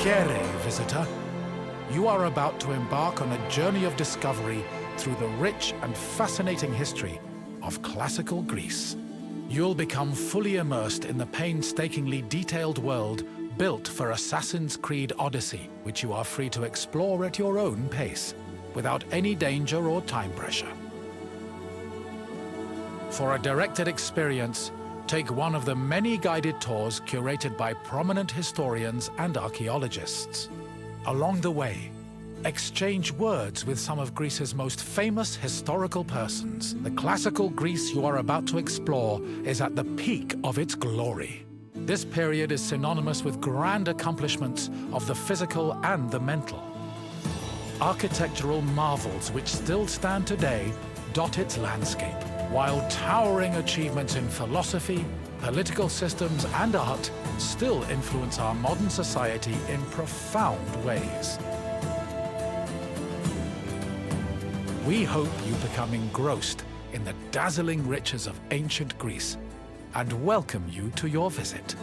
Credere, visitor. You are about to embark on a journey of discovery through the rich and fascinating history of classical Greece. You'll become fully immersed in the painstakingly detailed world built for Assassin's Creed Odyssey, which you are free to explore at your own pace, without any danger or time pressure. For a directed experience, take one of the many guided tours curated by prominent historians and archaeologists. Along the way, exchange words with some of Greece's most famous historical persons. The classical Greece you are about to explore is at the peak of its glory. This period is synonymous with grand accomplishments of the physical and the mental. Architectural marvels which still stand today dot its landscape, while towering achievements in philosophy, political systems, and art still influence our modern society in profound ways. We hope you become engrossed in the dazzling riches of ancient Greece and welcome you to your visit.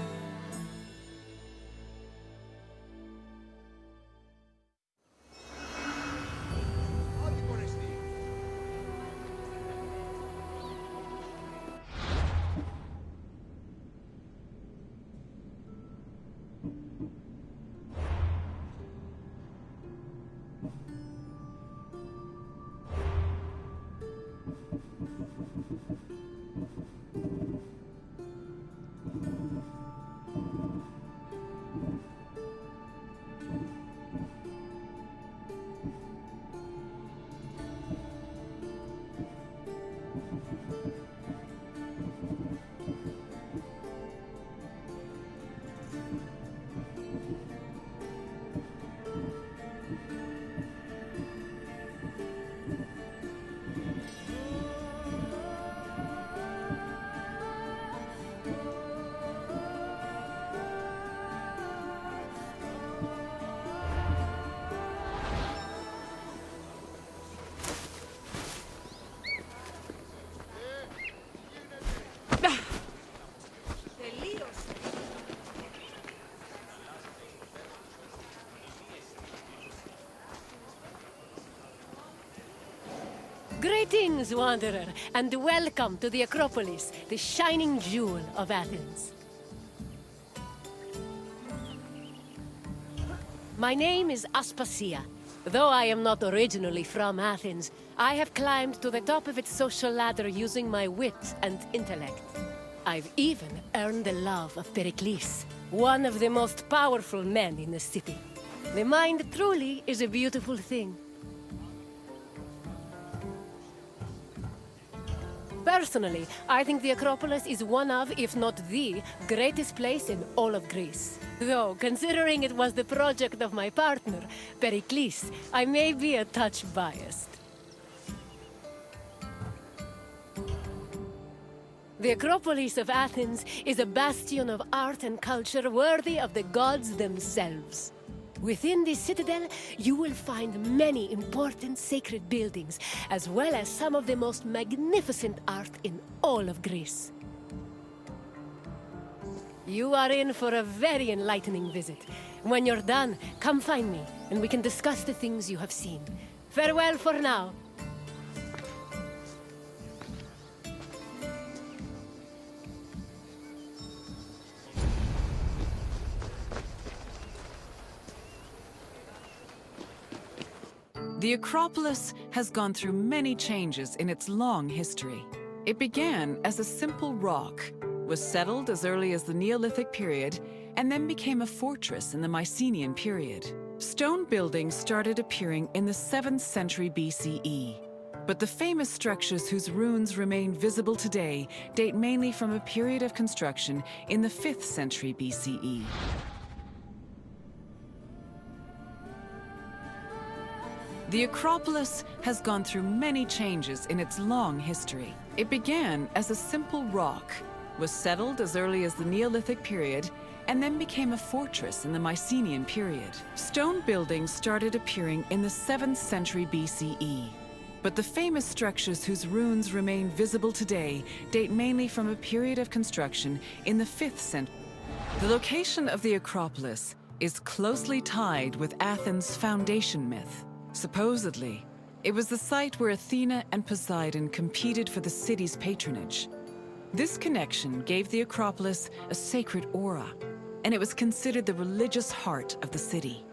Greetings, wanderer, and welcome to the Acropolis, the shining jewel of Athens. My name is Aspasia. Though I am not originally from Athens, I have climbed to the top of its social ladder using my wit and intellect. I've even earned the love of Pericles, one of the most powerful men in the city. The mind truly is a beautiful thing. Personally, I think the Acropolis is one of, if not the, greatest place in all of Greece. Though, considering it was the project of my partner, Pericles, I may be a touch biased. The Acropolis of Athens is a bastion of art and culture worthy of the gods themselves. Within this citadel, you will find many important sacred buildings, as well as some of the most magnificent art in all of Greece. You are in for a very enlightening visit. When you're done, come find me, and we can discuss the things you have seen. Farewell for now. The Acropolis has gone through many changes in its long history. It began as a simple rock, was settled as early as the Neolithic period, and then became a fortress in the Mycenaean period. Stone buildings started appearing in the 7th century BCE. But the famous structures whose ruins remain visible today date mainly from a period of construction in the 5th century BCE. The Acropolis has gone through many changes in its long history. It began as a simple rock, was settled as early as the Neolithic period, and then became a fortress in the Mycenaean period. Stone buildings started appearing in the 7th century BCE. But the famous structures whose ruins remain visible today date mainly from a period of construction in the 5th century. The location of the Acropolis is closely tied with Athens' foundation myth. Supposedly, it was the site where Athena and Poseidon competed for the city's patronage. This connection gave the Acropolis a sacred aura, and it was considered the religious heart of the city.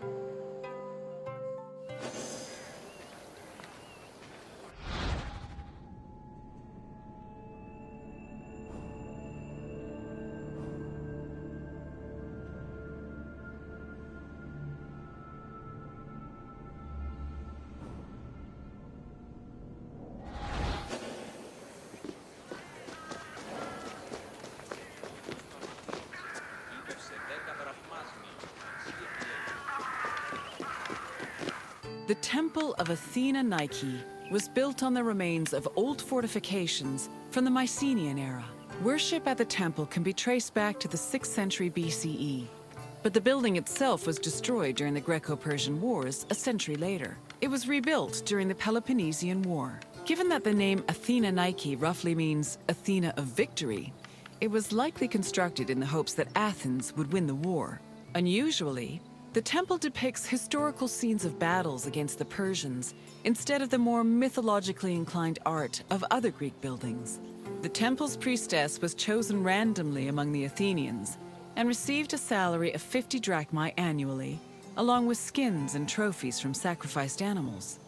The Temple of Athena Nike was built on the remains of old fortifications from the Mycenaean era. Worship at the temple can be traced back to the 6th century BCE, but the building itself was destroyed during the Greco-Persian Wars a century later. It was rebuilt during the Peloponnesian War. Given that the name Athena Nike roughly means Athena of victory, it was likely constructed in the hopes that Athens would win the war. Unusually, the temple depicts historical scenes of battles against the Persians instead of the more mythologically inclined art of other Greek buildings. The temple's priestess was chosen randomly among the Athenians and received a salary of 50 drachmae annually, along with skins and trophies from sacrificed animals.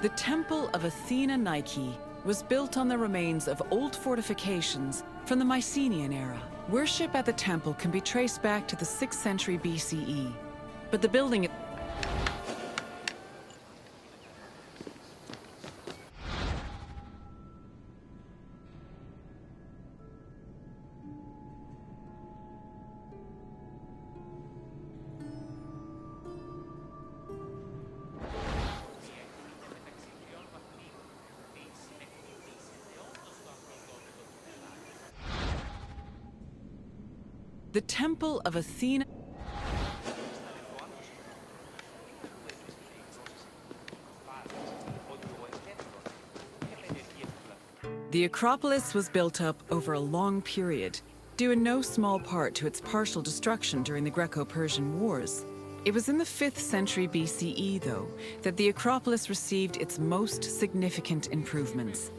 The Temple of Athena Nike was built on the remains of old fortifications from the Mycenaean era. Worship at the temple can be traced back to the 6th century BCE, but the building The Temple of Athena. The Acropolis was built up over a long period, due in no small part to its partial destruction during the Greco-Persian Wars. It was in the 5th century BCE, though, that the Acropolis received its most significant improvements.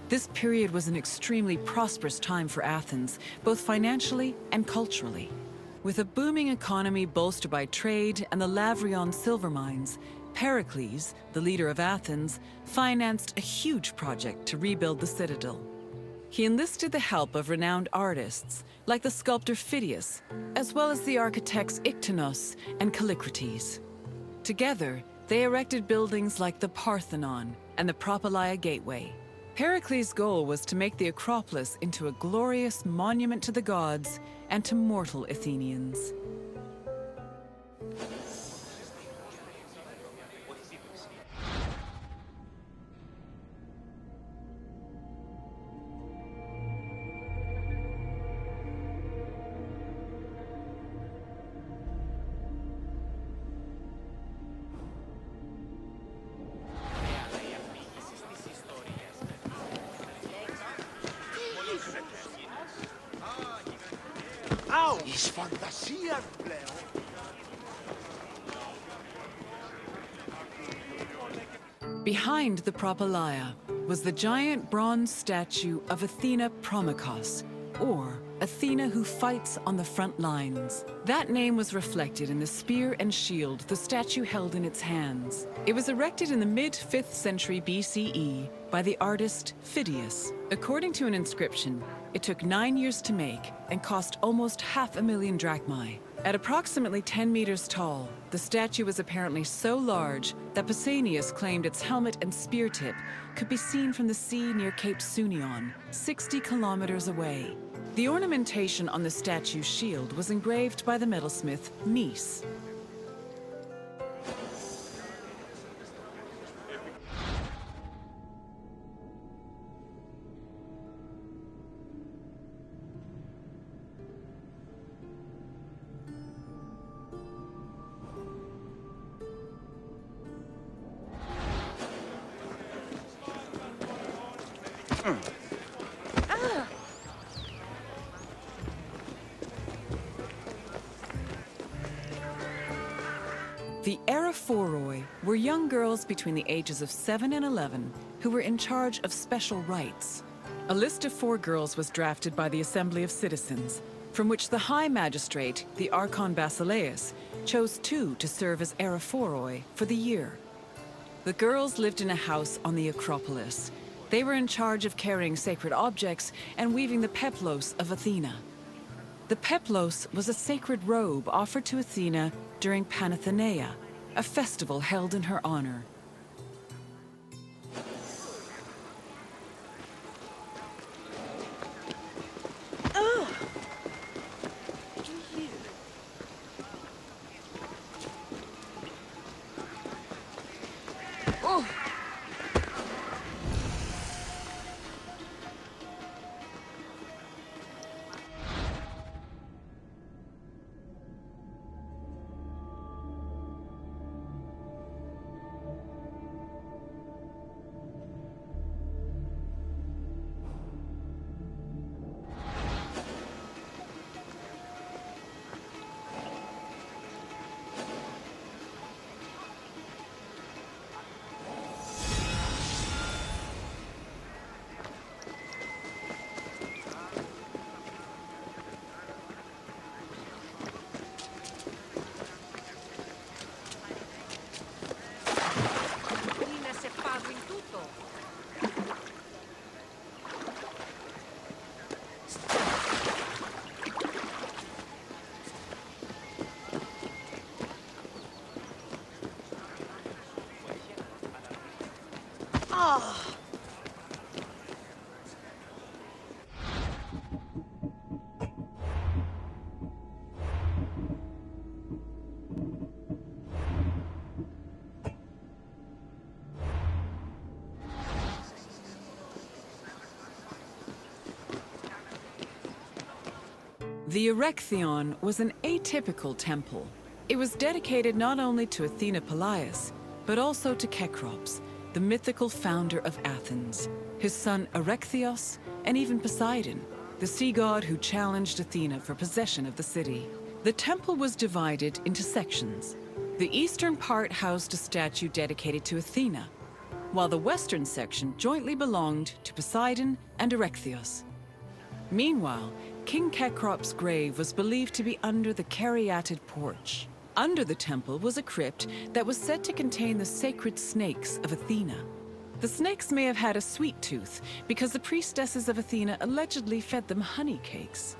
This period was an extremely prosperous time for Athens, both financially and culturally. With a booming economy bolstered by trade and the Lavrion silver mines, Pericles, the leader of Athens, financed a huge project to rebuild the citadel. He enlisted the help of renowned artists, like the sculptor Phidias, as well as the architects Iktinos and Callicrates. Together, they erected buildings like the Parthenon and the Propylaea Gateway. Pericles' goal was to make the Acropolis into a glorious monument to the gods and to mortal Athenians. Εις φαντασίας πλέον. Behind the Propylaea was the giant bronze statue of Athena Promachos, or Athena who fights on the front lines. That name was reflected in the spear and shield the statue held in its hands. It was erected in the mid-5th century BCE by the artist Phidias. According to an inscription, it took 9 years to make and cost almost 500,000 drachmae. At approximately 10 meters tall, the statue was apparently so large that Pausanias claimed its helmet and spear tip could be seen from the sea near Cape Sunion, 60 kilometers away. The ornamentation on the statue's shield was engraved by the metalsmith Mies. The Eraphoroi were young girls between the ages of 7 and 11 who were in charge of special rites. A list of 4 girls was drafted by the Assembly of Citizens, from which the High Magistrate, the Archon Basileus, chose 2 to serve as Eraphoroi for the year. The girls lived in a house on the Acropolis. They were in charge of carrying sacred objects and weaving the peplos of Athena. The peplos was a sacred robe offered to Athena during Panathenaea, a festival held in her honor. The Erechtheion was an atypical temple. It was dedicated not only to Athena Polias, but also to Cecrops, the mythical founder of Athens, his son Erechtheos, and even Poseidon, the sea god who challenged Athena for possession of the city. The temple was divided into sections. The eastern part housed a statue dedicated to Athena, while the western section jointly belonged to Poseidon and Erechtheos. Meanwhile, King Cecrops' grave was believed to be under the caryatid porch. Under the temple was a crypt that was said to contain the sacred snakes of Athena. The snakes may have had a sweet tooth because the priestesses of Athena allegedly fed them honey cakes.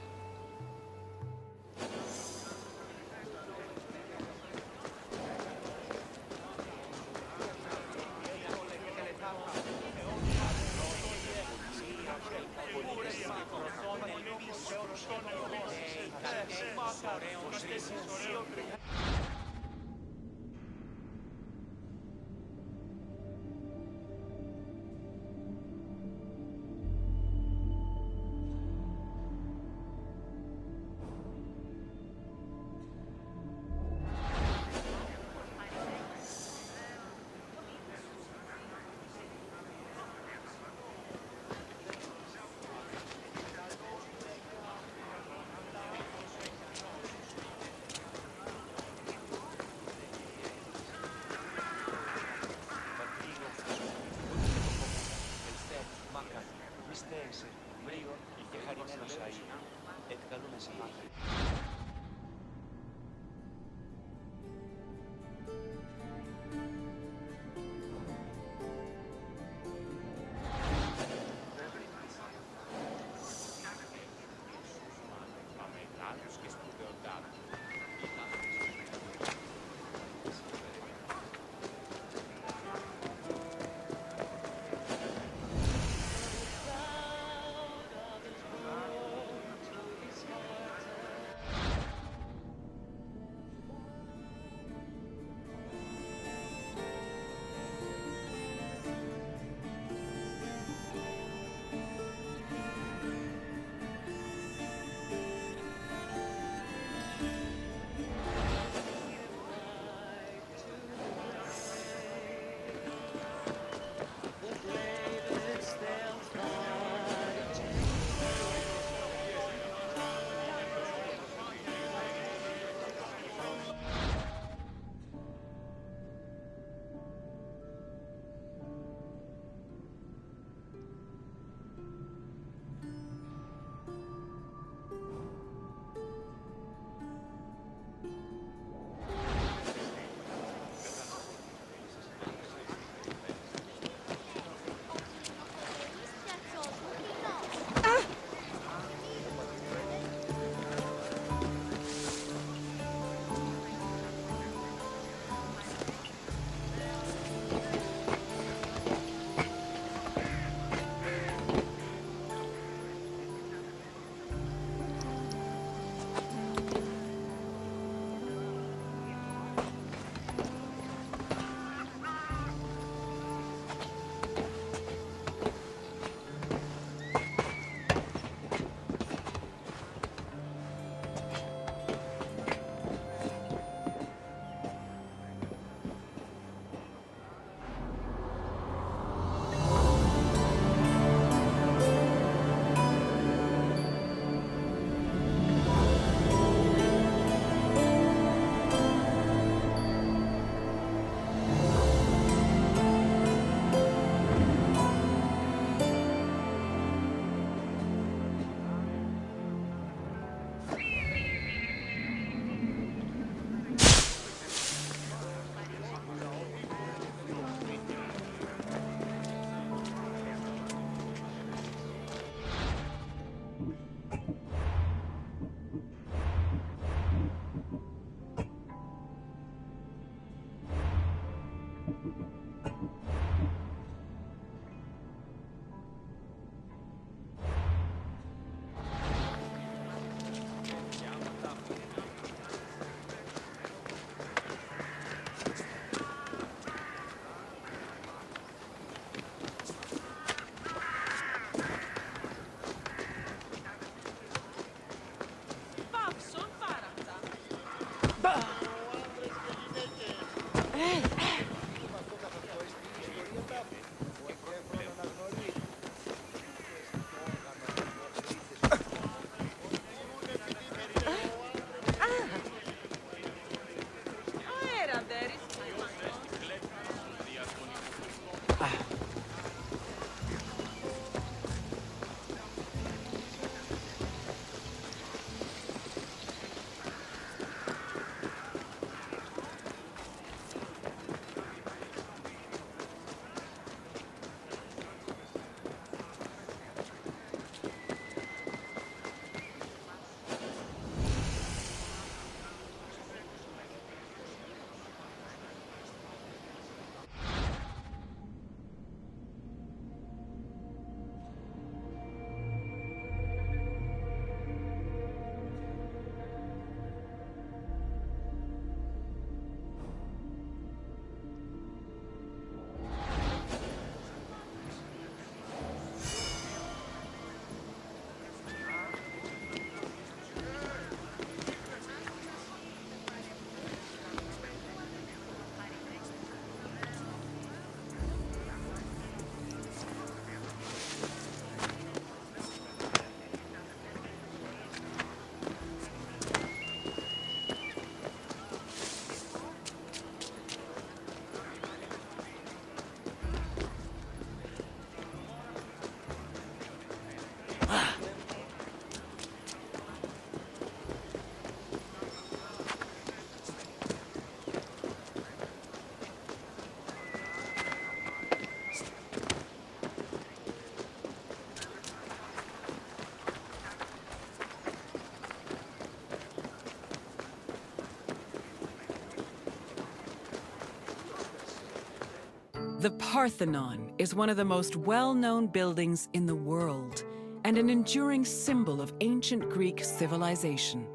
The Parthenon is one of the most well-known buildings in the world and an enduring symbol of ancient Greek civilization.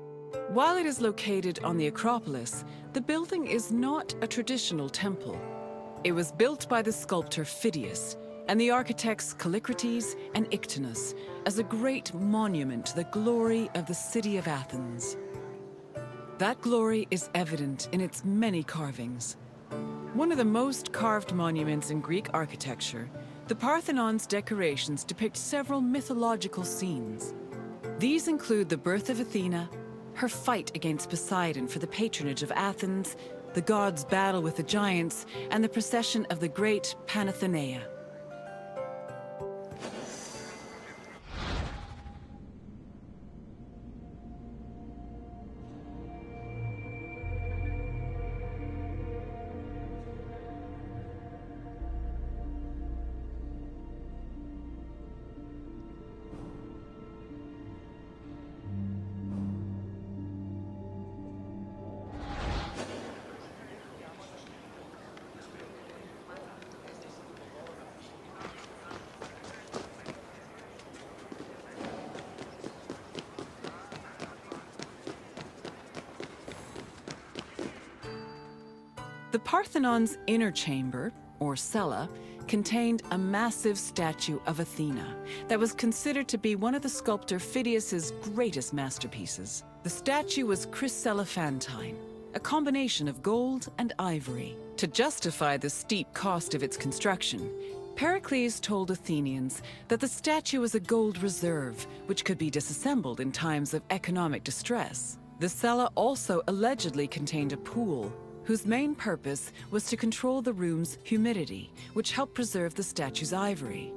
While it is located on the Acropolis, the building is not a traditional temple. It was built by the sculptor Phidias and the architects Callicrates and Ictinus as a great monument to the glory of the city of Athens. That glory is evident in its many carvings. One of the most carved monuments in Greek architecture, the Parthenon's decorations depict several mythological scenes. These include the birth of Athena, her fight against Poseidon for the patronage of Athens, the gods' battle with the giants, and the procession of the great Panathenaea. The Parthenon's inner chamber, or cella, contained a massive statue of Athena that was considered to be one of the sculptor Phidias's greatest masterpieces. The statue was chryselephantine, a combination of gold and ivory. To justify the steep cost of its construction, Pericles told Athenians that the statue was a gold reserve, which could be disassembled in times of economic distress. The cella also allegedly contained a pool, whose main purpose was to control the room's humidity, which helped preserve the statue's ivory.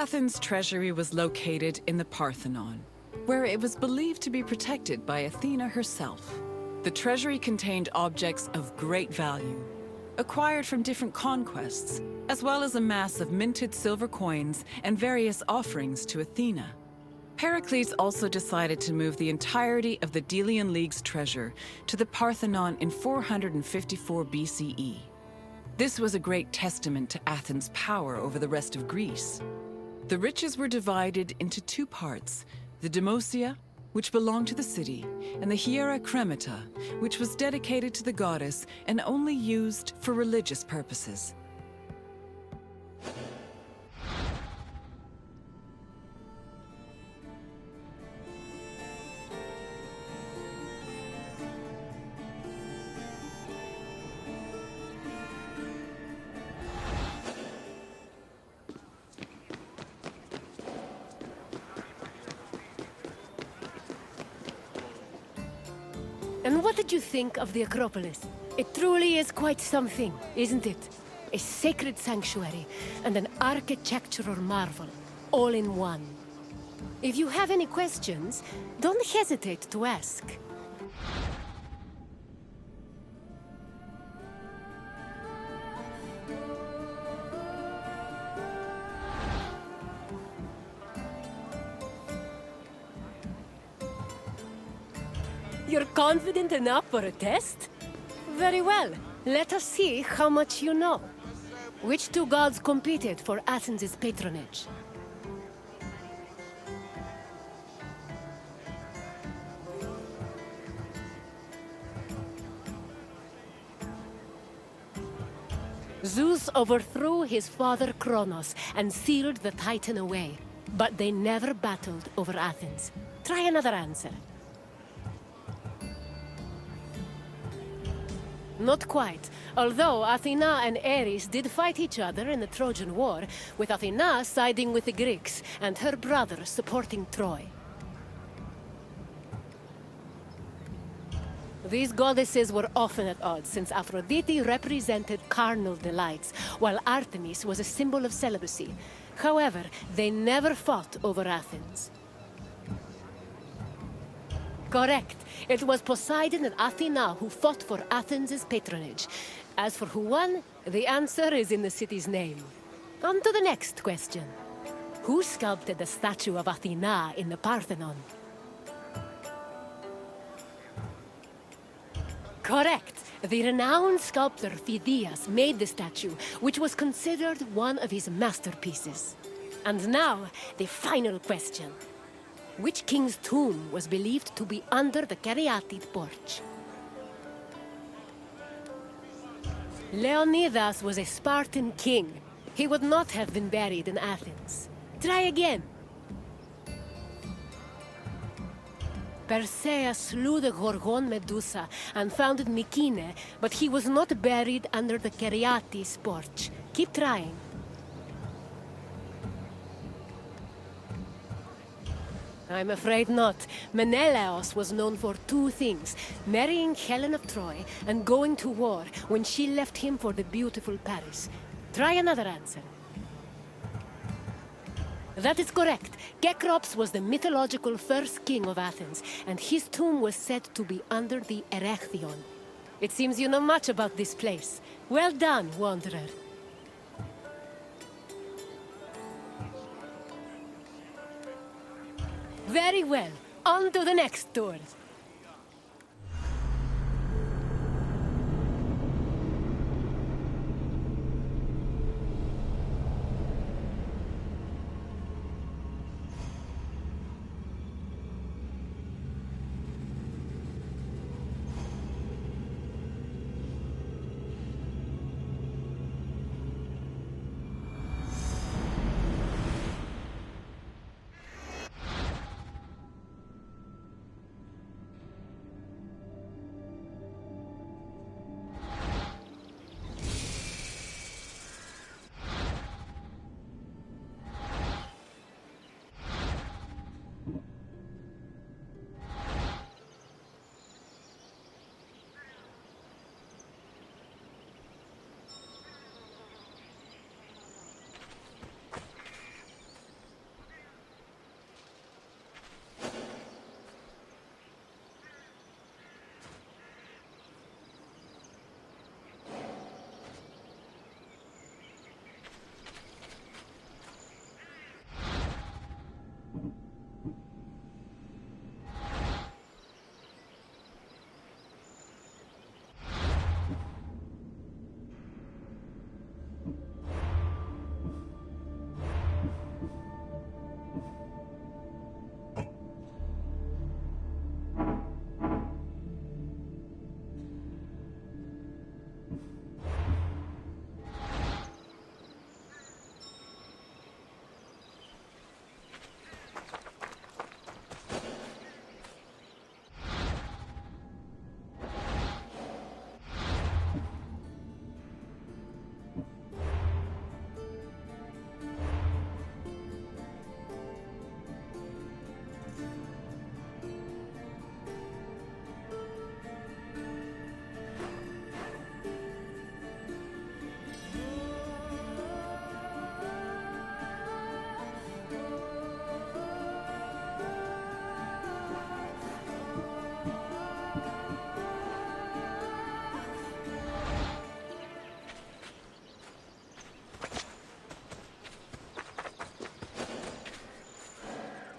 Athens' treasury was located in the Parthenon, where it was believed to be protected by Athena herself. The treasury contained objects of great value, acquired from different conquests, as well as a mass of minted silver coins and various offerings to Athena. Pericles also decided to move the entirety of the Delian League's treasure to the Parthenon in 454 BCE. This was a great testament to Athens' power over the rest of Greece. The riches were divided into two parts, the Demosia, which belonged to the city, and the Hiera Cremata, which was dedicated to the goddess and only used for religious purposes. And what did you think of the Acropolis? It truly is quite something, isn't it? A sacred sanctuary and an architectural marvel, all in one. If you have any questions, don't hesitate to ask. You're confident enough for a test? Very well. Let us see how much you know. Which two gods competed for Athens' patronage? Zeus overthrew his father Kronos and sealed the Titan away. But they never battled over Athens. Try another answer. Not quite. Although Athena and Ares did fight each other in the Trojan War, with Athena siding with the Greeks and her brother supporting Troy. These goddesses were often at odds since Aphrodite represented carnal delights, while Artemis was a symbol of celibacy. However, they never fought over Athens. Correct. It was Poseidon and Athena who fought for Athens' patronage. As for who won, the answer is in the city's name. On to the next question. Who sculpted the statue of Athena in the Parthenon? Correct. The renowned sculptor Phidias made the statue, which was considered one of his masterpieces. And now, the final question. Which king's tomb was believed to be under the caryatid porch? Leonidas was a Spartan king. He would not have been buried in Athens. Try again. Perseus slew the Gorgon Medusa and founded Mykene, but he was not buried under the Caryatid porch. Keep trying. I'm afraid not. Menelaus was known for two things: marrying Helen of Troy and going to war when she left him for the beautiful Paris. Try another answer. That is correct. Cecrops was the mythological first king of Athens, and his tomb was said to be under the Erechtheion. It seems you know much about this place. Well done, wanderer. Very well. On to the next tour.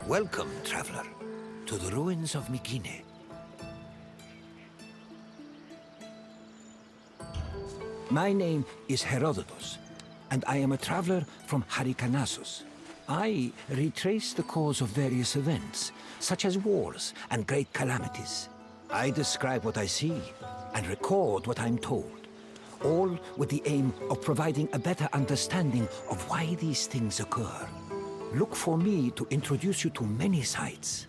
Welcome, traveler, to the ruins of Mykene. My name is Herodotus, and I am a traveler from Hyrcanassus. I retrace the cause of various events, such as wars and great calamities. I describe what I see and record what I'm told. all with the aim of providing a better understanding of why these things occur. Look for me to introduce you to many sites.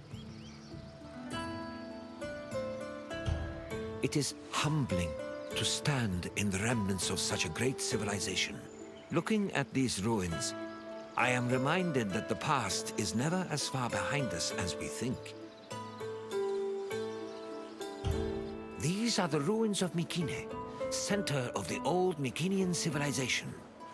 It is humbling to stand in the remnants of such a great civilization. Looking at these ruins, I am reminded that the past is never as far behind us as we think. These are the ruins of Mycenae, center of the old Mycenaean civilization.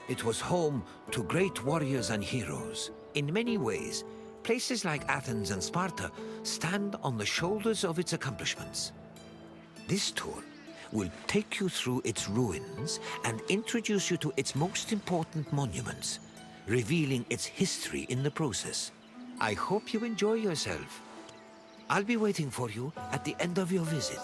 It was home to great warriors and heroes. In many ways, places like Athens and Sparta stand on the shoulders of its accomplishments. This tour will take you through its ruins and introduce you to its most important monuments, revealing its history in the process. I hope you enjoy yourself. I'll be waiting for you at the end of your visit.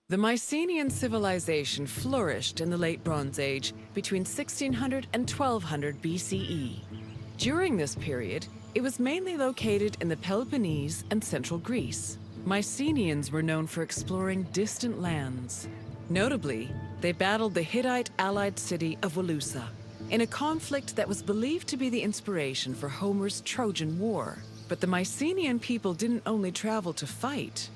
The Mycenaean civilization flourished in the Late Bronze Age between 1600 and 1200 BCE. During this period, it was mainly located in the Peloponnese and central Greece. Mycenaeans were known for exploring distant lands. Notably, they battled the Hittite allied city of Walusa in a conflict that was believed to be the inspiration for Homer's Trojan War. But the Mycenaean people didn't only travel to fight.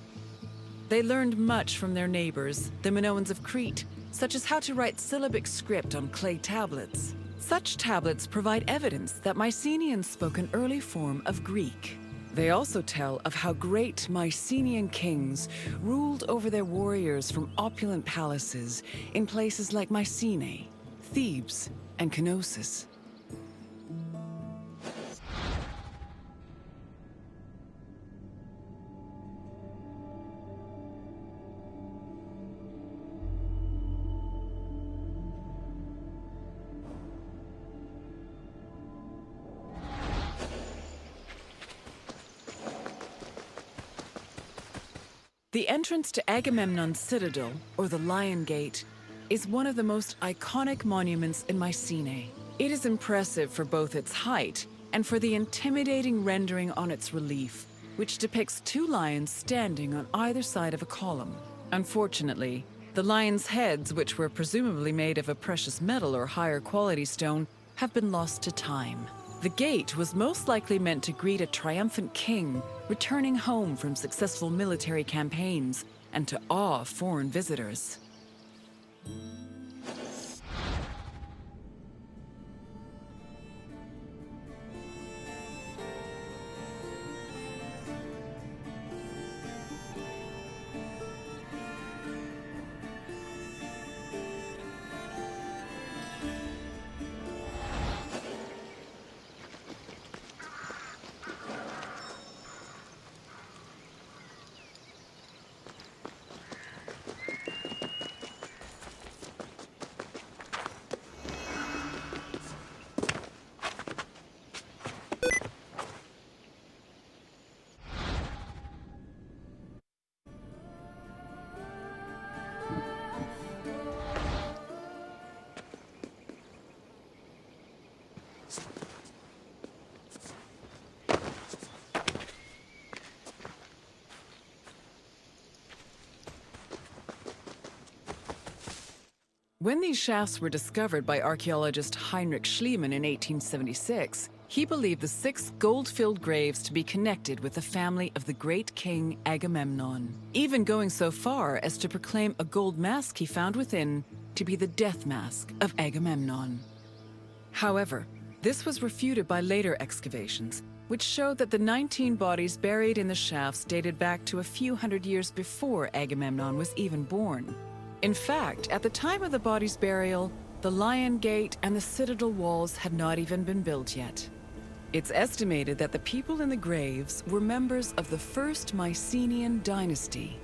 They learned much from their neighbors, the Minoans of Crete, such as how to write syllabic script on clay tablets. Such tablets provide evidence that Mycenaeans spoke an early form of Greek. They also tell of how great Mycenaean kings ruled over their warriors from opulent palaces in places like Mycenae, Thebes, and Knossos. The entrance to Agamemnon's citadel, or the Lion Gate, is one of the most iconic monuments in Mycenae. It is impressive for both its height and for the intimidating rendering on its relief, which depicts two lions standing on either side of a column. Unfortunately, the lions' heads, which were presumably made of a precious metal or higher quality stone, have been lost to time. The gate was most likely meant to greet a triumphant king returning home from successful military campaigns and to awe foreign visitors. When these shafts were discovered by archaeologist Heinrich Schliemann in 1876, he believed the 6 gold-filled graves to be connected with the family of the great king Agamemnon, even going so far as to proclaim a gold mask he found within to be the death mask of Agamemnon. However, this was refuted by later excavations, which showed that the 19 bodies buried in the shafts dated back to a few hundred years before Agamemnon was even born. In fact, at the time of the body's burial, the Lion Gate and the citadel walls had not even been built yet. It's estimated that the people in the graves were members of the first Mycenaean dynasty.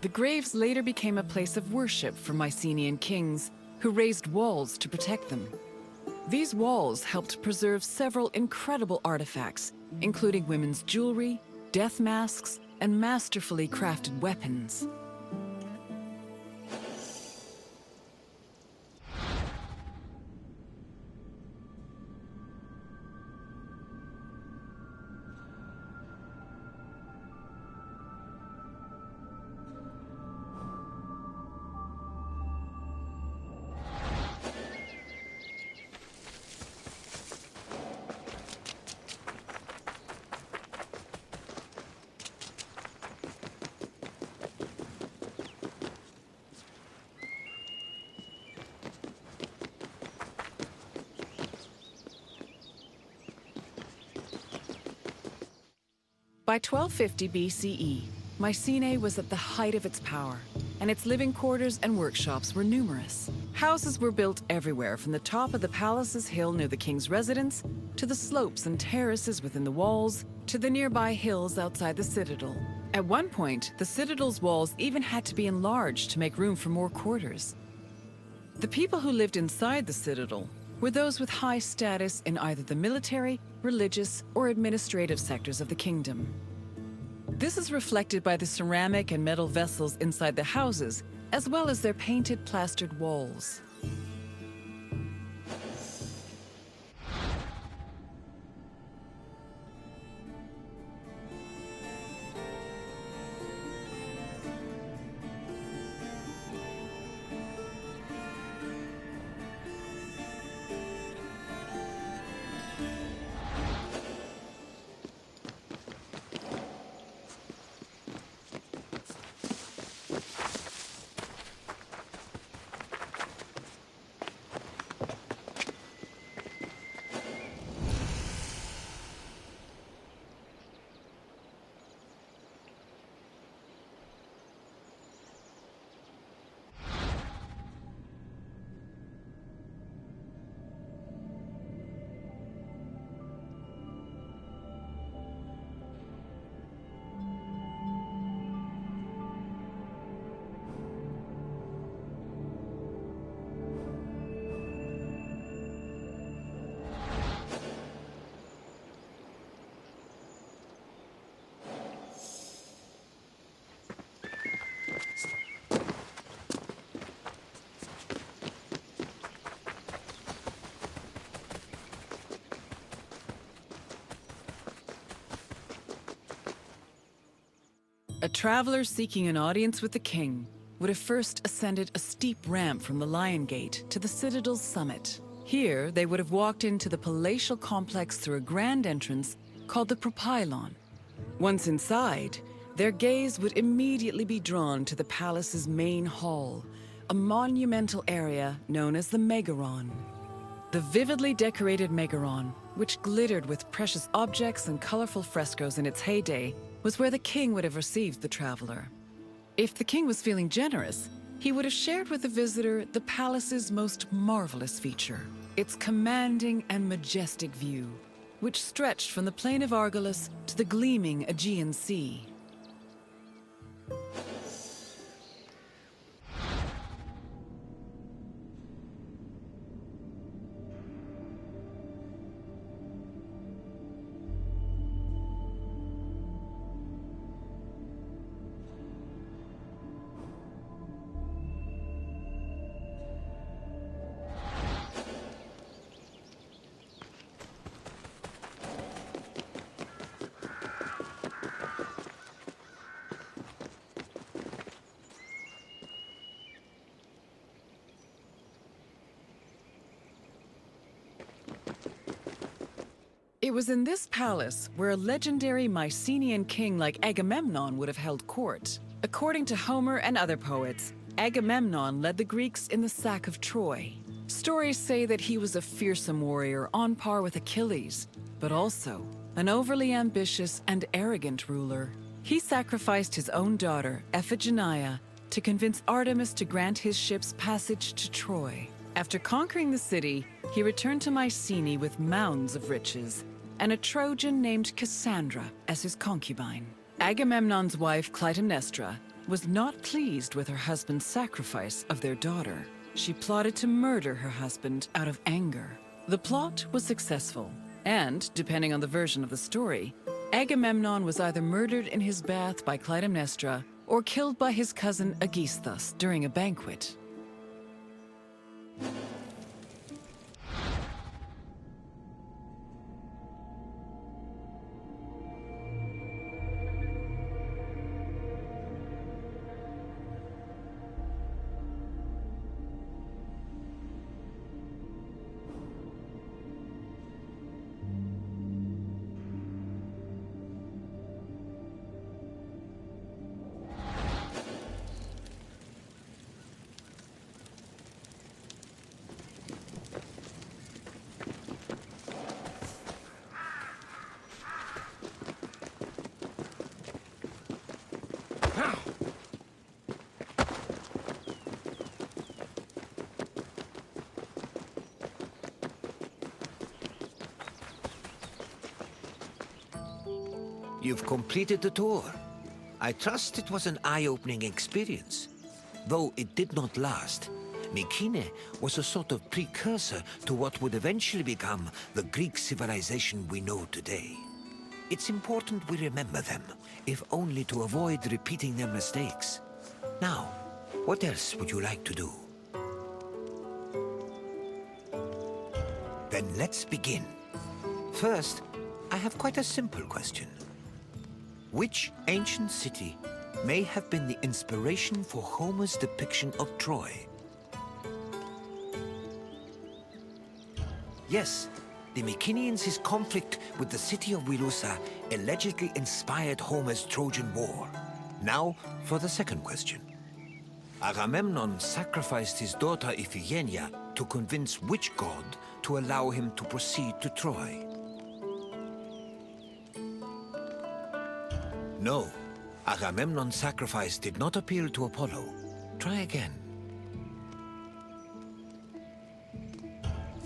The graves later became a place of worship for Mycenaean kings, who raised walls to protect them. These walls helped preserve several incredible artifacts, including women's jewelry, death masks, and masterfully crafted weapons. By 1250 BCE, Mycenae was at the height of its power, and its living quarters and workshops were numerous. Houses were built everywhere, from the top of the palace's hill near the king's residence, to the slopes and terraces within the walls, to the nearby hills outside the citadel. At one point, the citadel's walls even had to be enlarged to make room for more quarters. The people who lived inside the citadel were those with high status in either the military, religious, or administrative sectors of the kingdom. This is reflected by the ceramic and metal vessels inside the houses, as well as their painted plastered walls. A traveler seeking an audience with the king would have first ascended a steep ramp from the Lion Gate to the citadel's summit. Here, they would have walked into the palatial complex through a grand entrance called the Propylon. Once inside, their gaze would immediately be drawn to the palace's main hall, a monumental area known as the Megaron. The vividly decorated Megaron, which glittered with precious objects and colorful frescoes in its heyday, was where the king would have received the traveler. If the king was feeling generous, he would have shared with the visitor the palace's most marvelous feature, its commanding and majestic view, which stretched from the plain of Argolis to the gleaming Aegean Sea. It was in this palace where a legendary Mycenaean king like Agamemnon would have held court. According to Homer and other poets, Agamemnon led the Greeks in the sack of Troy. Stories say that he was a fearsome warrior on par with Achilles, but also an overly ambitious and arrogant ruler. He sacrificed his own daughter, Iphigenia, to convince Artemis to grant his ships passage to Troy. After conquering the city, he returned to Mycenae with mounds of riches, and a Trojan named Cassandra as his concubine. Agamemnon's wife, Clytemnestra, was not pleased with her husband's sacrifice of their daughter. She plotted to murder her husband out of anger. The plot was successful, and, depending on the version of the story, Agamemnon was either murdered in his bath by Clytemnestra or killed by his cousin Aegisthus during a banquet. You've completed the tour. I trust it was an eye-opening experience. Though it did not last, Mycenae was a sort of precursor to what would eventually become the Greek civilization we know today. It's important we remember them, if only to avoid repeating their mistakes. Now, what else would you like to do? Then let's begin. First, I have quite a simple question. Which ancient city may have been the inspiration for Homer's depiction of Troy? Yes, the Mycenaeans' conflict with the city of Wilusa allegedly inspired Homer's Trojan War. Now, for the second question. Agamemnon sacrificed his daughter Iphigenia to convince which god to allow him to proceed to Troy? No, Agamemnon's sacrifice did not appeal to Apollo. Try again.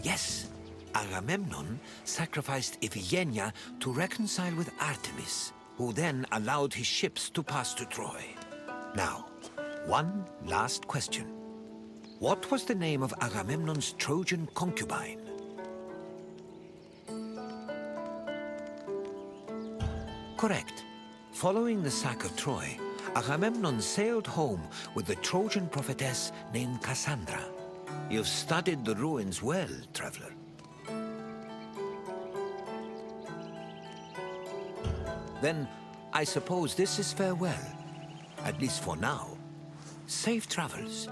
Yes, Agamemnon sacrificed Iphigenia to reconcile with Artemis, who then allowed his ships to pass to Troy. Now, one last question. What was the name of Agamemnon's Trojan concubine? Correct. Following the sack of Troy, Agamemnon sailed home with the Trojan prophetess named Cassandra. You've studied the ruins well, traveler. Then, I suppose this is farewell. At least for now. Safe travels.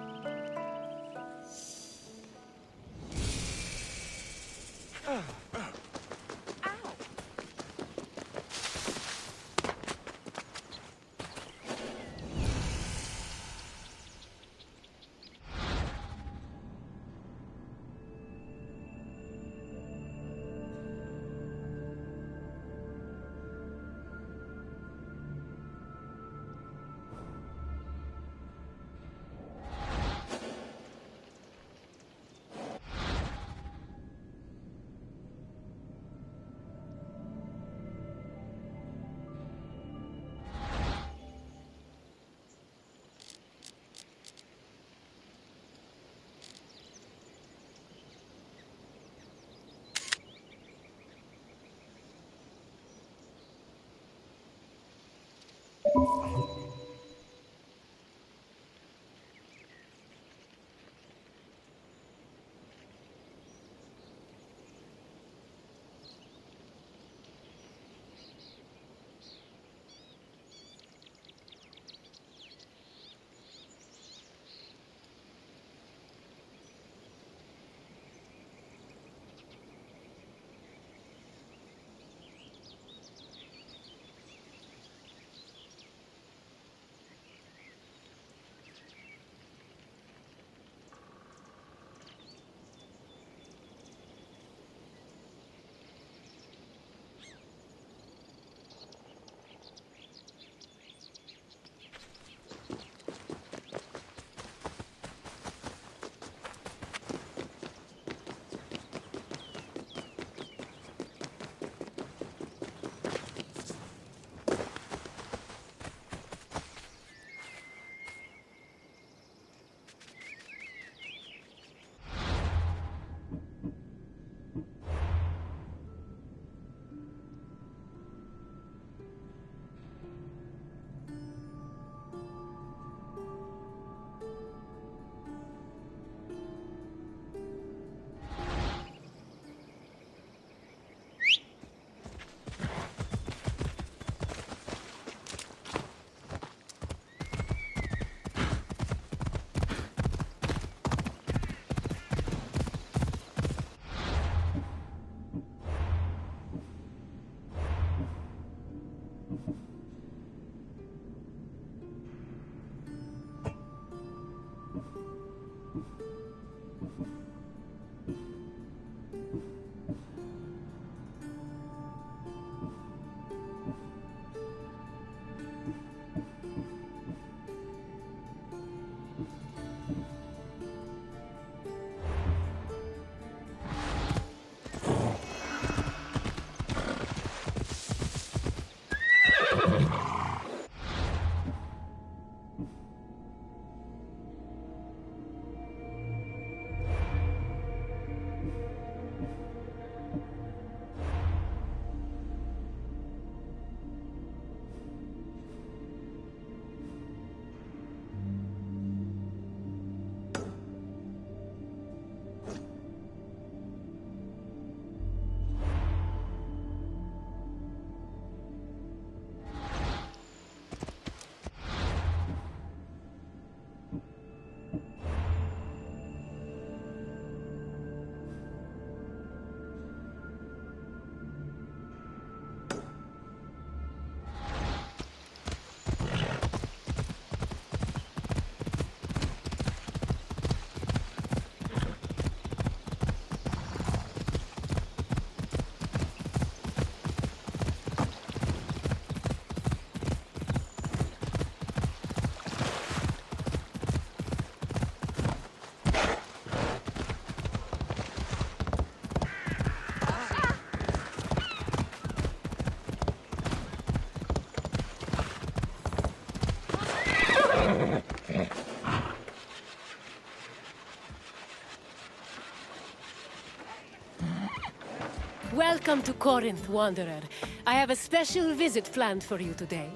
Welcome to Corinth, Wanderer. I have a special visit planned for you today.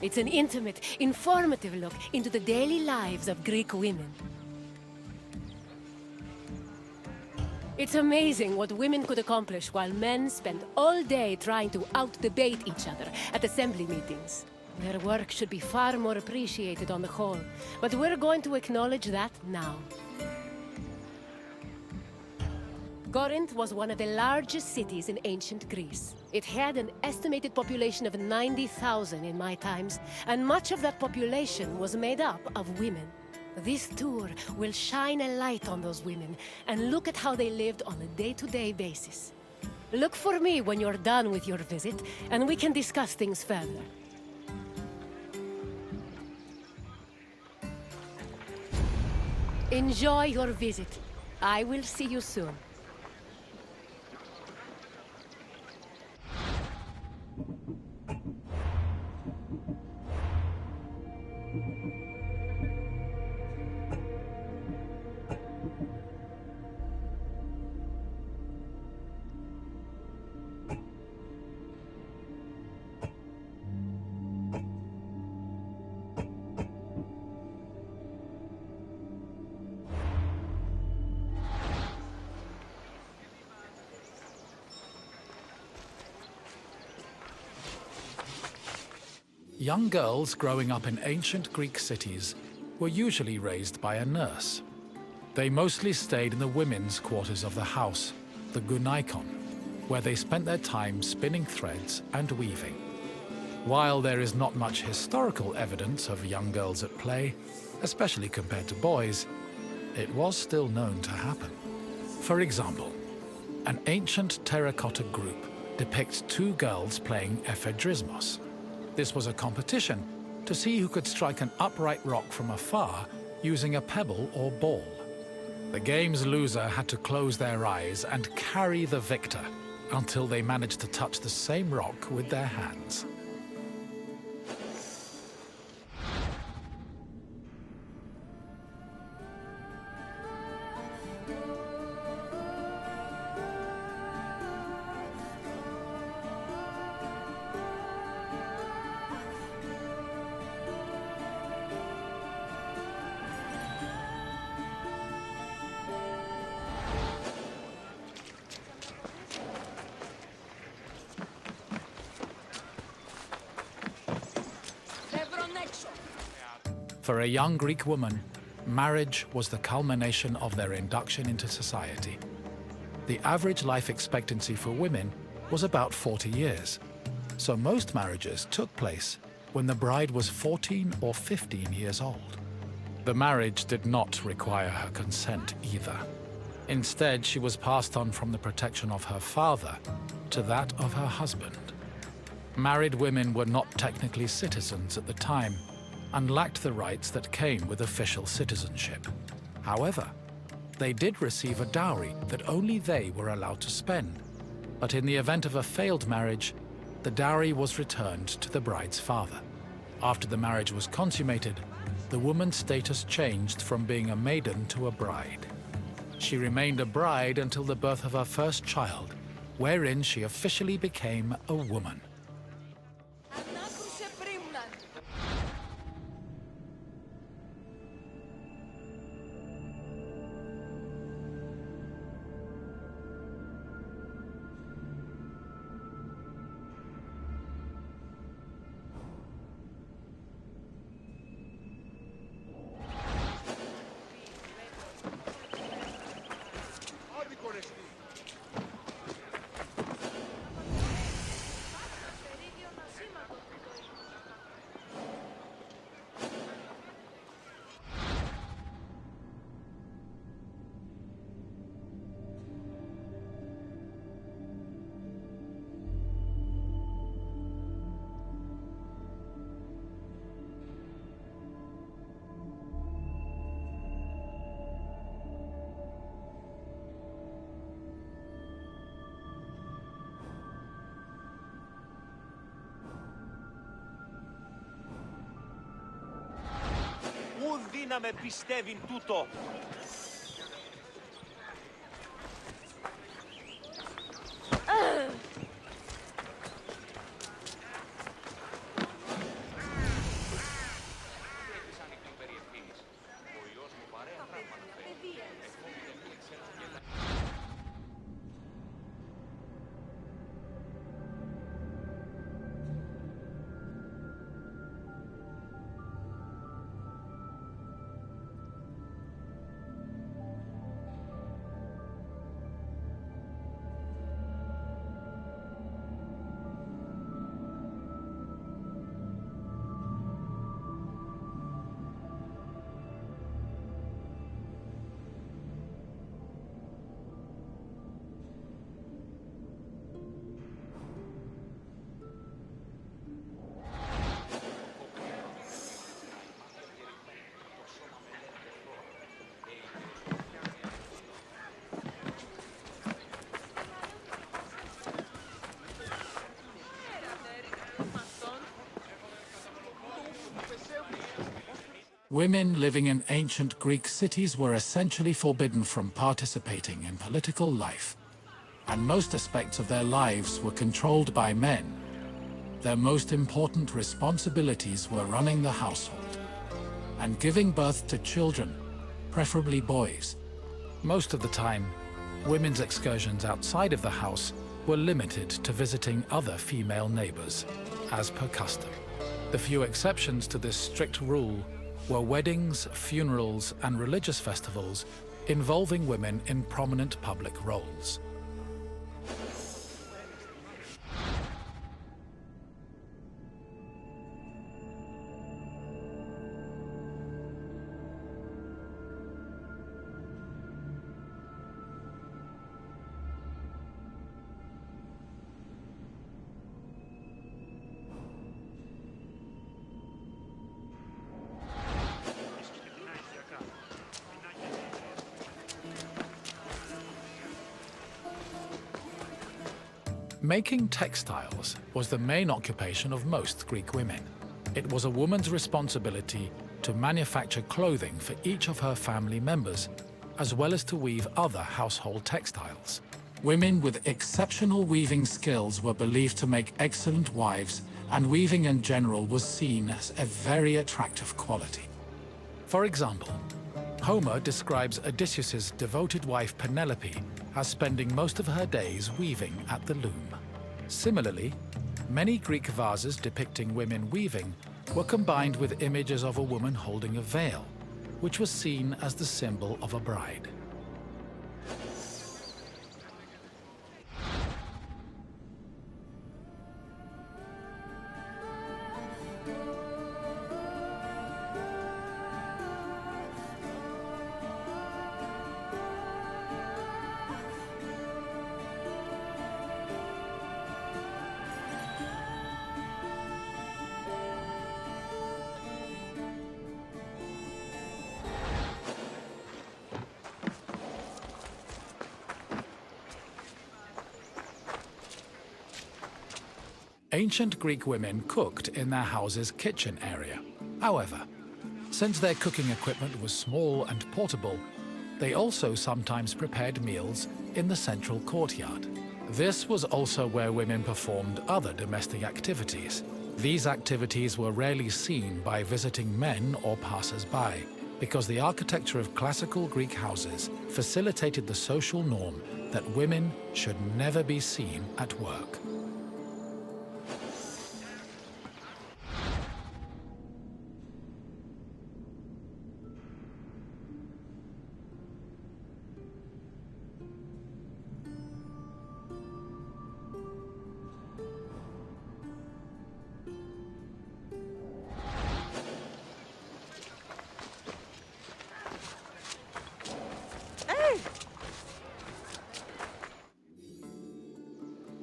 It's an intimate, informative look into the daily lives of Greek women. It's amazing what women could accomplish while men spend all day trying to out-debate each other at assembly meetings. Their work should be far more appreciated on the whole, but we're going to acknowledge that now. Corinth was one of the largest cities in ancient Greece. It had an estimated population of 90,000 in my times, and much of that population was made up of women. This tour will shine a light on those women and look at how they lived on a day-to-day basis. Look for me when you're done with your visit, and we can discuss things further. Enjoy your visit. I will see you soon. Young girls growing up in ancient Greek cities were usually raised by a nurse. They mostly stayed in the women's quarters of the house, the gunaikon, where they spent their time spinning threads and weaving. While there is not much historical evidence of young girls at play, especially compared to boys, it was still known to happen. For example, an ancient terracotta group depicts two girls playing ephedrismos. This was a competition to see who could strike an upright rock from afar using a pebble or ball. The game's loser had to close their eyes and carry the victor until they managed to touch the same rock with their hands. For a young Greek woman, marriage was the culmination of their induction into society. The average life expectancy for women was about 40 years, so most marriages took place when the bride was 14 or 15 years old. The marriage did not require her consent either. Instead, she was passed on from the protection of her father to that of her husband. Married women were not technically citizens at the time, and lacked the rights that came with official citizenship. However, they did receive a dowry that only they were allowed to spend. But in the event of a failed marriage, the dowry was returned to the bride's father. After the marriage was consummated, the woman's status changed from being a maiden to a bride. She remained a bride until the birth of her first child, wherein she officially became a woman. Ουδή να με πιστεύει τούτο. Women living in ancient Greek cities were essentially forbidden from participating in political life, and most aspects of their lives were controlled by men. Their most important responsibilities were running the household and giving birth to children, preferably boys. Most of the time, women's excursions outside of the house were limited to visiting other female neighbors, as per custom. The few exceptions to this strict rule were weddings, funerals, and religious festivals involving women in prominent public roles. Making textiles was the main occupation of most Greek women. It was a woman's responsibility to manufacture clothing for each of her family members, as well as to weave other household textiles. Women with exceptional weaving skills were believed to make excellent wives, and weaving in general was seen as a very attractive quality. For example, Homer describes Odysseus's devoted wife Penelope as spending most of her days weaving at the loom. Similarly, many Greek vases depicting women weaving were combined with images of a woman holding a veil, which was seen as the symbol of a bride. Ancient Greek women cooked in their house's kitchen area. However, since their cooking equipment was small and portable, they also sometimes prepared meals in the central courtyard. This was also where women performed other domestic activities. These activities were rarely seen by visiting men or passers-by, because the architecture of classical Greek houses facilitated the social norm that women should never be seen at work.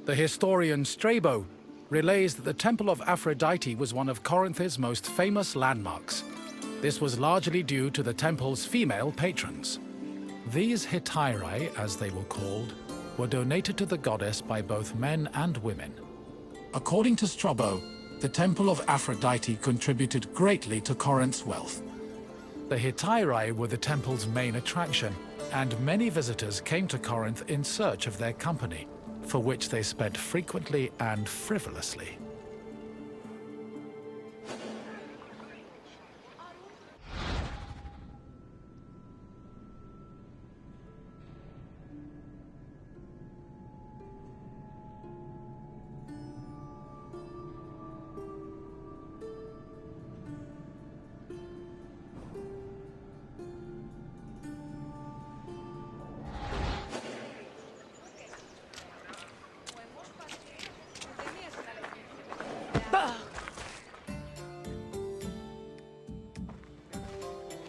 The historian Strabo relays that the Temple of Aphrodite was one of Corinth's most famous landmarks. This was largely due to the temple's female patrons. These hetairai, as they were called, were donated to the goddess by both men and women. According to Strabo, the Temple of Aphrodite contributed greatly to Corinth's wealth. The hetairai were the temple's main attraction, and many visitors came to Corinth in search of their company, for which they spent frequently and frivolously.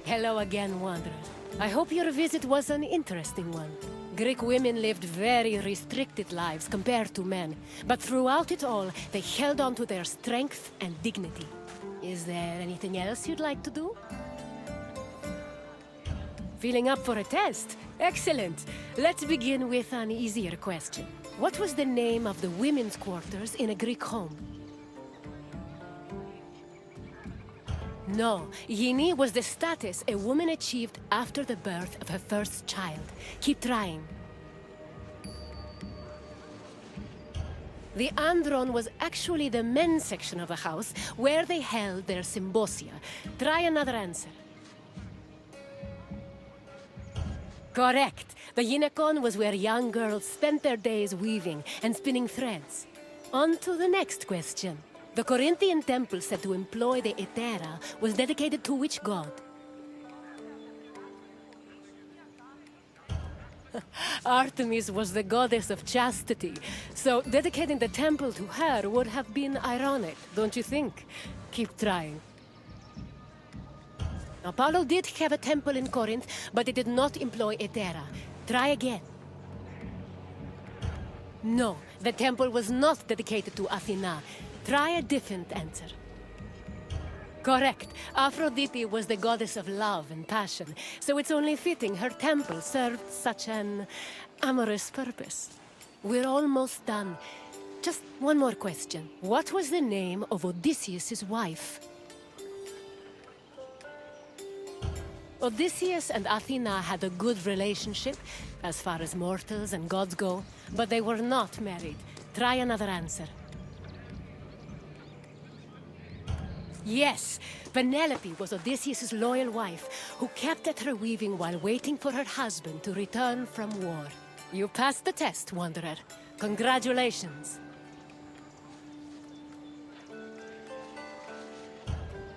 Hello again, Wanderer. I hope your visit was an interesting one. Greek women lived very restricted lives compared to men, but throughout it all, they held on to their strength and dignity. Is there anything else you'd like to do? Feeling up for a test? Excellent! Let's begin with an easier question. What was the name of the women's quarters in a Greek home? No, Yini was the status a woman achieved after the birth of her first child. Keep trying. The Andron was actually the men's section of the house, where they held their symbosia. Try another answer. Correct. The Yinekon was where young girls spent their days weaving and spinning threads. On to the next question. The Corinthian temple said to employ the Etera was dedicated to which god? Artemis was the goddess of chastity, so dedicating the temple to her would have been ironic, don't you think? Keep trying. Apollo did have a temple in Corinth, but it did not employ Etera. Try again. No, the temple was not dedicated to Athena. Try a different answer. Correct. Aphrodite was the goddess of love and passion, so it's only fitting her temple served such an amorous purpose. We're almost done. Just one more question. What was the name of Odysseus' wife? Odysseus and Athena had a good relationship, as far as mortals and gods go, but they were not married. Try another answer. Yes, Penelope was Odysseus' loyal wife, who kept at her weaving while waiting for her husband to return from war. You passed the test, Wanderer. Congratulations.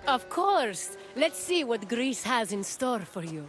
Of course. Let's see what Greece has in store for you.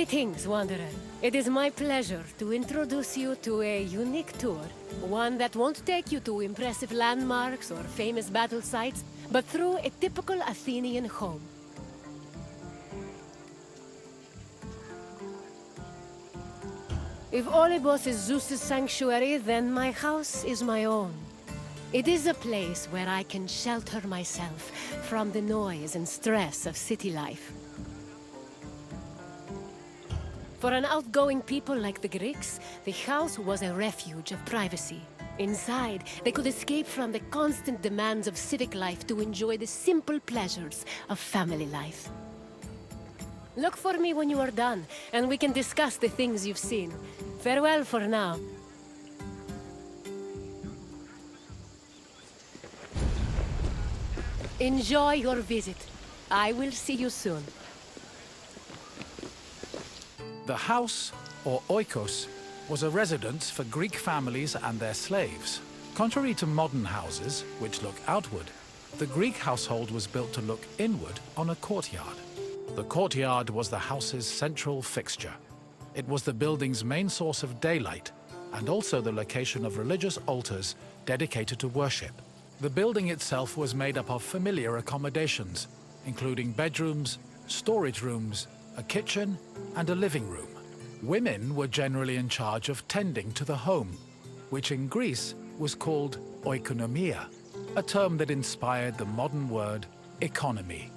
Greetings, Wanderer. It is my pleasure to introduce you to a unique tour. One that won't take you to impressive landmarks or famous battle sites, but through a typical Athenian home. If Olympus is Zeus's sanctuary, then my house is my own. It is a place where I can shelter myself from the noise and stress of city life. For an outgoing people like the Greeks, the house was a refuge of privacy. Inside, they could escape from the constant demands of civic life to enjoy the simple pleasures of family life. Look for me when you are done, and we can discuss the things you've seen. Farewell for now. Enjoy your visit. I will see you soon. The house, or oikos, was a residence for Greek families and their slaves. Contrary to modern houses, which look outward, the Greek household was built to look inward on a courtyard. The courtyard was the house's central fixture. It was the building's main source of daylight, and also the location of religious altars dedicated to worship. The building itself was made up of familiar accommodations, including bedrooms, storage rooms, a kitchen, and a living room. Women were generally in charge of tending to the home, which in Greece was called oikonomia, a term that inspired the modern word economy.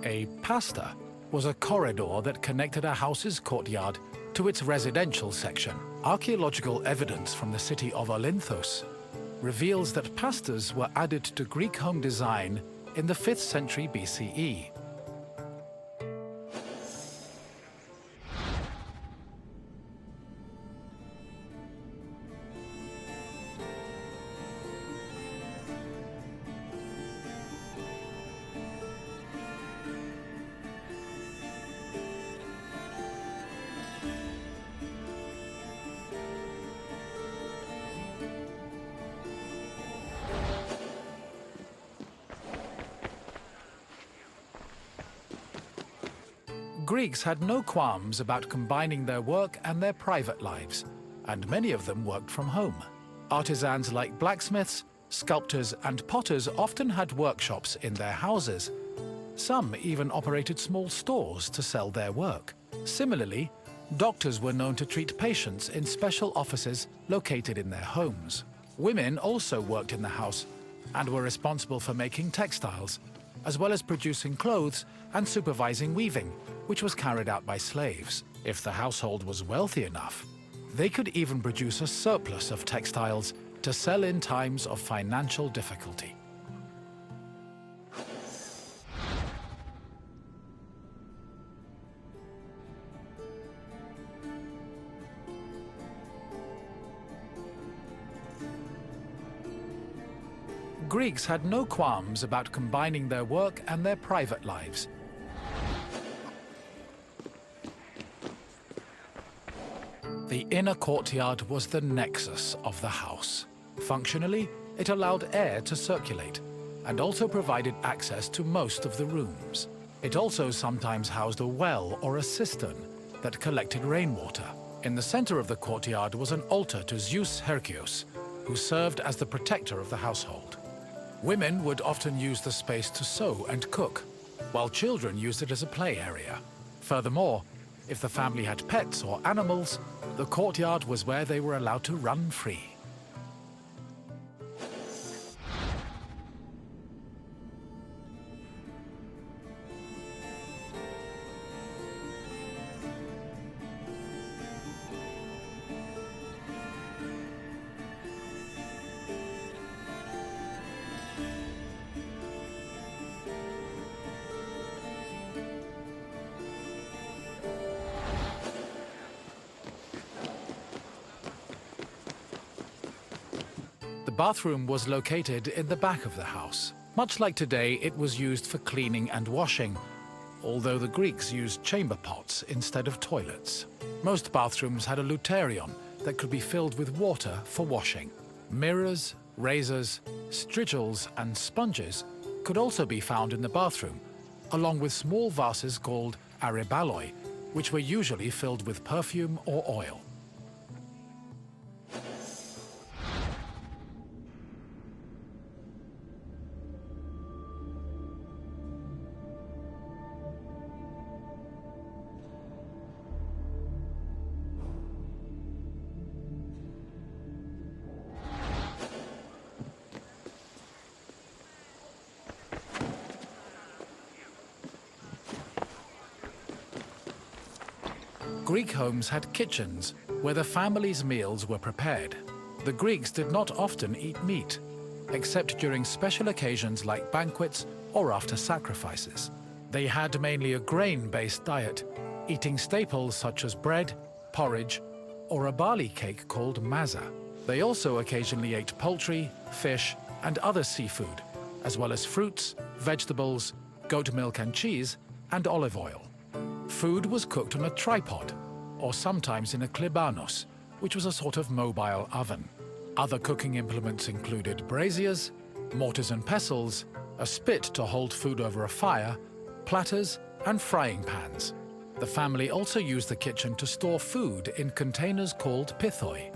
A pasta was a corridor that connected a house's courtyard to its residential section. Archaeological evidence from the city of Olynthos reveals that pastas were added to Greek home design in the 5th century BCE. Greeks had no qualms about combining their work and their private lives, and many of them worked from home. Artisans like blacksmiths, sculptors, and potters often had workshops in their houses. Some even operated small stores to sell their work. Similarly, doctors were known to treat patients in special offices located in their homes. Women also worked in the house and were responsible for making textiles, as well as producing clothes and supervising weaving, which was carried out by slaves. If the household was wealthy enough, they could even produce a surplus of textiles to sell in times of financial difficulty. Greeks had no qualms about combining their work and their private lives. The inner courtyard was the nexus of the house. Functionally, it allowed air to circulate and also provided access to most of the rooms. It also sometimes housed a well or a cistern that collected rainwater. In the center of the courtyard was an altar to Zeus Hercules, who served as the protector of the household. Women would often use the space to sew and cook, while children used it as a play area. Furthermore, if the family had pets or animals, the courtyard was where they were allowed to run free. bathroom was located in the back of the house. Much like today, it was used for cleaning and washing, although the Greeks used chamber pots instead of toilets. Most bathrooms had a luterion that could be filled with water for washing. Mirrors, razors, strigils, and sponges could also be found in the bathroom, along with small vases called arebaloi, which were usually filled with perfume or oil. Greek homes had kitchens where the family's meals were prepared. The Greeks did not often eat meat, except during special occasions like banquets or after sacrifices. They had mainly a grain-based diet, eating staples such as bread, porridge, or a barley cake called maza. They also occasionally ate poultry, fish, and other seafood, as well as fruits, vegetables, goat milk and cheese, and olive oil. Food was cooked on a tripod, or sometimes in a klibanos, which was a sort of mobile oven. Other cooking implements included braziers, mortars and pestles, a spit to hold food over a fire, platters, and frying pans. The family also used the kitchen to store food in containers called pithoi.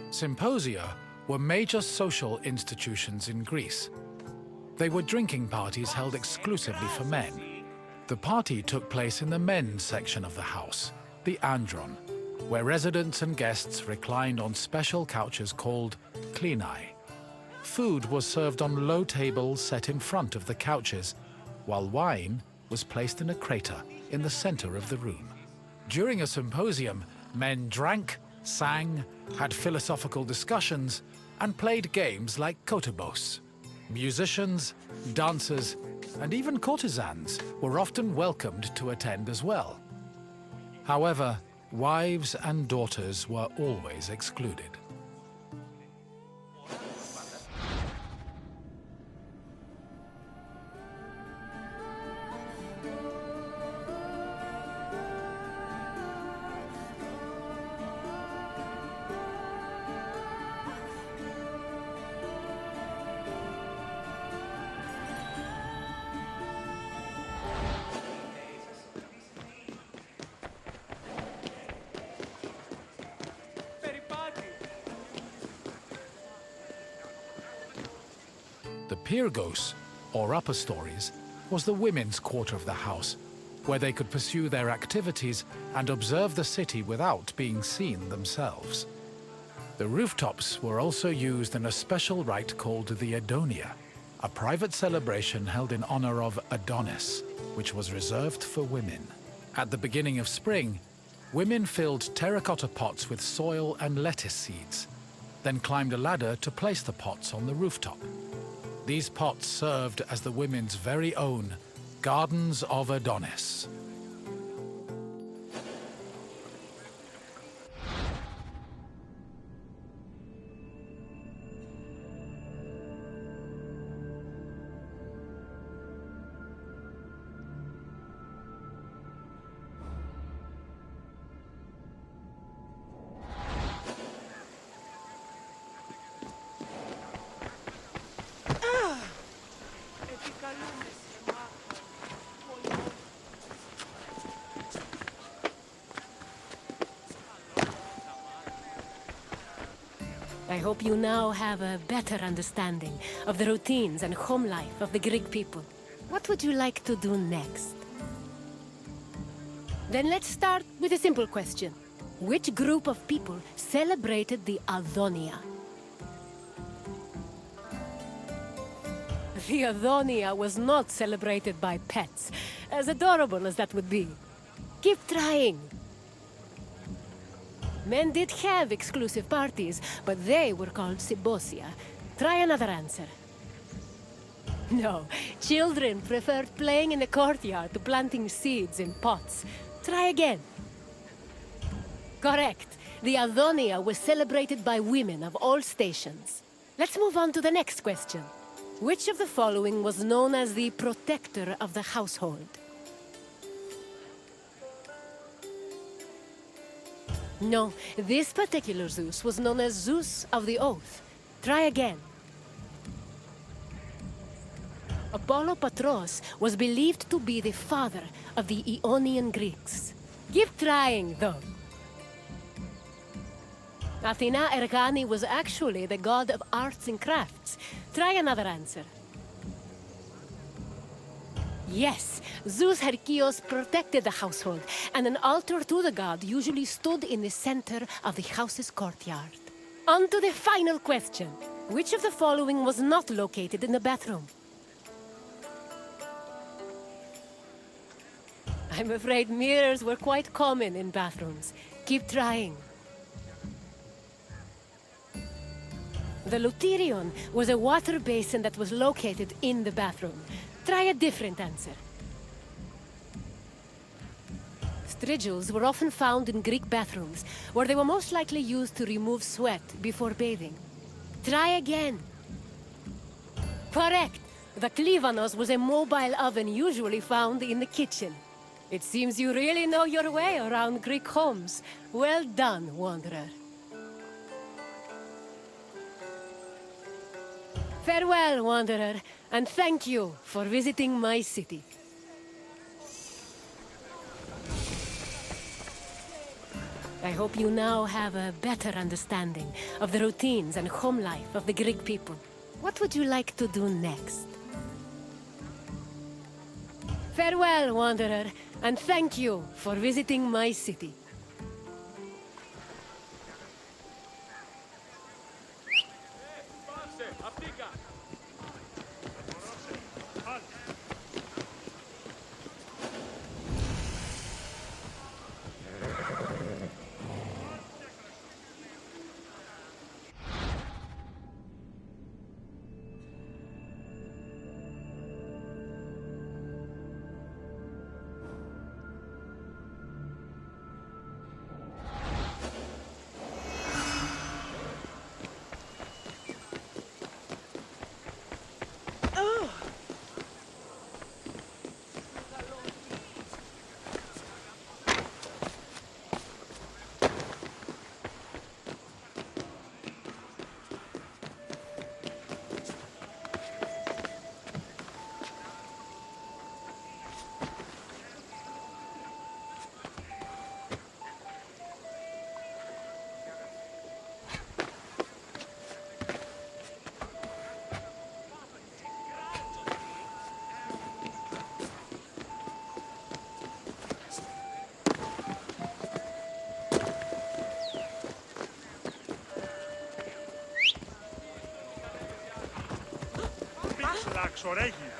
Symposia were major social institutions in Greece. They were drinking parties held exclusively for men. The party took place in the men's section of the house, the andron, where residents and guests reclined on special couches called klinai. Food was served on low tables set in front of the couches, while wine was placed in a crater in the center of the room. During a symposium, men drank, sang, had philosophical discussions, and played games like kotobos. Musicians, dancers, and even courtesans were often welcomed to attend as well. However, wives and daughters were always excluded. The Pyrgos, or upper stories, was the women's quarter of the house, where they could pursue their activities and observe the city without being seen themselves. The rooftops were also used in a special rite called the Adonia, a private celebration held in honor of Adonis, which was reserved for women. At the beginning of spring, women filled terracotta pots with soil and lettuce seeds, then climbed a ladder to place the pots on the rooftop. These pots served as the women's very own Gardens of Adonis. I hope you now have a better understanding of the routines and home life of the Greek people. What would you like to do next? Then let's start with a simple question. Which group of people celebrated the Adhonia? The Adhonia was not celebrated by pets, as adorable as that would be. Keep trying. Men did have exclusive parties, but they were called Sybosia. Try another answer. No, children preferred playing in the courtyard to planting seeds in pots. Try again. Correct. The Adhonia was celebrated by women of all stations. Let's move on to the next question. Which of the following was known as the protector of the household? No, this particular Zeus was known as Zeus of the Oath. Try again. Apollo Patros was believed to be the father of the Ionian Greeks. Keep trying, though. Athena Ergani was actually the god of arts and crafts. Try another answer. Yes, Zeus Herkios protected the household, and an altar to the god usually stood in the center of the house's courtyard. On to the final question. Which of the following was not located in the bathroom? I'm afraid mirrors were quite common in bathrooms. Keep trying. The Luterion was a water basin that was located in the bathroom. Try a different answer. Strigils were often found in Greek bathrooms, where they were most likely used to remove sweat before bathing. Try again. Correct! The Klivanos was a mobile oven usually found in the kitchen. It seems you really know your way around Greek homes. Well done, Wanderer. Farewell, Wanderer, and thank you for visiting my city. I hope you now have a better understanding of the routines and home life of the Greek people. What would you like to do next? Farewell, Wanderer, and thank you for visiting my city. Ξορέγια.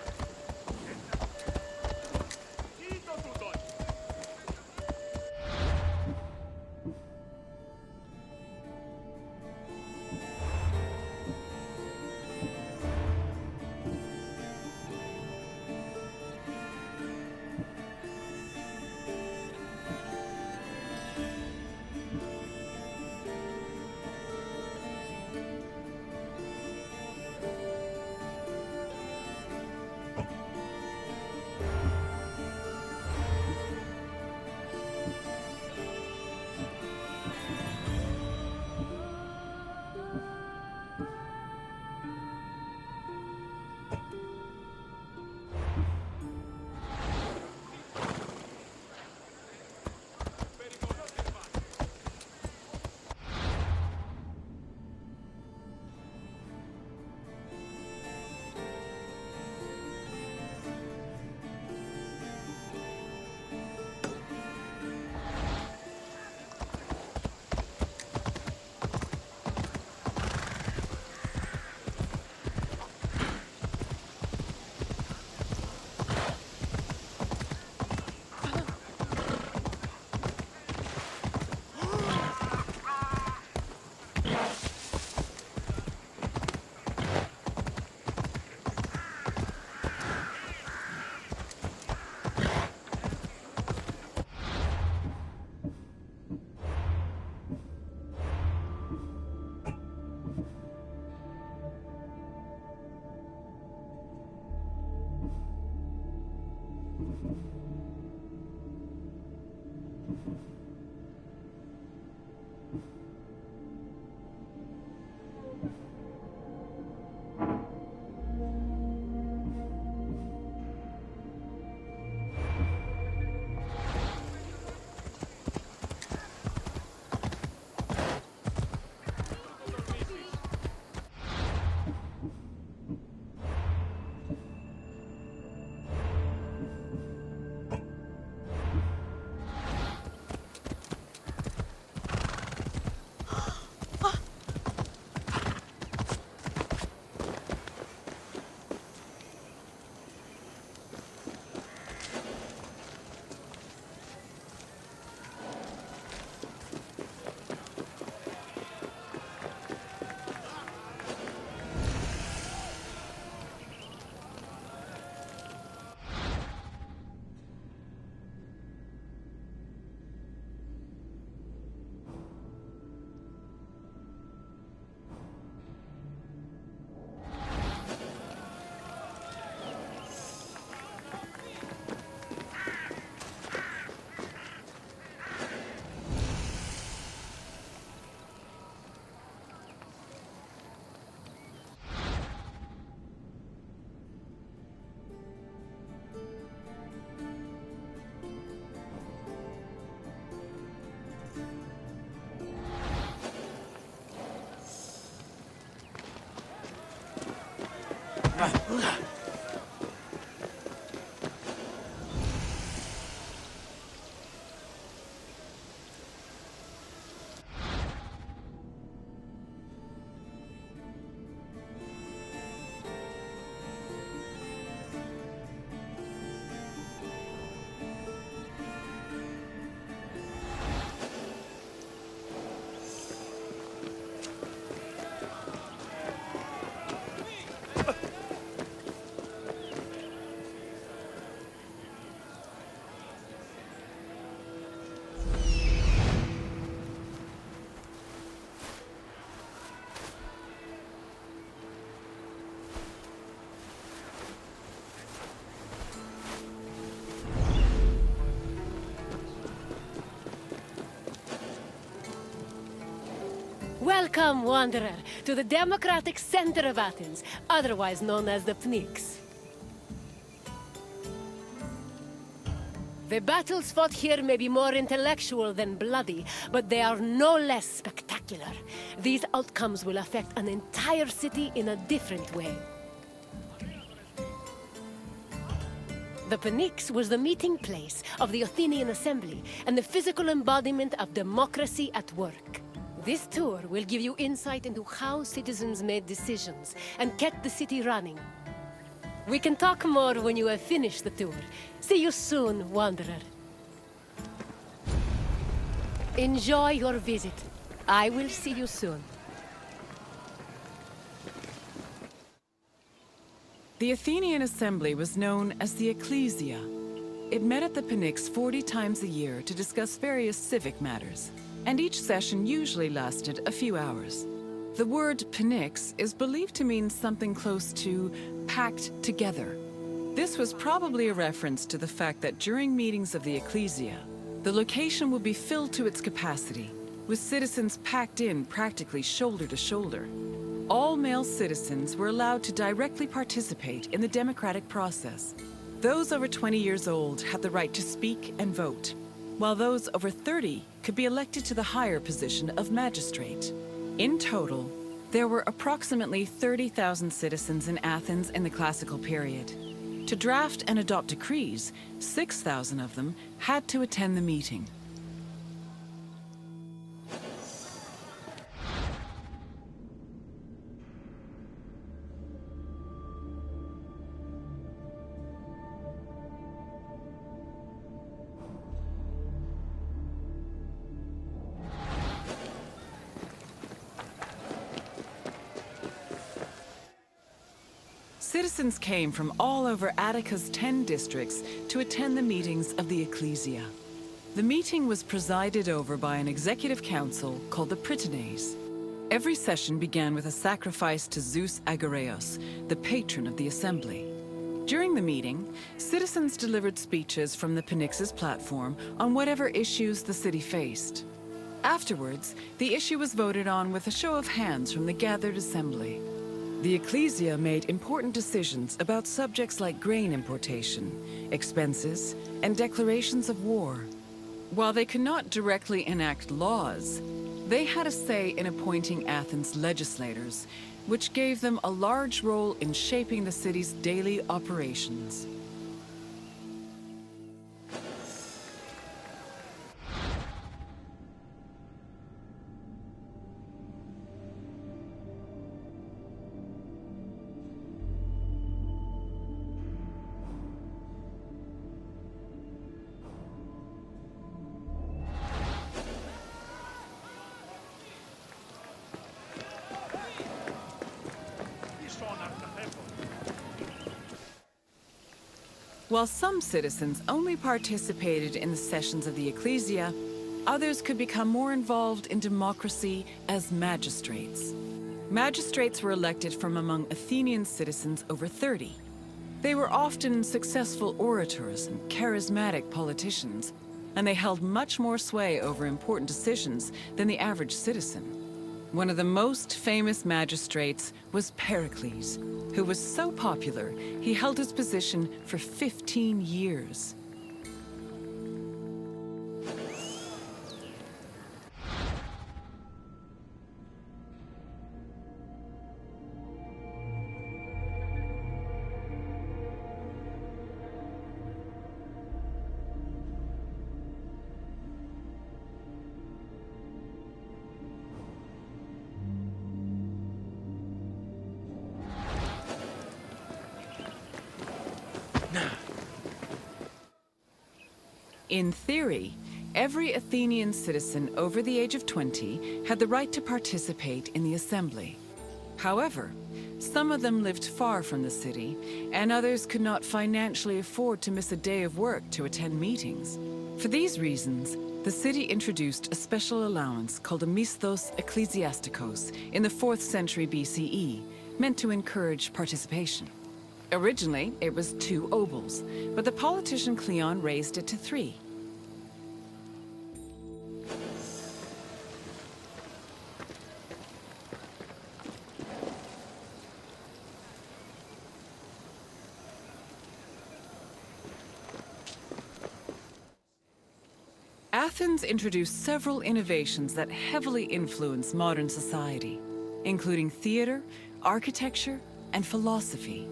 Welcome, Wanderer, to the democratic center of Athens, otherwise known as the Pnyx. The battles fought here may be more intellectual than bloody, but they are no less spectacular. These outcomes will affect an entire city in a different way. The Pnyx was the meeting place of the Athenian assembly and the physical embodiment of democracy at work. This tour will give you insight into how citizens made decisions and kept the city running. We can talk more when you have finished the tour. See you soon, Wanderer. Enjoy your visit. I will see you soon. The Athenian assembly was known as the Ecclesia. It met at the Pnyx 40 times a year to discuss various civic matters, and each session usually lasted a few hours. The word Pnyx is believed to mean something close to packed together. This was probably a reference to the fact that during meetings of the Ecclesia, the location would be filled to its capacity, with citizens packed in practically shoulder to shoulder. All male citizens were allowed to directly participate in the democratic process. Those over 20 years old had the right to speak and vote, while those over 30 could be elected to the higher position of magistrate. In total, there were approximately 30,000 citizens in Athens in the classical period. To draft and adopt decrees, 6,000 of them had to attend the meeting. Citizens came from all over Attica's 10 districts to attend the meetings of the Ecclesia. The meeting was presided over by an executive council called the Prytanes. Every session began with a sacrifice to Zeus Agoreos, the patron of the assembly. During the meeting, citizens delivered speeches from the Pnyx's platform on whatever issues the city faced. Afterwards, the issue was voted on with a show of hands from the gathered assembly. The Ecclesia made important decisions about subjects like grain importation, expenses, and declarations of war. While they could not directly enact laws, they had a say in appointing Athens' legislators, which gave them a large role in shaping the city's daily operations. While some citizens only participated in the sessions of the Ecclesia, others could become more involved in democracy as magistrates. Magistrates were elected from among Athenian citizens over 30. They were often successful orators and charismatic politicians, and they held much more sway over important decisions than the average citizen. One of the most famous magistrates was Pericles, who was so popular, he held his position for 15 years. In theory, every Athenian citizen over the age of 20 had the right to participate in the assembly. However, some of them lived far from the city, and others could not financially afford to miss a day of work to attend meetings. For these reasons, the city introduced a special allowance called a misthos ecclesiasticos in the 4th century BCE, meant to encourage participation. Originally, it was 2 obols, but the politician Cleon raised it to 3. Athens introduced several innovations that heavily influenced modern society, including theater, architecture, and philosophy.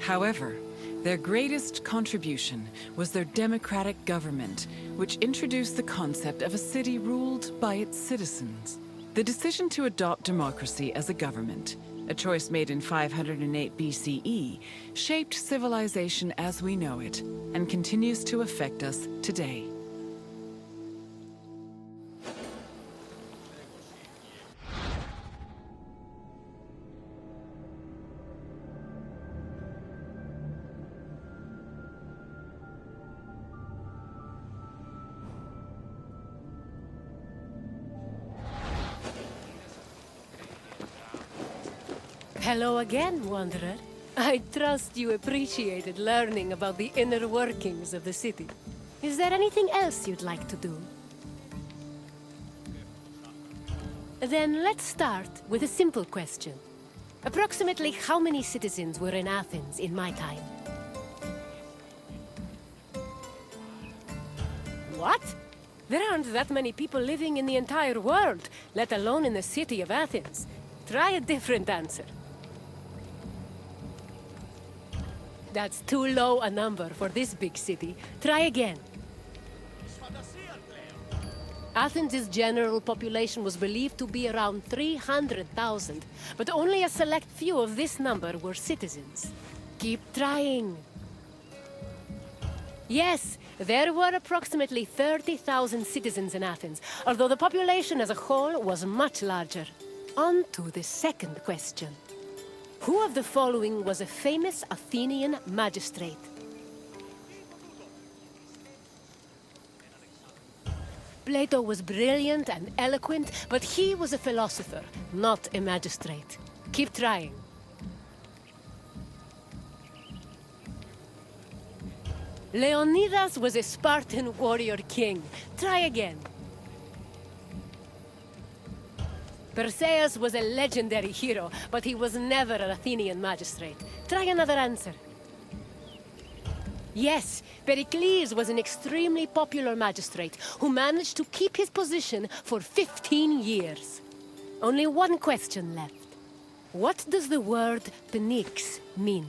However, their greatest contribution was their democratic government, which introduced the concept of a city ruled by its citizens. The decision to adopt democracy as a government, a choice made in 508 BCE, shaped civilization as we know it, and continues to affect us today. Hello again, Wanderer. I trust you appreciated learning about the inner workings of the city. Is there anything else you'd like to do? Then let's start with a simple question. Approximately how many citizens were in Athens in my time? What? There aren't that many people living in the entire world, let alone in the city of Athens. Try a different answer. That's too low a number for this big city. Try again. Athens' general population was believed to be around 300,000, but only a select few of this number were citizens. Keep trying. Yes, there were approximately 30,000 citizens in Athens, although the population as a whole was much larger. On to the second question. Who of the following was a famous Athenian magistrate? Plato was brilliant and eloquent, but he was a philosopher, not a magistrate. Keep trying. Leonidas was a Spartan warrior king. Try again. Perseus was a legendary hero, but he was never an Athenian magistrate. Try another answer. Yes, Pericles was an extremely popular magistrate who managed to keep his position for 15 years. Only one question left. What does the word Pnyx mean?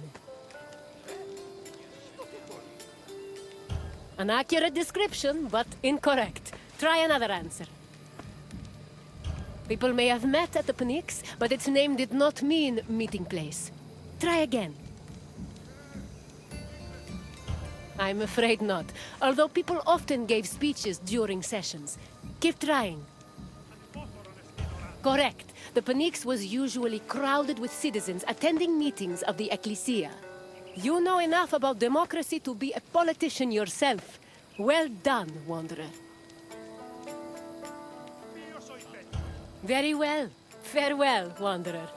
An accurate description, but incorrect. Try another answer. People may have met at the Pnyx, but its name did not mean meeting place. Try again. I'm afraid not, although people often gave speeches during sessions. Keep trying. Correct. The Pnyx was usually crowded with citizens attending meetings of the Ecclesia. You know enough about democracy to be a politician yourself. Well done, Wanderer. Very well. Farewell, Wanderer.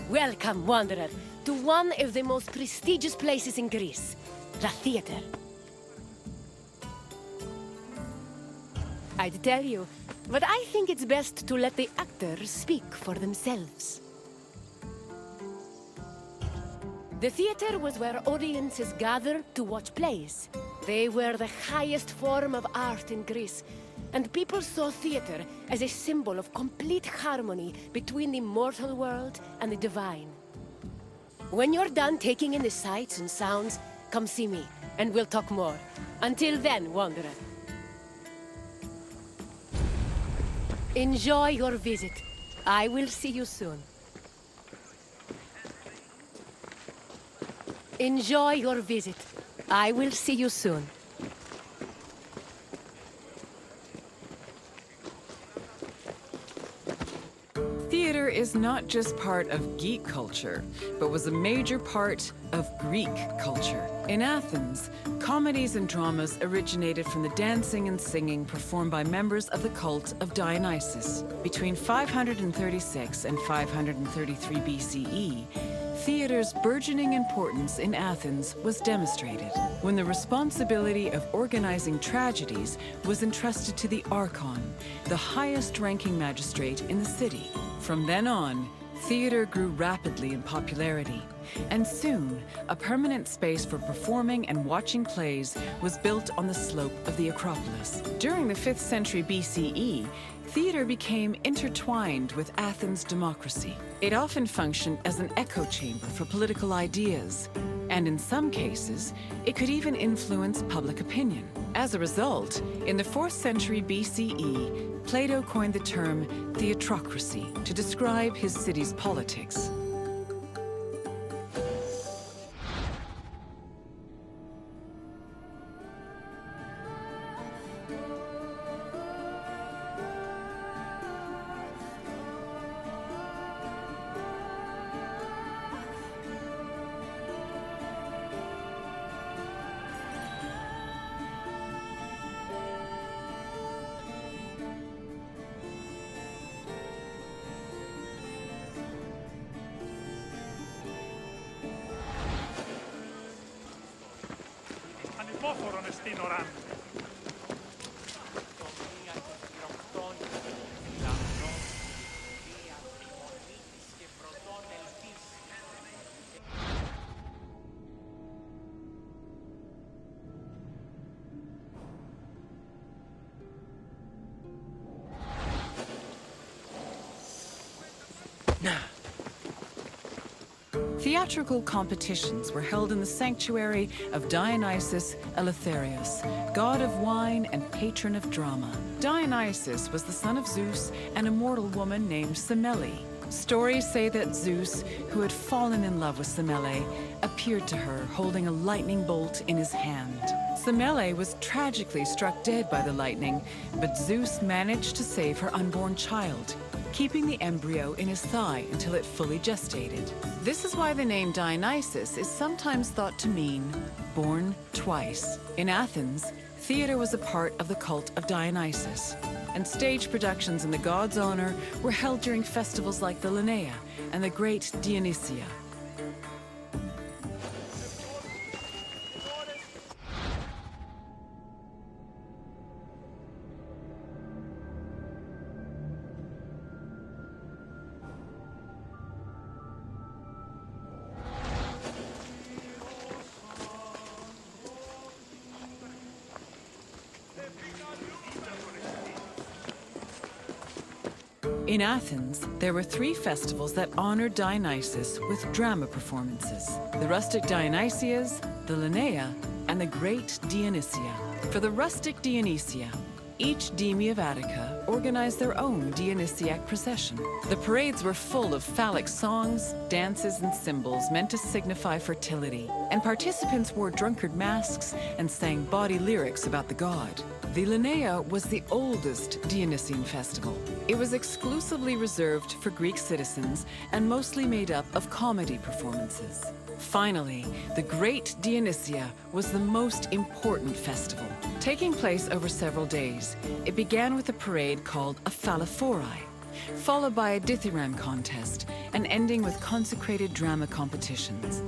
Welcome, wanderer, to one of the most prestigious places in Greece, the theater. I'd tell you, but I think it's best to let the actors speak for themselves. The theater was where audiences gathered to watch plays. They were the highest form of art in Greece, and people saw theater as a symbol of complete harmony between the mortal world and the divine. When you're done taking in the sights and sounds, come see me, and we'll talk more. Until then, wanderer. Enjoy your visit. I will see you soon. Enjoy your visit. I will see you soon. Theater is not just part of geek culture, but was a major part of Greek culture. In Athens, comedies and dramas originated from the dancing and singing performed by members of the cult of Dionysus. Between 536 and 533 BCE, theater's burgeoning importance in Athens was demonstrated when the responsibility of organizing tragedies was entrusted to the Archon, the highest-ranking magistrate in the city. From then on, theater grew rapidly in popularity, and soon, a permanent space for performing and watching plays was built on the slope of the Acropolis. During the 5th century BCE, theater became intertwined with Athens' democracy. It often functioned as an echo chamber for political ideas, and in some cases, it could even influence public opinion. As a result, in the 4th century BCE, Plato coined the term theatrocracy to describe his city's politics. Ανυπόφορον εστίν οράν. Theatrical competitions were held in the sanctuary of Dionysus Eleutherius, god of wine and patron of drama. Dionysus was the son of Zeus and a mortal woman named Semele. Stories say that Zeus, who had fallen in love with Semele, appeared to her holding a lightning bolt in his hand. Semele was tragically struck dead by the lightning, but Zeus managed to save her unborn child, keeping the embryo in his thigh until it fully gestated. This is why the name Dionysus is sometimes thought to mean born twice. In Athens, theater was a part of the cult of Dionysus, and stage productions in the god's honor were held during festivals like the Linnea and the Great Dionysia. In Athens, there were 3 festivals that honored Dionysus with drama performances: the rustic Dionysias, the Linnea, and the Great Dionysia. For the rustic Dionysia, Each deme of Attica organized their own Dionysiac procession. The parades were full of phallic songs, dances, and symbols meant to signify fertility, and participants wore drunkard masks and sang bawdy lyrics about the god. The Linnaea was the oldest Dionysian festival. It was exclusively reserved for Greek citizens and mostly made up of comedy performances. Finally, the Great Dionysia was the most important festival. Taking place over several days, it began with a parade called a Phallophori, followed by a dithyramb contest, and ending with consecrated drama competitions.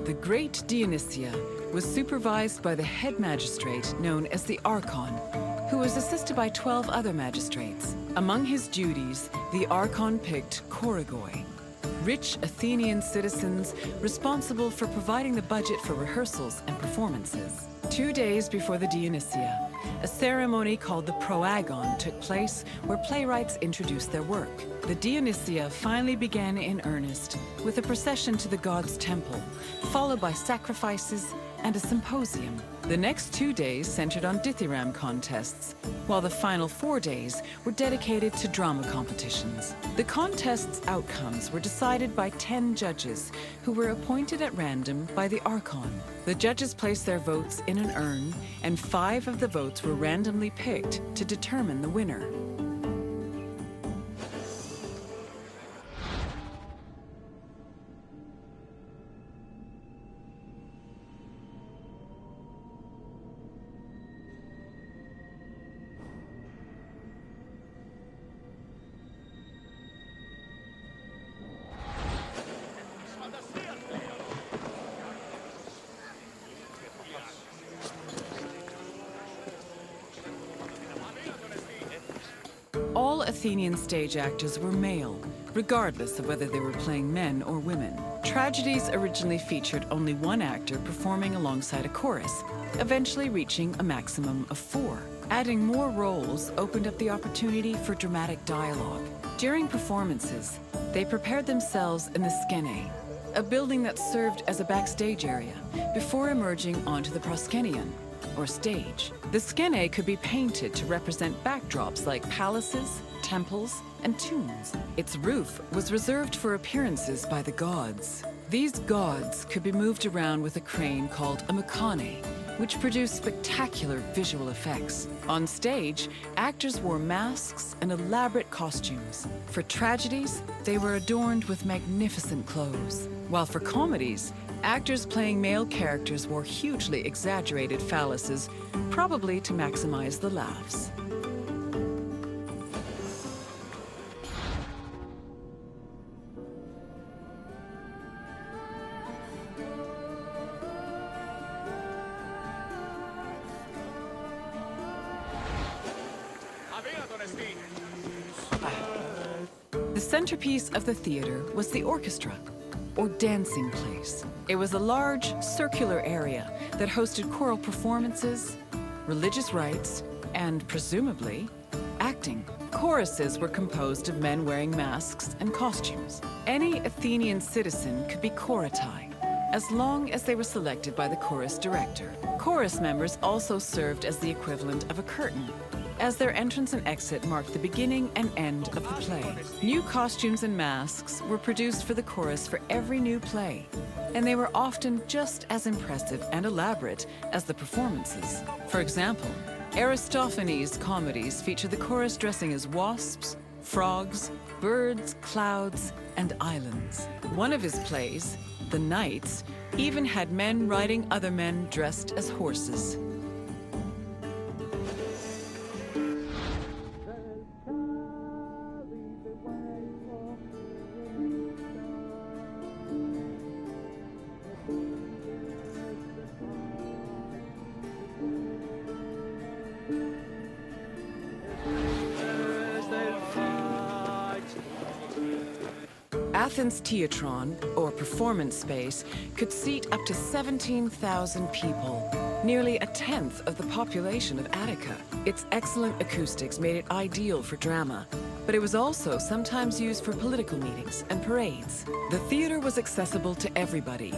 The Great Dionysia was supervised by the head magistrate known as the Archon, who was assisted by 12 other magistrates. Among his duties, the Archon picked Chorigoi, rich Athenian citizens responsible for providing the budget for rehearsals and performances. 2 days before the Dionysia, a ceremony called the Proagon took place where playwrights introduced their work. The Dionysia finally began in earnest with a procession to the god's temple, followed by sacrifices and a symposium. The next 2 days centered on dithyramb contests, while the final 4 days were dedicated to drama competitions. The contests' outcomes were decided by 10 judges who were appointed at random by the Archon. The judges placed their votes in an urn, and 5 of the votes were randomly picked to determine the winner. All Athenian stage actors were male, regardless of whether they were playing men or women. Tragedies originally featured only one actor performing alongside a chorus, eventually reaching a maximum of 4. Adding more roles opened up the opportunity for dramatic dialogue. During performances, they prepared themselves in the skene, a building that served as a backstage area, before emerging onto the proskenion, or stage. The skene could be painted to represent backdrops like palaces, temples, and tombs. Its roof was reserved for appearances by the gods. These gods could be moved around with a crane called a mechane, which produced spectacular visual effects. On stage, actors wore masks and elaborate costumes. For tragedies, they were adorned with magnificent clothes, while for comedies, actors playing male characters wore hugely exaggerated phalluses, probably to maximize the laughs. The centerpiece of the theater was the orchestra, or dancing place. It was a large, circular area that hosted choral performances, religious rites, and, presumably, acting. Choruses were composed of men wearing masks and costumes. Any Athenian citizen could be choritai, as long as they were selected by the chorus director. Chorus members also served as the equivalent of a curtain, as their entrance and exit marked the beginning and end of the play. New costumes and masks were produced for the chorus for every new play, and they were often just as impressive and elaborate as the performances. For example, Aristophanes' comedies feature the chorus dressing as wasps, frogs, birds, clouds, and islands. One of his plays, The Knights, even had men riding other men dressed as horses. Athens' Theatron, or performance space, could seat up to 17,000 people, nearly a tenth of the population of Attica. Its excellent acoustics made it ideal for drama, but it was also sometimes used for political meetings and parades. The theater was accessible to everybody.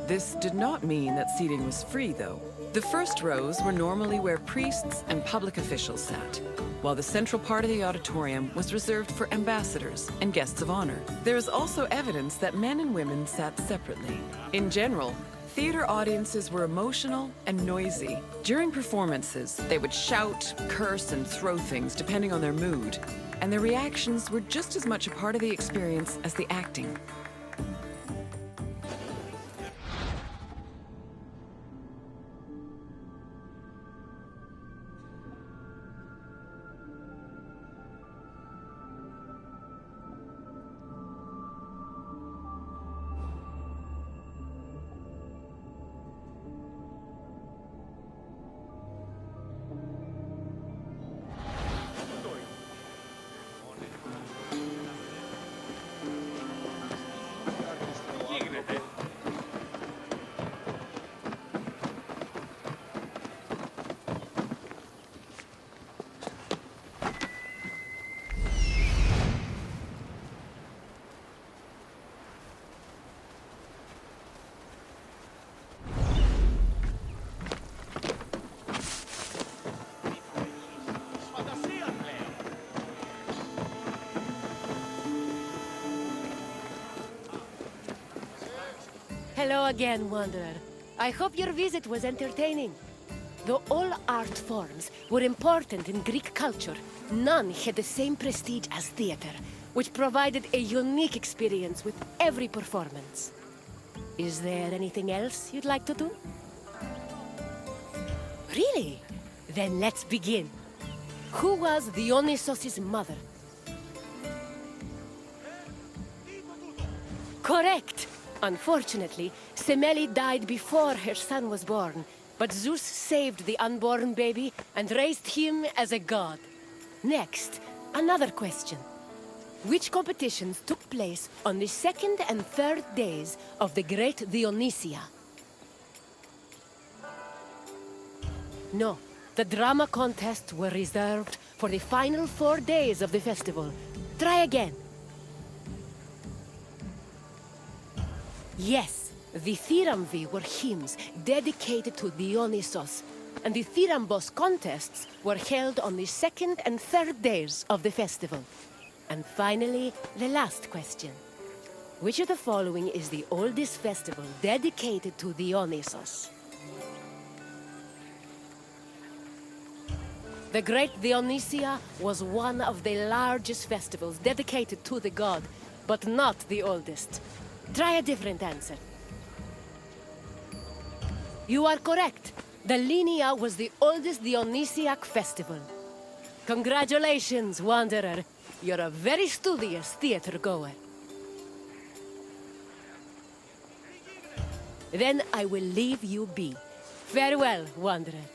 This did not mean that seating was free, though. The first rows were normally where priests and public officials sat, while the central part of the auditorium was reserved for ambassadors and guests of honor. There is also evidence that men and women sat separately. In general, theater audiences were emotional and noisy. During performances, they would shout, curse, and throw things depending on their mood, and their reactions were just as much a part of the experience as the acting. Hello again, Wanderer. I hope your visit was entertaining. Though all art forms were important in Greek culture, none had the same prestige as theater, which provided a unique experience with every performance. Is there anything else you'd like to do? Really? Then let's begin. Who was Dionysos' mother? Correct! Unfortunately, Semele died before her son was born, but Zeus saved the unborn baby and raised him as a god. Next, another question. Which competitions took place on the second and third days of the Great Dionysia? No, the drama contests were reserved for the final 4 days of the festival. Try again. Yes, the Theramvi were hymns dedicated to Dionysos, and the Thyrambos contests were held on the second and third days of the festival. And finally, the last question. Which of the following is the oldest festival dedicated to Dionysos? The Great Dionysia was one of the largest festivals dedicated to the god, but not the oldest. Try a different answer. You are correct. The Linnea was the oldest Dionysiac festival. Congratulations, Wanderer. You're a very studious theater goer. Then I will leave you be. Farewell, Wanderer.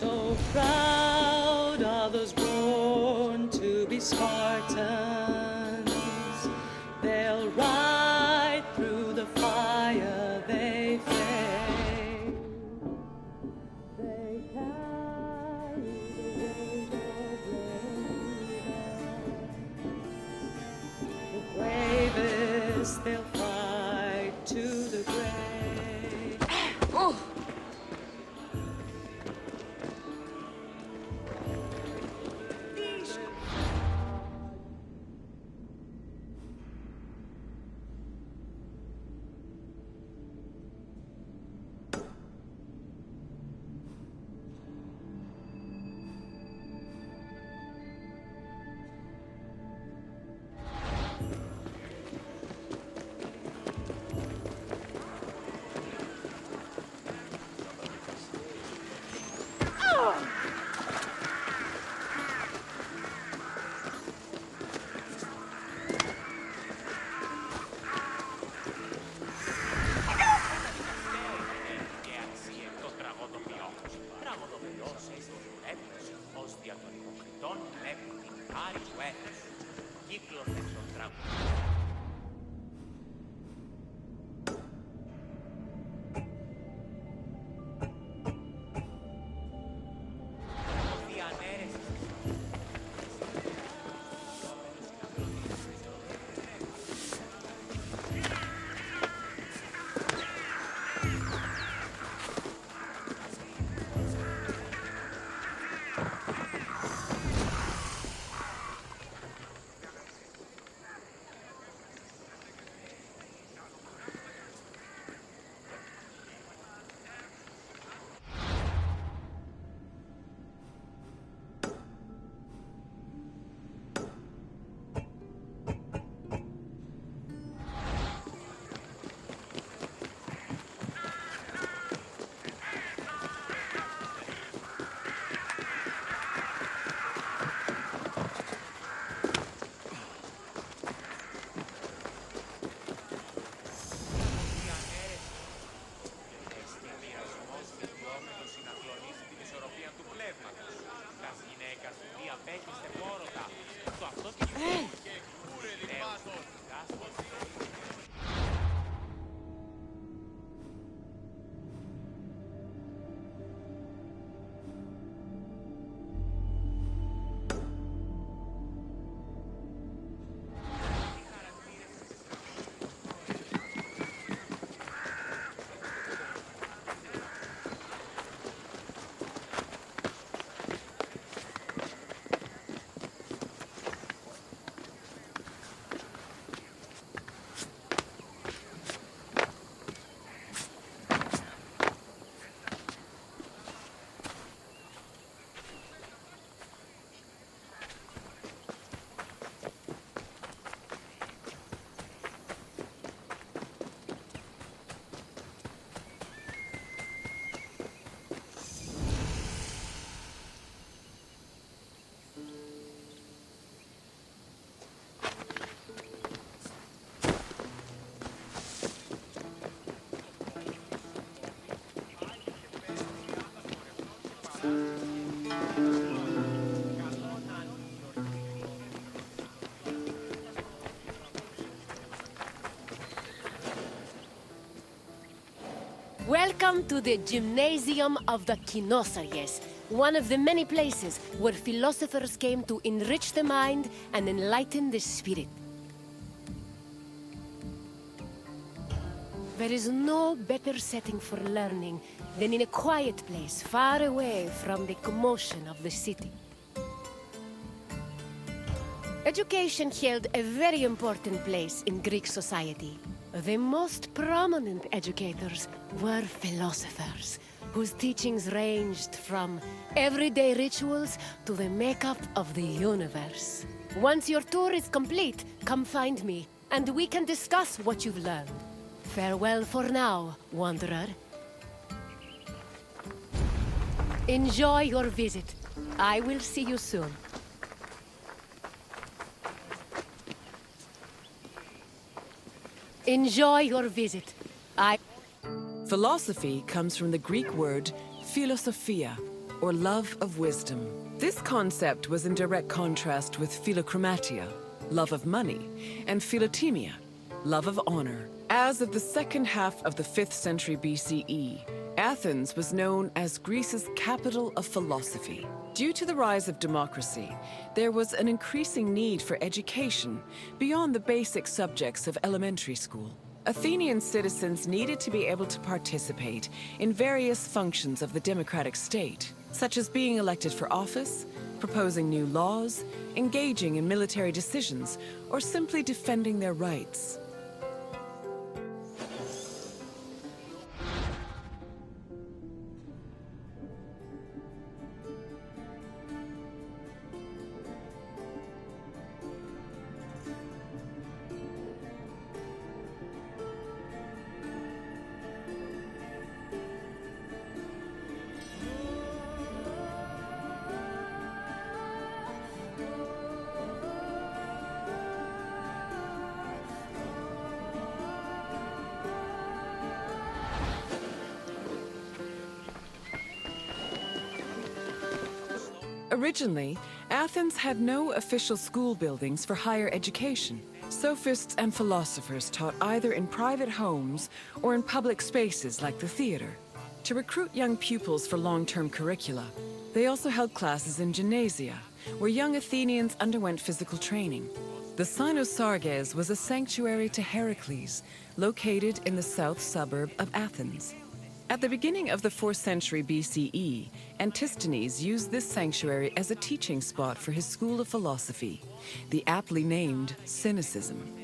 So proud of those born to be Spartans. They'll ride through the fire they face. They carry the weight of rain. The bravest they'll fight to the grave. Oh! Welcome to the Gymnasium of the Kinosaries, one of the many places where philosophers came to enrich the mind and enlighten the spirit. There is no better setting for learning than in a quiet place far away from the commotion of the city. Education held a very important place in Greek society. The most prominent educators were philosophers, whose teachings ranged from everyday rituals to the makeup of the universe. Once your tour is complete, come find me, and we can discuss what you've learned. Farewell for now, wanderer. Enjoy your visit. I will see you soon. Enjoy your visit. Philosophy comes from the Greek word philosophia, or love of wisdom. This concept was in direct contrast with philochromatia, love of money, and philotimia, love of honor. As of the second half of the 5th century BCE, Athens was known as Greece's capital of philosophy. Due to the rise of democracy, there was an increasing need for education beyond the basic subjects of elementary school. Athenian citizens needed to be able to participate in various functions of the democratic state, such as being elected for office, proposing new laws, engaging in military decisions, or simply defending their rights. Originally, Athens had no official school buildings for higher education. Sophists and philosophers taught either in private homes or in public spaces like the theater. To recruit young pupils for long-term curricula, they also held classes in gymnasia, where young Athenians underwent physical training. The Cynosarges was a sanctuary to Heracles, located in the south suburb of Athens. At the beginning of the 4th century BCE, Antisthenes used this sanctuary as a teaching spot for his school of philosophy, the aptly named Cynicism.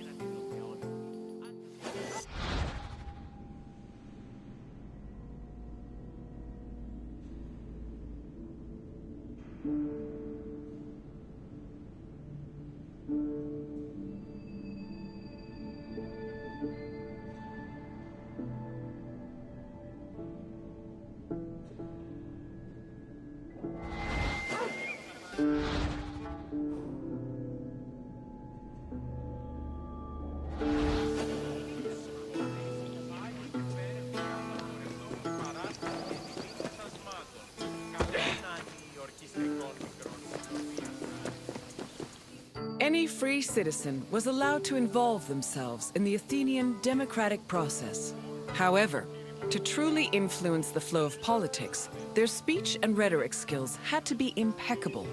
Any free citizen was allowed to involve themselves in the Athenian democratic process. However, to truly influence the flow of politics, their speech and rhetoric skills had to be impeccable.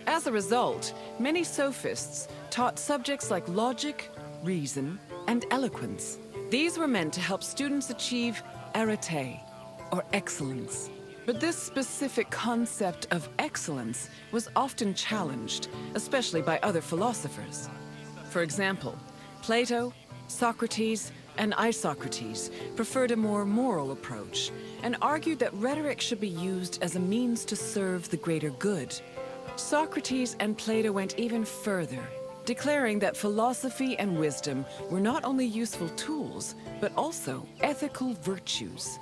As a result, many sophists taught subjects like logic, reason, and eloquence. These were meant to help students achieve arete, or excellence. But this specific concept of excellence was often challenged, especially by other philosophers. For example, Plato, Socrates, and Isocrates preferred a more moral approach and argued that rhetoric should be used as a means to serve the greater good. Socrates and Plato went even further, declaring that philosophy and wisdom were not only useful tools, but also ethical virtues.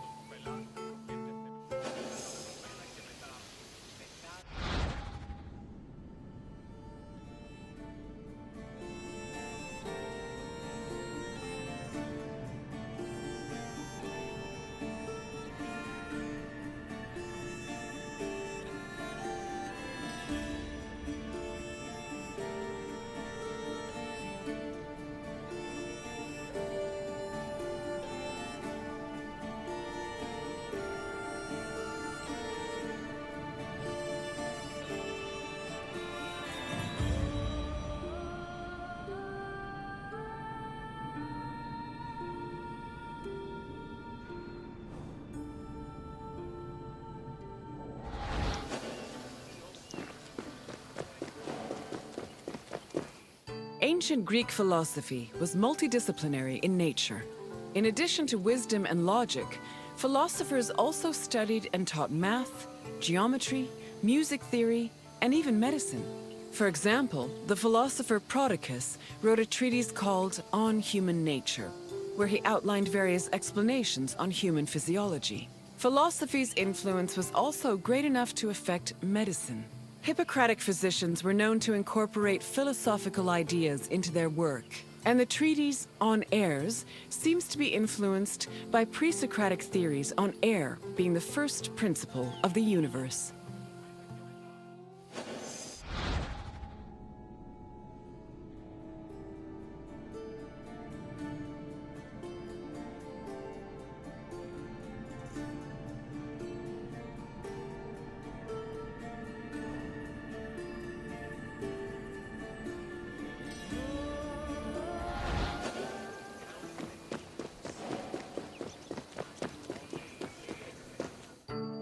Ancient Greek philosophy was multidisciplinary in nature. In addition to wisdom and logic, philosophers also studied and taught math, geometry, music theory, and even medicine. For example, the philosopher Prodicus wrote a treatise called On Human Nature, where he outlined various explanations on human physiology. Philosophy's influence was also great enough to affect medicine. Hippocratic physicians were known to incorporate philosophical ideas into their work, and the treatise On Airs seems to be influenced by pre-Socratic theories on air being the first principle of the universe.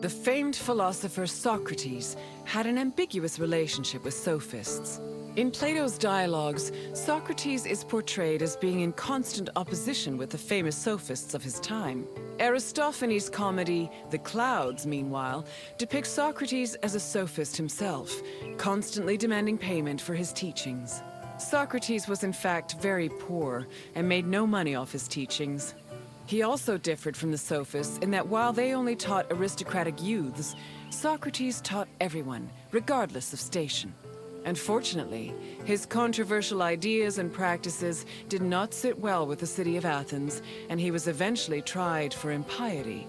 The famed philosopher Socrates had an ambiguous relationship with sophists. In Plato's dialogues, Socrates is portrayed as being in constant opposition with the famous sophists of his time. Aristophanes' comedy, The Clouds, meanwhile, depicts Socrates as a sophist himself, constantly demanding payment for his teachings. Socrates was in fact very poor and made no money off his teachings. He also differed from the sophists in that while they only taught aristocratic youths, Socrates taught everyone, regardless of station. Unfortunately, his controversial ideas and practices did not sit well with the city of Athens, and he was eventually tried for impiety.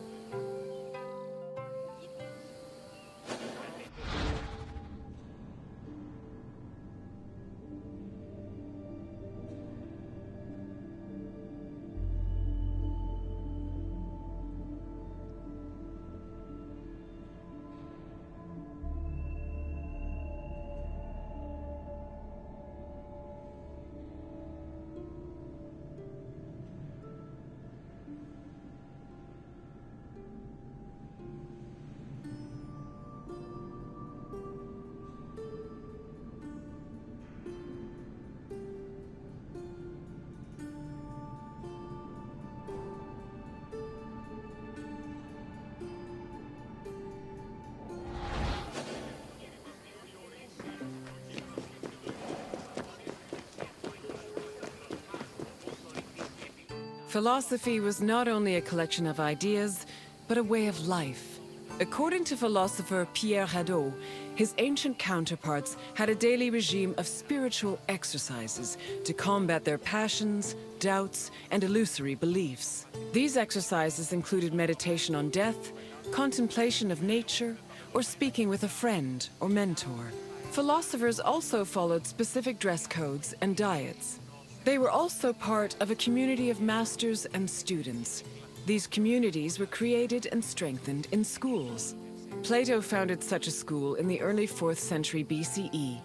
Philosophy was not only a collection of ideas, but a way of life. According to philosopher Pierre Hadot, his ancient counterparts had a daily regime of spiritual exercises to combat their passions, doubts, and illusory beliefs. These exercises included meditation on death, contemplation of nature, or speaking with a friend or mentor. Philosophers also followed specific dress codes and diets. They were also part of a community of masters and students. These communities were created and strengthened in schools. Plato founded such a school in the early 4th century BCE,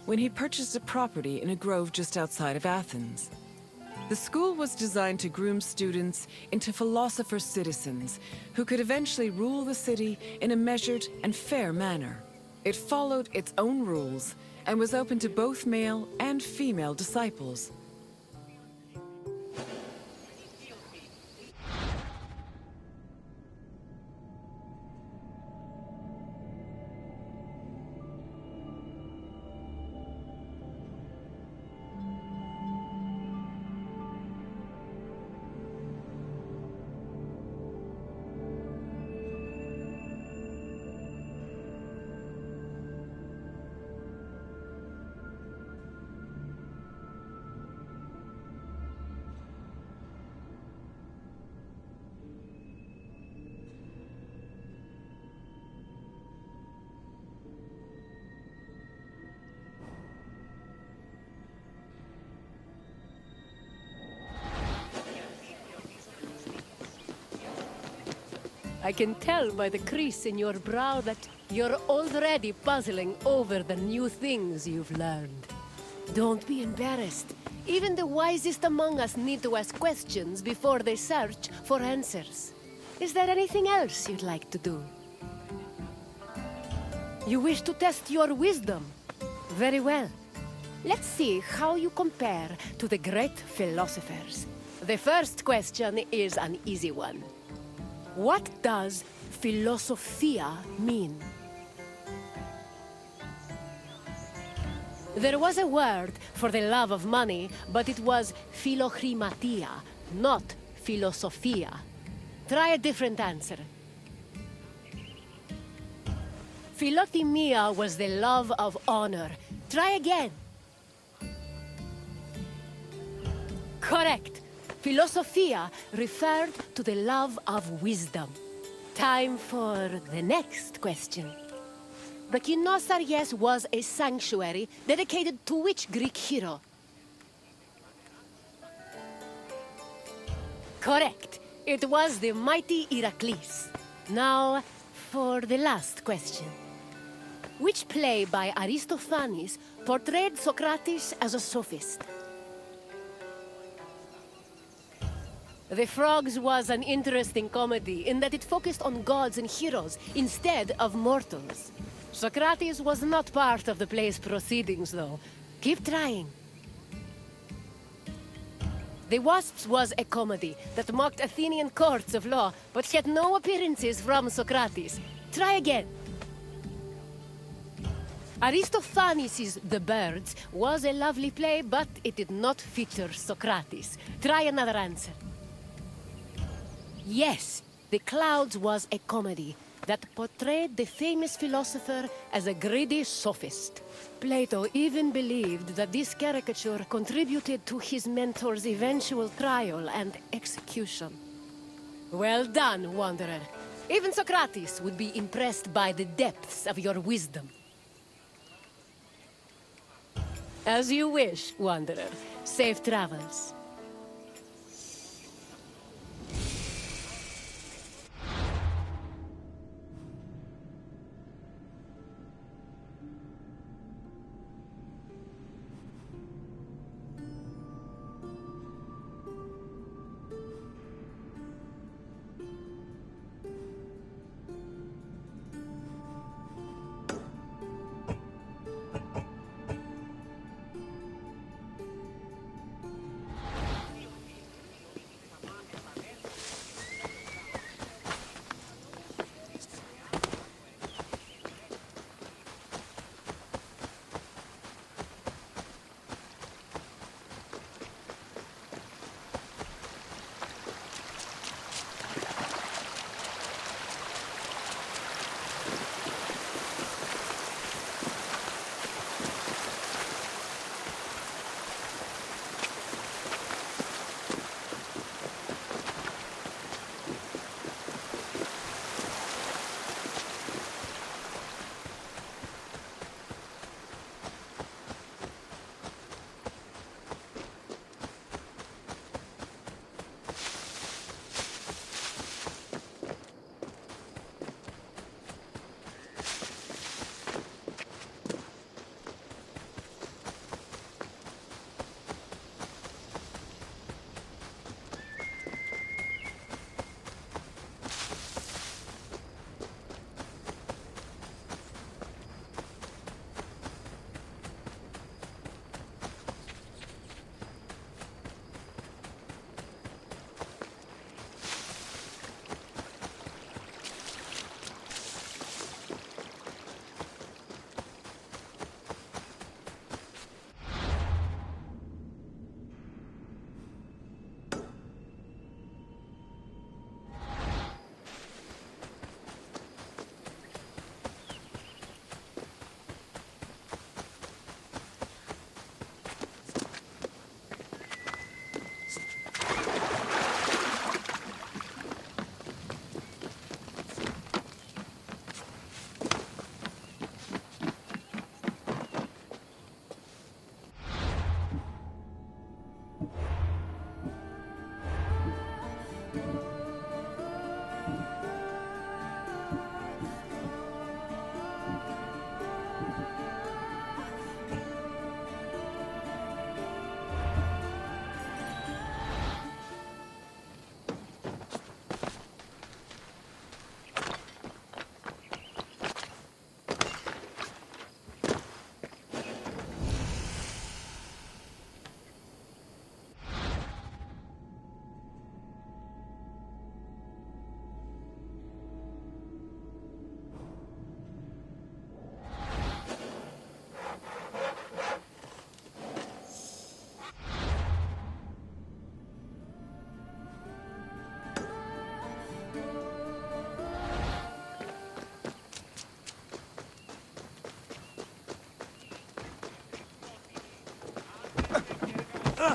when he purchased a property in a grove just outside of Athens. The school was designed to groom students into philosopher citizens who could eventually rule the city in a measured and fair manner. It followed its own rules and was open to both male and female disciples. I can tell by the crease in your brow that you're already puzzling over the new things you've learned. Don't be embarrassed. Even the wisest among us need to ask questions before they search for answers. Is there anything else you'd like to do? You wish to test your wisdom? Very well. Let's see how you compare to the great philosophers. The first question is an easy one. What does philosophia mean? There was a word for the love of money, but it was philochrimatia, not philosophia. Try a different answer. Philothymia was the love of honor. Try again. Correct. Philosophia referred to the love of wisdom. Time for the next question. The Kynosarges was a sanctuary dedicated to which Greek hero? Correct. It was the mighty Heracles. Now, for the last question. Which play by Aristophanes portrayed Socrates as a sophist? The Frogs was an interesting comedy in that it focused on gods and heroes instead of mortals. Socrates was not part of the play's proceedings, though. Keep trying. The Wasps was a comedy that mocked Athenian courts of law, but had no appearances from Socrates. Try again. Aristophanes' The Birds was a lovely play, but it did not feature Socrates. Try another answer. Yes, The Clouds was a comedy that portrayed the famous philosopher as a greedy sophist. Plato even believed that this caricature contributed to his mentor's eventual trial and execution. Well done, Wanderer. Even Socrates would be impressed by the depths of your wisdom. As you wish, Wanderer. Safe travels.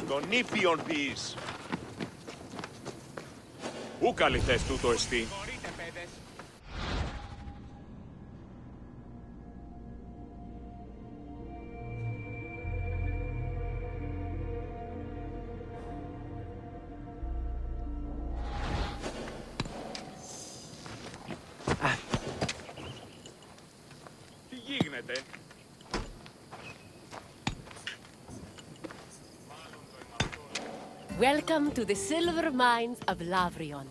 Τον ήπιον ποιείς. Πού καλυθές τούτο εστί. Τι γίνεται. Welcome to the silver mines of Lavrion.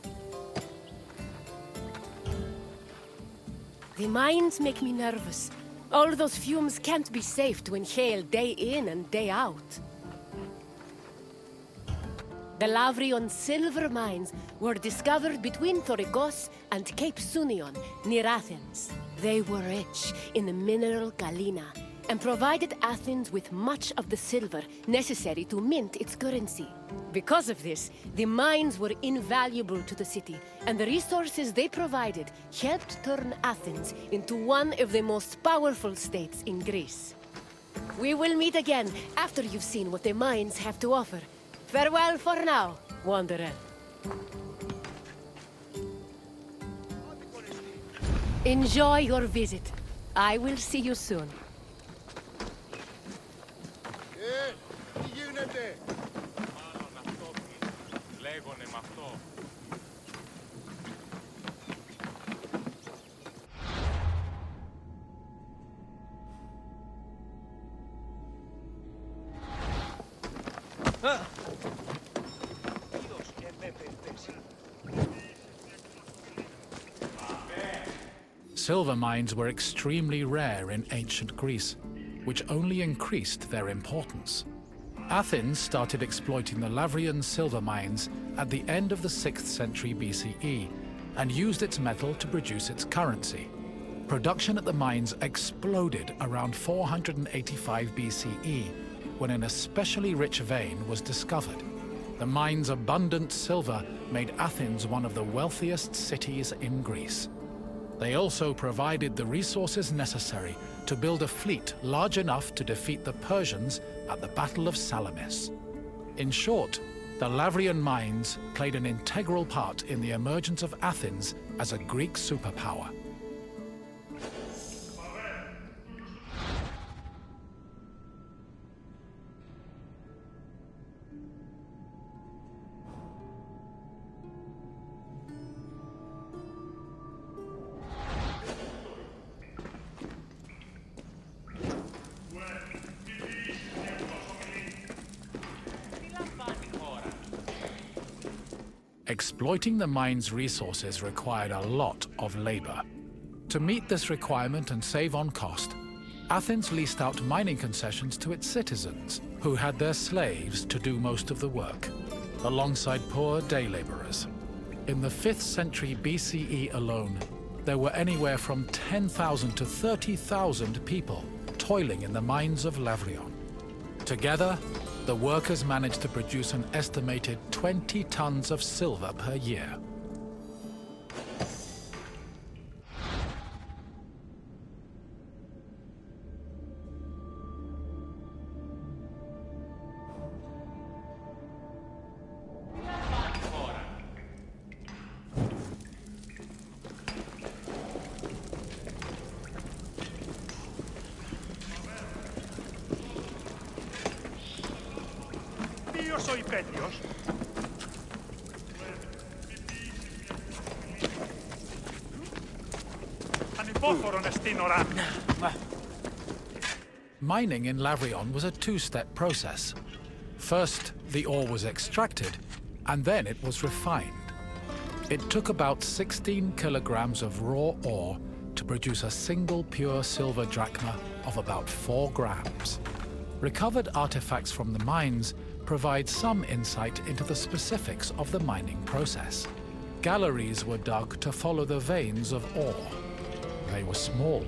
The mines make me nervous. All those fumes can't be safe to inhale day in and day out. The Lavrion silver mines were discovered between Thorikos and Cape Sunion, near Athens. They were rich in the mineral galena and provided Athens with much of the silver necessary to mint its currency. Because of this, the mines were invaluable to the city, and the resources they provided helped turn Athens into one of the most powerful states in Greece. We will meet again after you've seen what the mines have to offer. Farewell for now, wanderer. Enjoy your visit. I will see you soon. Τι γίνεται? Μάλλον αυτό λέγονε με αυτό. Είδος και με περιπέσει. Silver mines were extremely rare in ancient Greece, which only increased their importance. Athens started exploiting the Lavrian silver mines at the end of the 6th century BCE and used its metal to produce its currency. Production at the mines exploded around 485 BCE when an especially rich vein was discovered. The mine's abundant silver made Athens one of the wealthiest cities in Greece. They also provided the resources necessary to build a fleet large enough to defeat the Persians at the Battle of Salamis. In short, the Lavrian mines played an integral part in the emergence of Athens as a Greek superpower. Exploiting the mine's resources required a lot of labor. To meet this requirement and save on cost, Athens leased out mining concessions to its citizens, who had their slaves to do most of the work, alongside poor day laborers. In the 5th century BCE alone, there were anywhere from 10,000 to 30,000 people toiling in the mines of Lavrion. Together, the workers managed to produce an estimated 20 tons of silver per year. Ποιος ο υπέτειος? Ανυπόφορον εστίν οράν. Mining in Lavrion was a two-step process. First, the ore was extracted, and then it was refined. It took about 16 kilograms of raw ore to produce a single pure silver drachma of about 4 grams. Recovered artifacts from the mines provide some insight into the specifics of the mining process. Galleries were dug to follow the veins of ore. They were small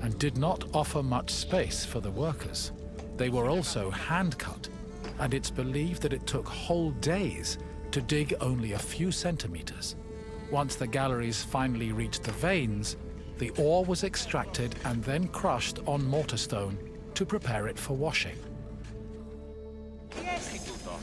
and did not offer much space for the workers. They were also hand-cut, and it's believed that it took whole days to dig only a few centimeters. Once the galleries finally reached the veins, the ore was extracted and then crushed on mortar stone to prepare it for washing. Τι έσχει τούτο?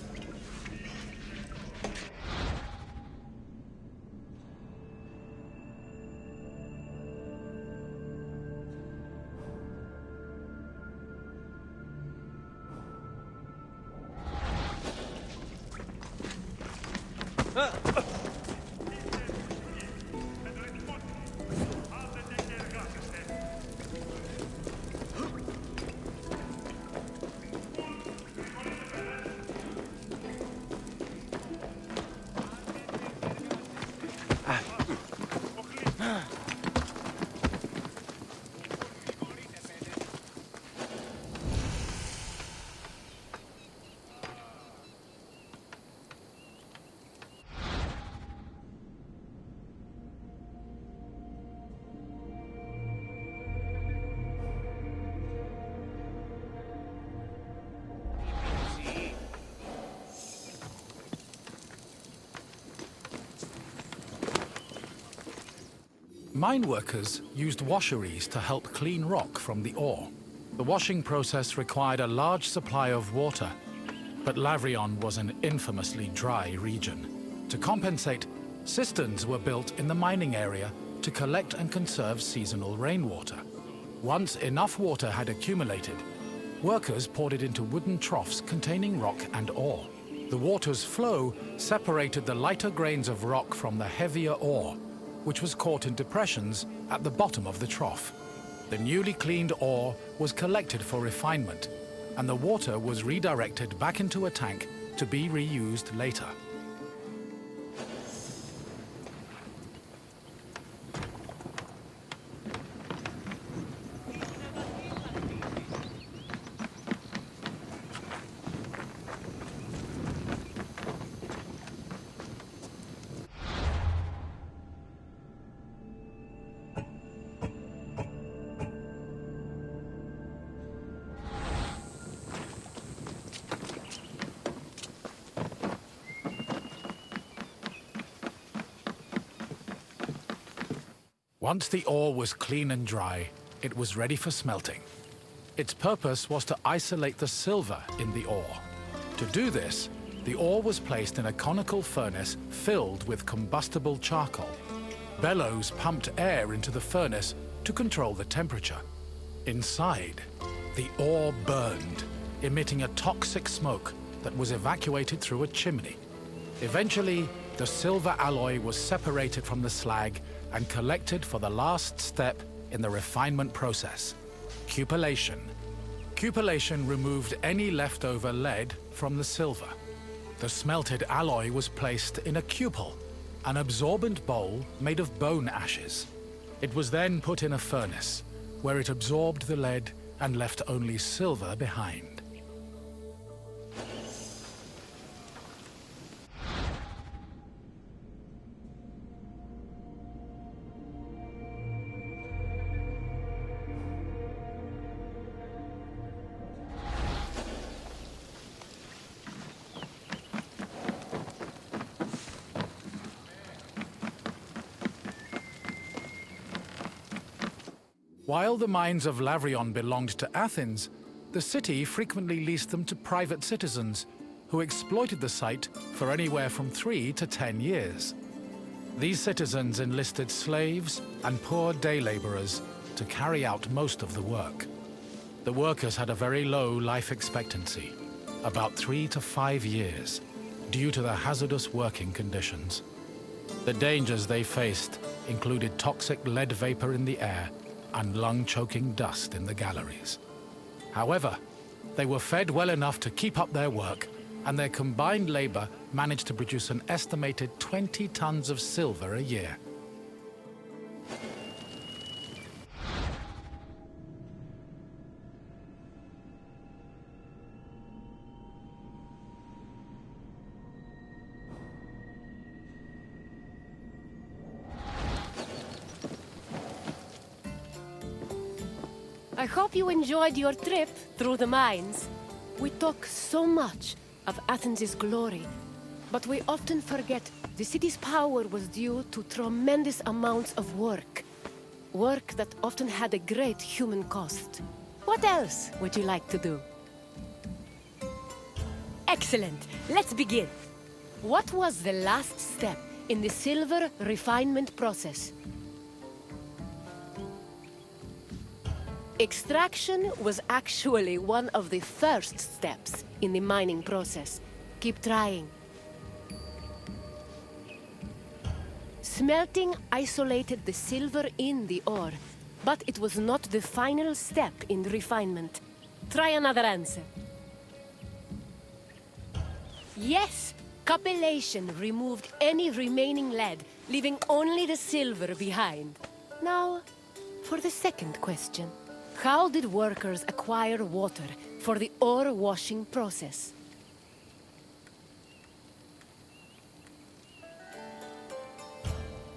Mine workers used washeries to help clean rock from the ore. The washing process required a large supply of water, but Lavrion was an infamously dry region. To compensate, cisterns were built in the mining area to collect and conserve seasonal rainwater. Once enough water had accumulated, workers poured it into wooden troughs containing rock and ore. The water's flow separated the lighter grains of rock from the heavier ore, which was caught in depressions at the bottom of the trough. The newly cleaned ore was collected for refinement, and the water was redirected back into a tank to be reused later. Once the ore was clean and dry, it was ready for smelting. Its purpose was to isolate the silver in the ore. To do this, the ore was placed in a conical furnace filled with combustible charcoal. Bellows pumped air into the furnace to control the temperature. Inside, the ore burned, emitting a toxic smoke that was evacuated through a chimney. Eventually, the silver alloy was separated from the slag and collected for the last step in the refinement process, cupellation. Cupellation removed any leftover lead from the silver. The smelted alloy was placed in a cupel, an absorbent bowl made of bone ashes. It was then put in a furnace, where it absorbed the lead and left only silver behind. While the mines of Lavrion belonged to Athens, the city frequently leased them to private citizens who exploited the site for anywhere from 3 to 10 years. These citizens enlisted slaves and poor day laborers to carry out most of the work. The workers had a very low life expectancy, about 3 to 5 years, due to the hazardous working conditions. The dangers they faced included toxic lead vapor in the air and lung-choking dust in the galleries. However, they were fed well enough to keep up their work, and their combined labor managed to produce an estimated 20 tons of silver a year. I hope you enjoyed your trip through the mines. We talk so much of Athens' glory, but we often forget the city's power was due to tremendous amounts of work. Work that often had a great human cost. What else would you like to do? Excellent! Let's begin. What was the last step in the silver refinement process? Extraction was actually one of the first steps in the mining process. Keep trying. Smelting isolated the silver in the ore, but it was not the final step in refinement. Try another answer. Yes! Cupellation removed any remaining lead, leaving only the silver behind. Now, for the second question. How did workers acquire water for the ore washing process?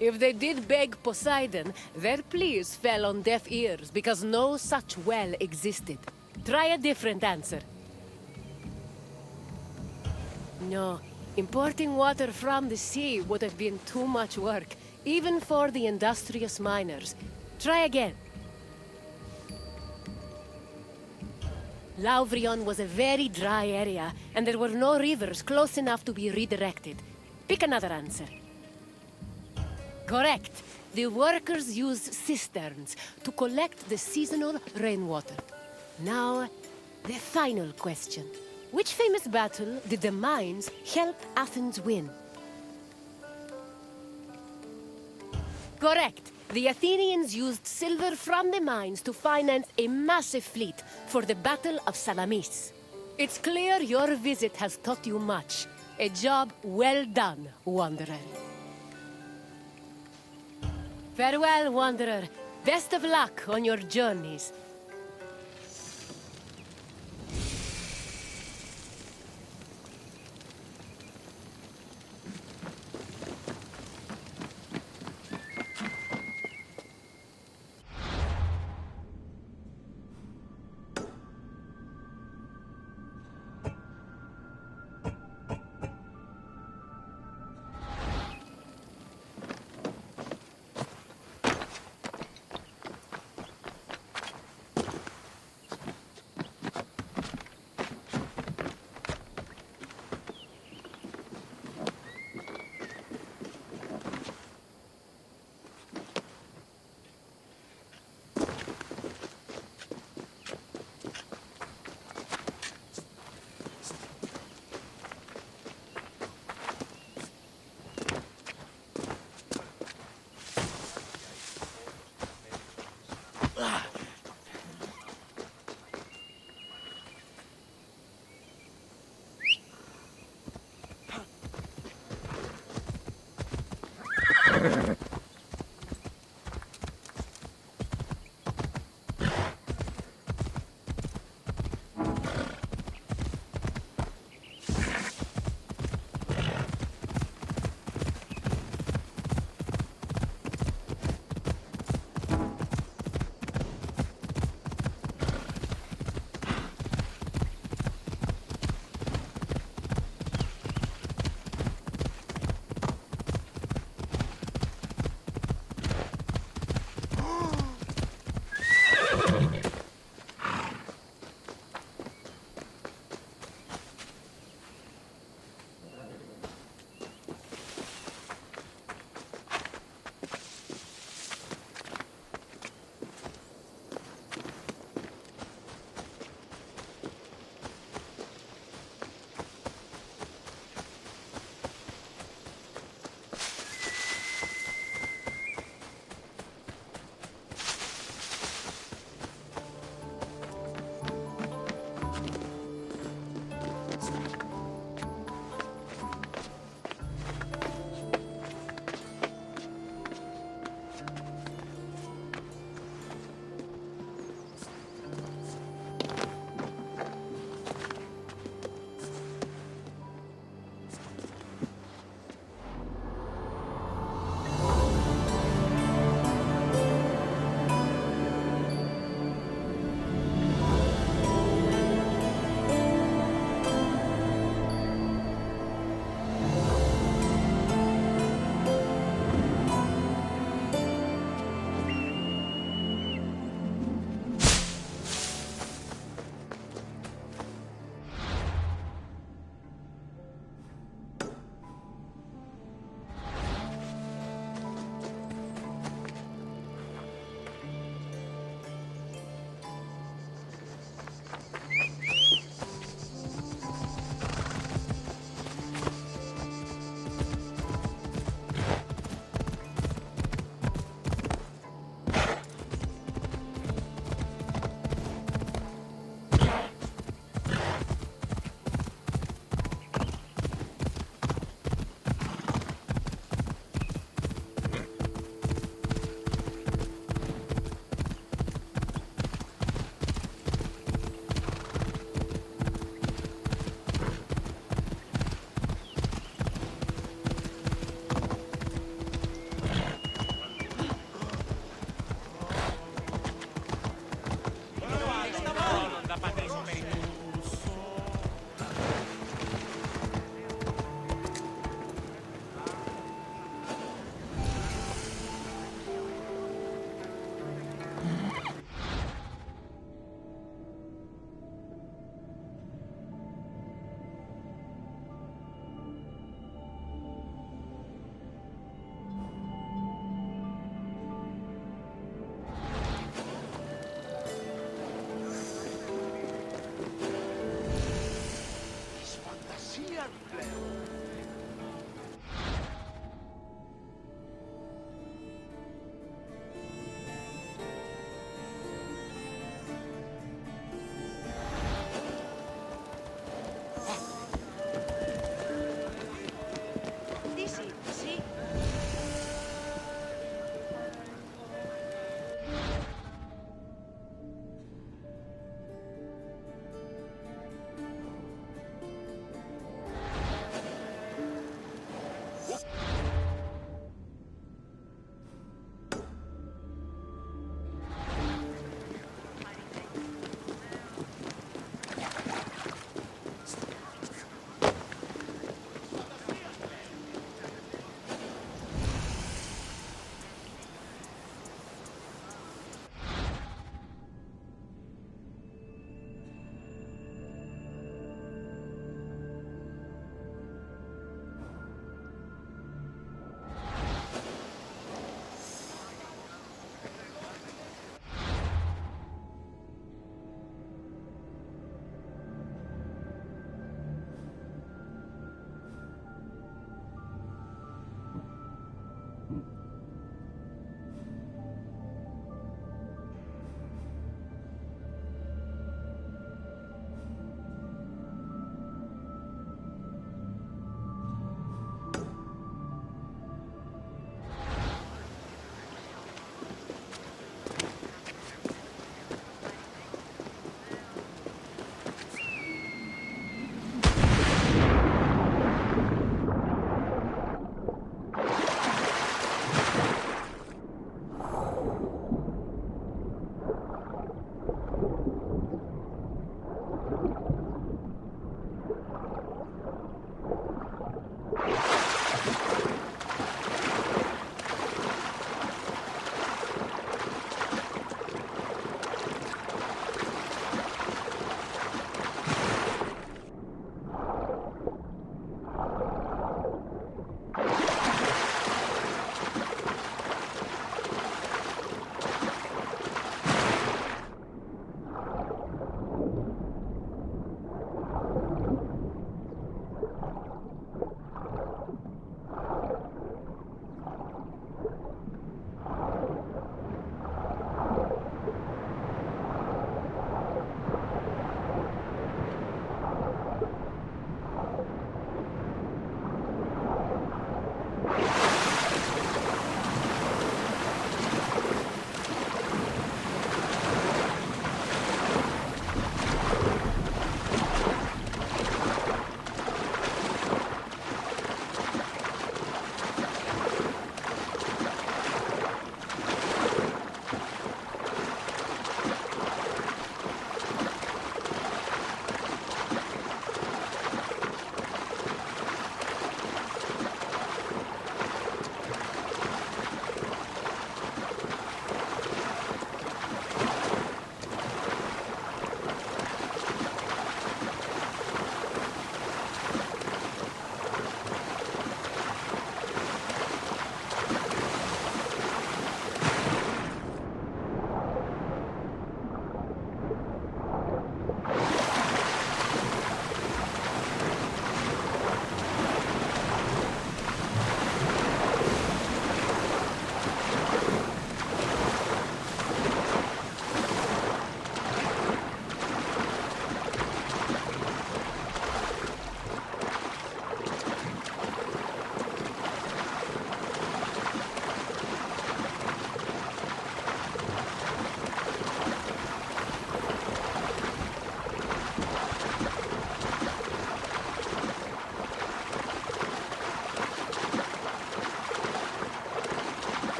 If they did beg Poseidon, their pleas fell on deaf ears because no such well existed. Try a different answer. No, importing water from the sea would have been too much work. even for the industrious miners. Try again. Lauvrion was a very dry area, and there were no rivers close enough to be redirected. Pick another answer. Correct. The workers used cisterns to collect the seasonal rainwater. Now, the final question. Which famous battle did the mines help Athens win? Correct. The Athenians used silver from the mines to finance a massive fleet for the Battle of Salamis. It's clear your visit has taught you much. A job well done, Wanderer. Farewell, Wanderer. Best of luck on your journeys.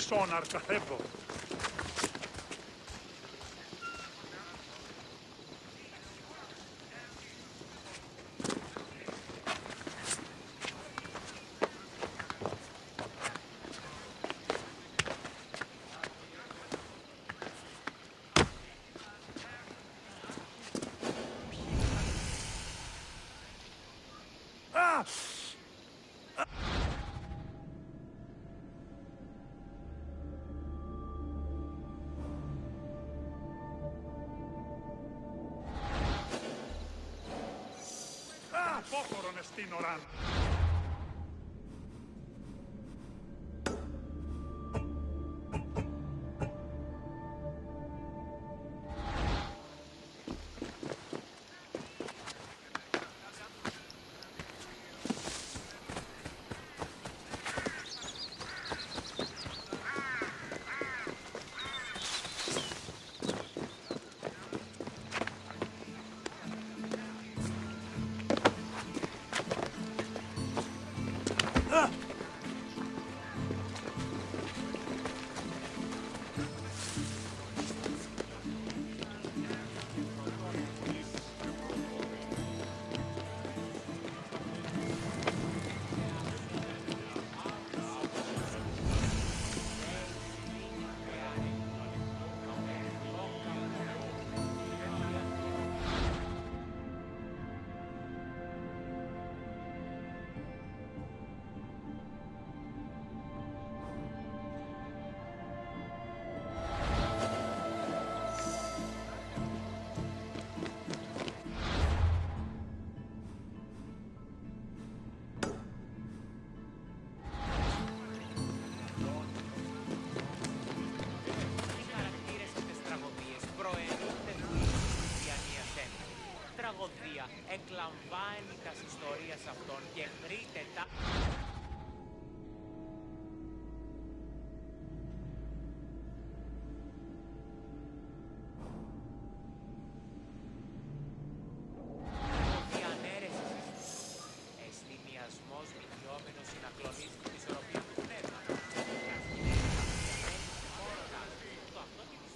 sonar καθεύω. Πόχωρον εστίν οράν. Τραγωδία εκλαμβάνει τα ιστορίες αυτών και βρείτε τα... Τραγωδία ανέρεσης, εστιμιασμός μικιόμενος συνακλονίζει την ισορροπία του πνεύματος. Το αυτό και τη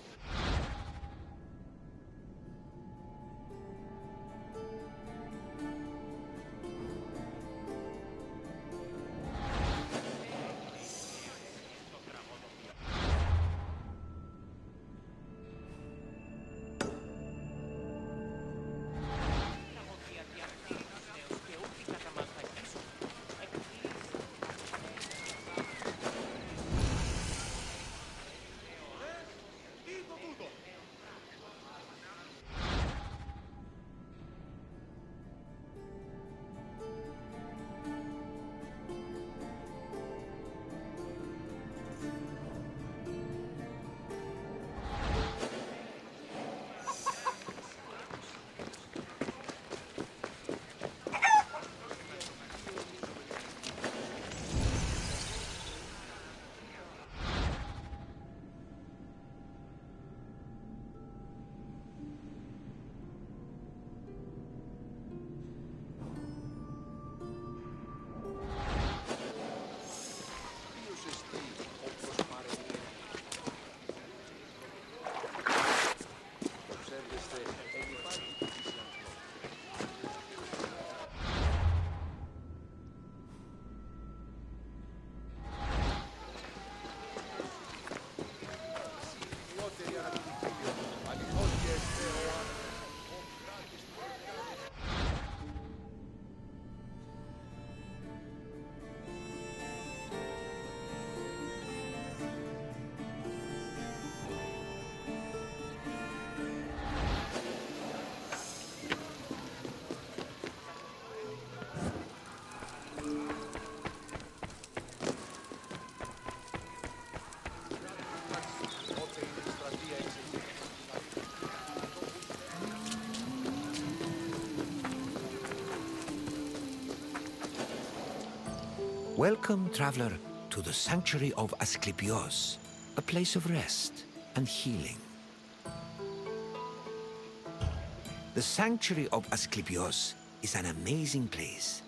Welcome, traveler, to the sanctuary of Asclepios, a place of rest and healing. The sanctuary of Asclepios is an amazing place,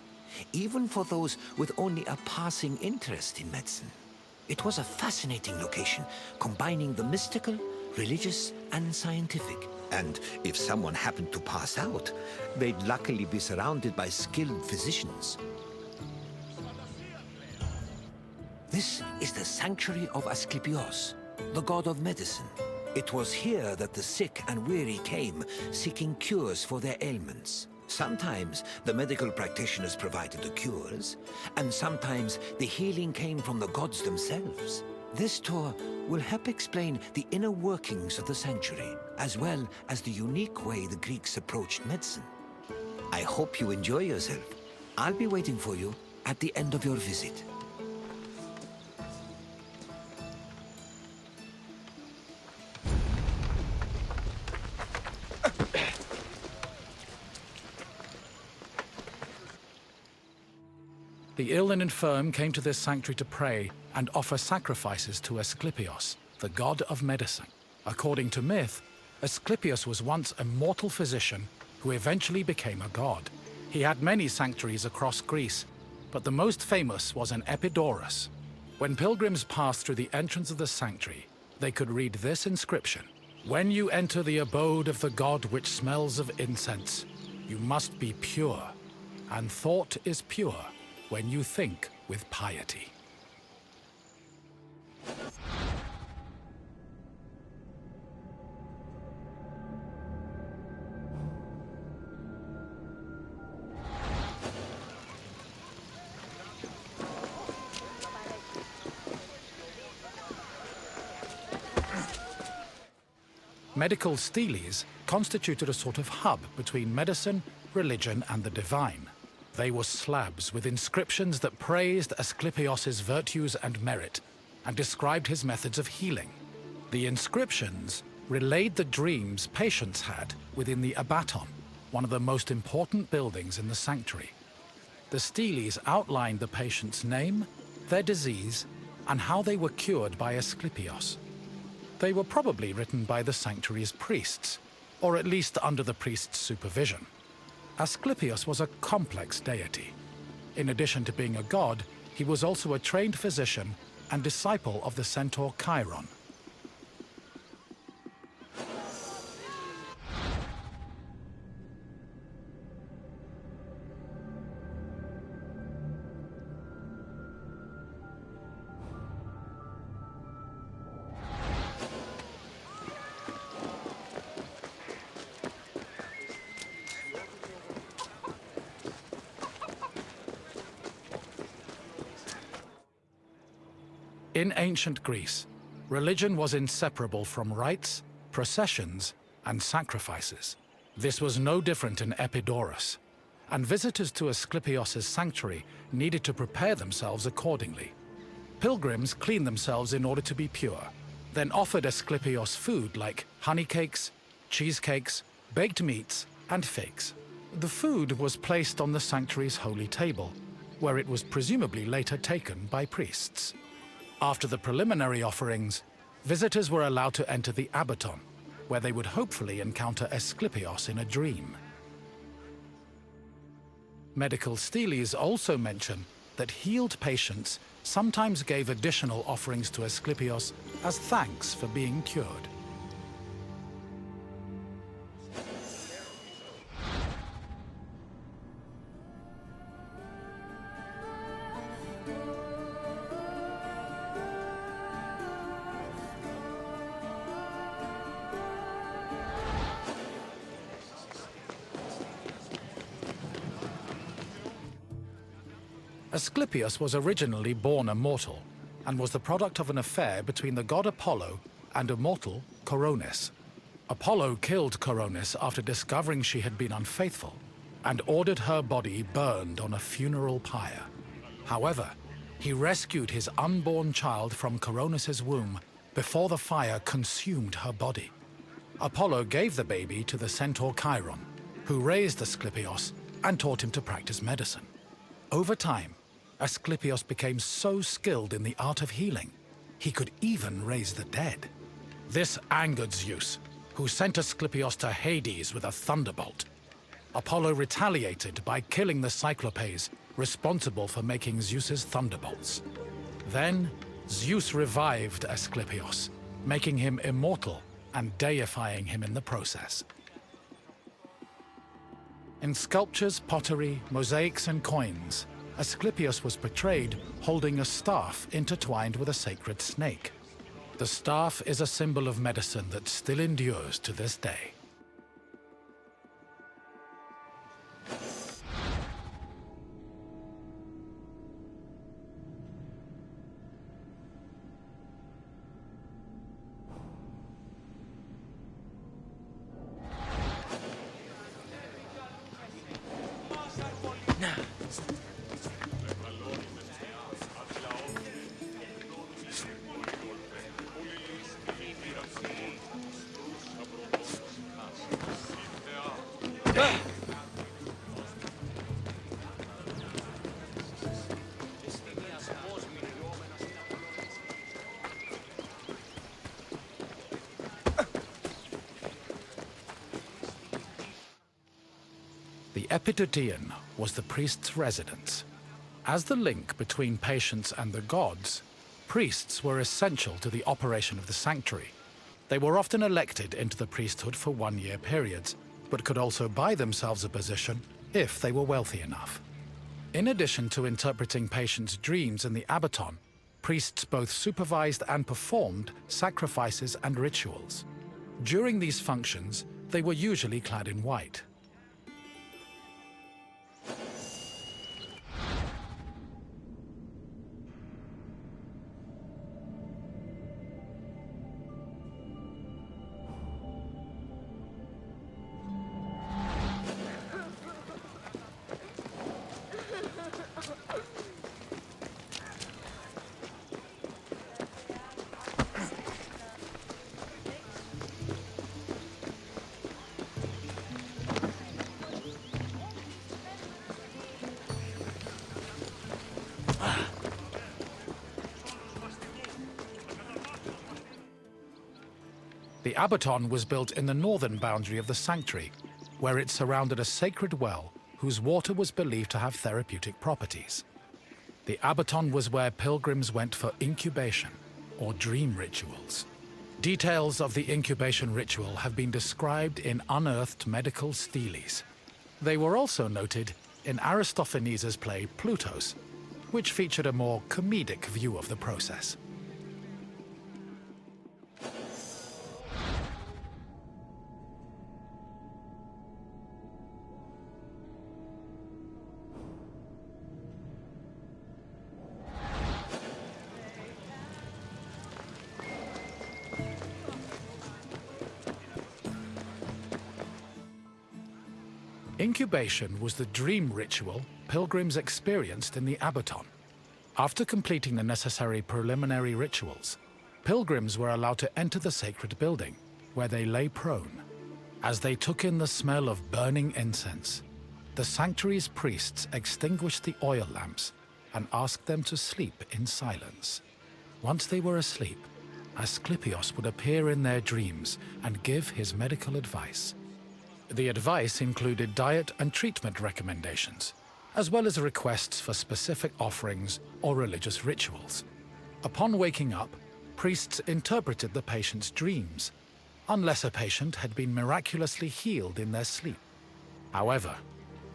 even for those with only a passing interest in medicine. It was a fascinating location, combining the mystical, religious, and scientific. And if someone happened to pass out, they'd luckily be surrounded by skilled physicians. This is the sanctuary of Asclepios, the god of medicine. It was here that the sick and weary came, seeking cures for their ailments. Sometimes the medical practitioners provided the cures, and sometimes the healing came from the gods themselves. This tour will help explain the inner workings of the sanctuary, as well as the unique way the Greeks approached medicine. I hope you enjoy yourself. I'll be waiting for you at the end of your visit. The ill and infirm came to this sanctuary to pray and offer sacrifices to Asclepios, the god of medicine. According to myth, Asclepios was once a mortal physician who eventually became a god. He had many sanctuaries across Greece, but the most famous was in Epidaurus. When pilgrims passed through the entrance of the sanctuary, they could read this inscription: "When you enter the abode of the god which smells of incense, you must be pure, and thought is pure when you think with piety." Medical steles constituted a sort of hub between medicine, religion, and the divine. They were slabs with inscriptions that praised Asclepios' virtues and merit, and described his methods of healing. The inscriptions relayed the dreams patients had within the abaton, one of the most important buildings in the sanctuary. The steles outlined the patient's name, their disease, and how they were cured by Asclepios. They were probably written by the sanctuary's priests, or at least under the priest's supervision. Asclepios was a complex deity. In addition to being a god, he was also a trained physician and disciple of the centaur Chiron. In ancient Greece, religion was inseparable from rites, processions, and sacrifices. This was no different in Epidaurus, and visitors to Asclepios' sanctuary needed to prepare themselves accordingly. Pilgrims cleaned themselves in order to be pure, then offered Asclepios food like honey cakes, cheesecakes, baked meats, and figs. The food was placed on the sanctuary's holy table, where it was presumably later taken by priests. After the preliminary offerings, visitors were allowed to enter the abaton, where they would hopefully encounter Asclepios in a dream. Medical steles also mention that healed patients sometimes gave additional offerings to Asclepios as thanks for being cured. Asclepios was originally born a mortal, and was the product of an affair between the god Apollo and a mortal, Coronis. Apollo killed Coronis after discovering she had been unfaithful, and ordered her body burned on a funeral pyre. However, he rescued his unborn child from Coronis' womb before the fire consumed her body. Apollo gave the baby to the centaur Chiron, who raised Asclepios and taught him to practice medicine. Over time, Asclepios became so skilled in the art of healing, he could even raise the dead. This angered Zeus, who sent Asclepios to Hades with a thunderbolt. Apollo retaliated by killing the Cyclopes responsible for making Zeus's thunderbolts. Then, Zeus revived Asclepios, making him immortal and deifying him in the process. In sculptures, pottery, mosaics, and coins, Asclepios was portrayed holding a staff intertwined with a sacred snake. The staff is a symbol of medicine that still endures to this day. The Epitouteon was the priest's residence. As the link between patients and the gods, priests were essential to the operation of the sanctuary. They were often elected into the priesthood for one-year periods, but could also buy themselves a position if they were wealthy enough. In addition to interpreting patients' dreams in the Abaton, priests both supervised and performed sacrifices and rituals. During these functions, they were usually clad in white. The Abaton was built in the northern boundary of the sanctuary, where it surrounded a sacred well whose water was believed to have therapeutic properties. The Abaton was where pilgrims went for incubation, or dream rituals. Details of the incubation ritual have been described in unearthed medical steles. They were also noted in Aristophanes' play Plutos, which featured a more comedic view of the process. Incubation was the dream ritual pilgrims experienced in the Abaton. After completing the necessary preliminary rituals, pilgrims were allowed to enter the sacred building, where they lay prone. As they took in the smell of burning incense, the sanctuary's priests extinguished the oil lamps and asked them to sleep in silence. Once they were asleep, Asclepios would appear in their dreams and give his medical advice. The advice included diet and treatment recommendations, as well as requests for specific offerings or religious rituals. Upon waking up, priests interpreted the patient's dreams, unless a patient had been miraculously healed in their sleep. However,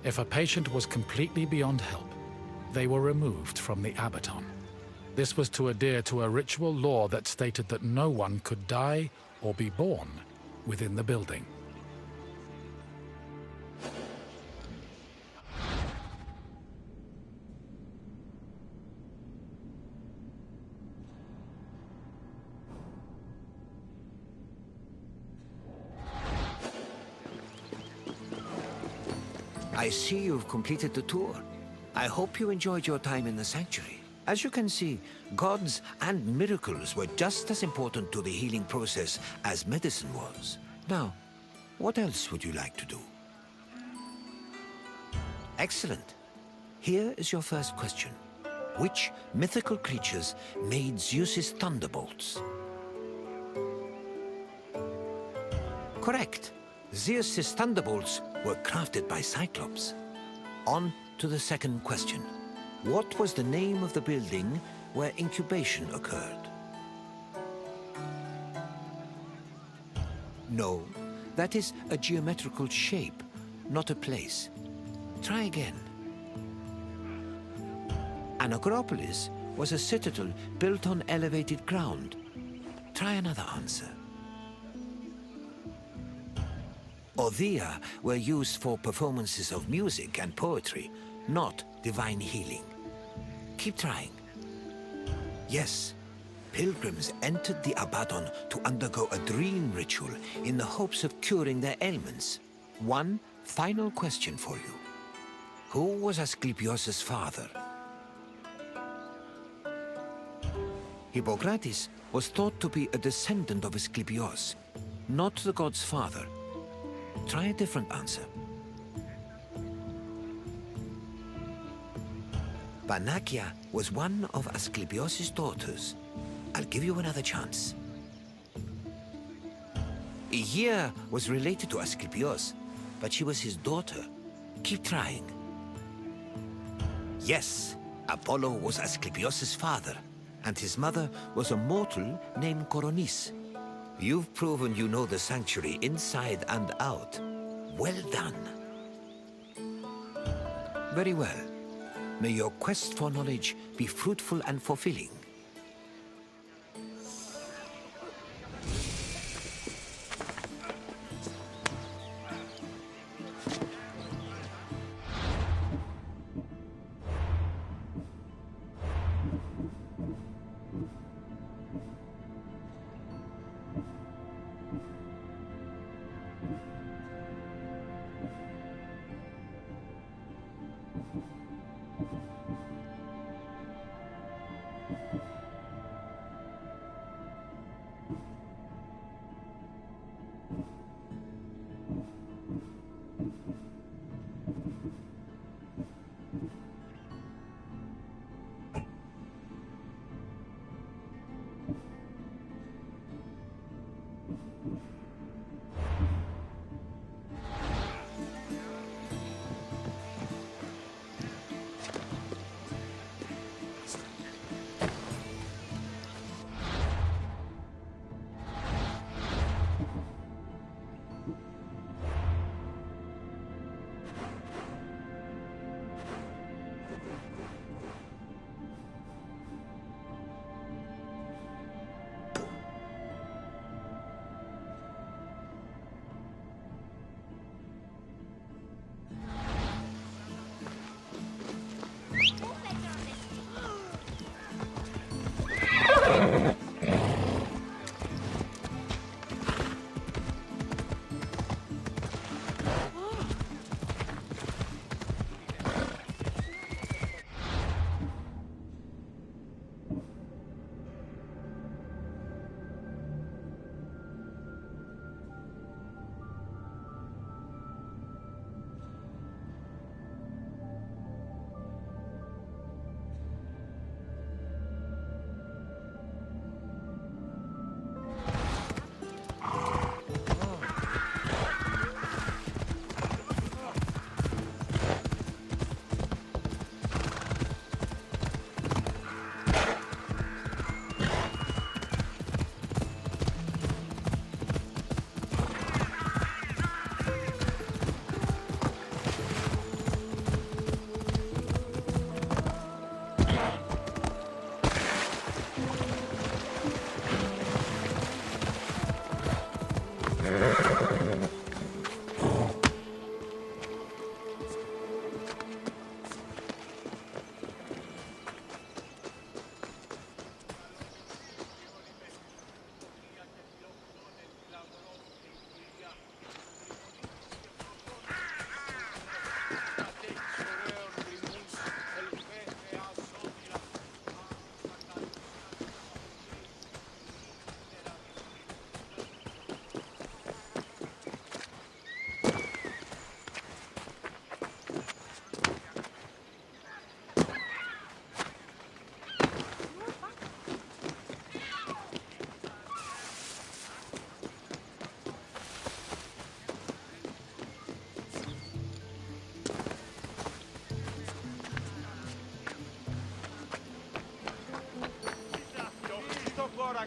if a patient was completely beyond help, they were removed from the Abaton. This was to adhere to a ritual law that stated that no one could die or be born within the building. I see you've completed the tour. I hope you enjoyed your time in the sanctuary. As you can see, gods and miracles were just as important to the healing process as medicine was. Now, what else would you like to do? Excellent. Here is your first question. Which mythical creatures made Zeus's thunderbolts? Correct. Zeus's thunderbolts were crafted by Cyclops. On to the second question. What was the name of the building where incubation occurred. No, that is a geometrical shape, not a place. Try again. An acropolis was a citadel built on elevated ground. Try another answer. Odia were used for performances of music and poetry, not divine healing. Keep trying. Yes, pilgrims entered the Abaddon to undergo a dream ritual in the hopes of curing their ailments. One final question for you. Who was Asclepios' father? Hippocrates was thought to be a descendant of Asclepios, not the god's father. Try a different answer. Panakia was one of Asclepios' daughters. I'll give you another chance. Aegea was related to Asclepios, but she was his daughter. Keep trying. Yes, Apollo was Asclepios' father, and his mother was a mortal named Coronis. You've proven you know the sanctuary inside and out. Well done. Very well. May your quest for knowledge be fruitful and fulfilling.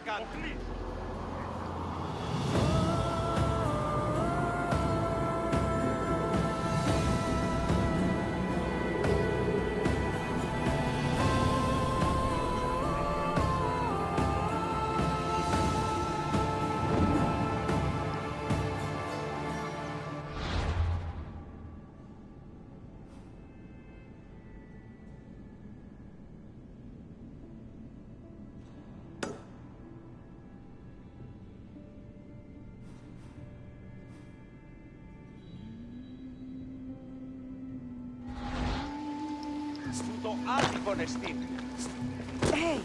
κάνετε. Το άτυπον εστίν. Hey!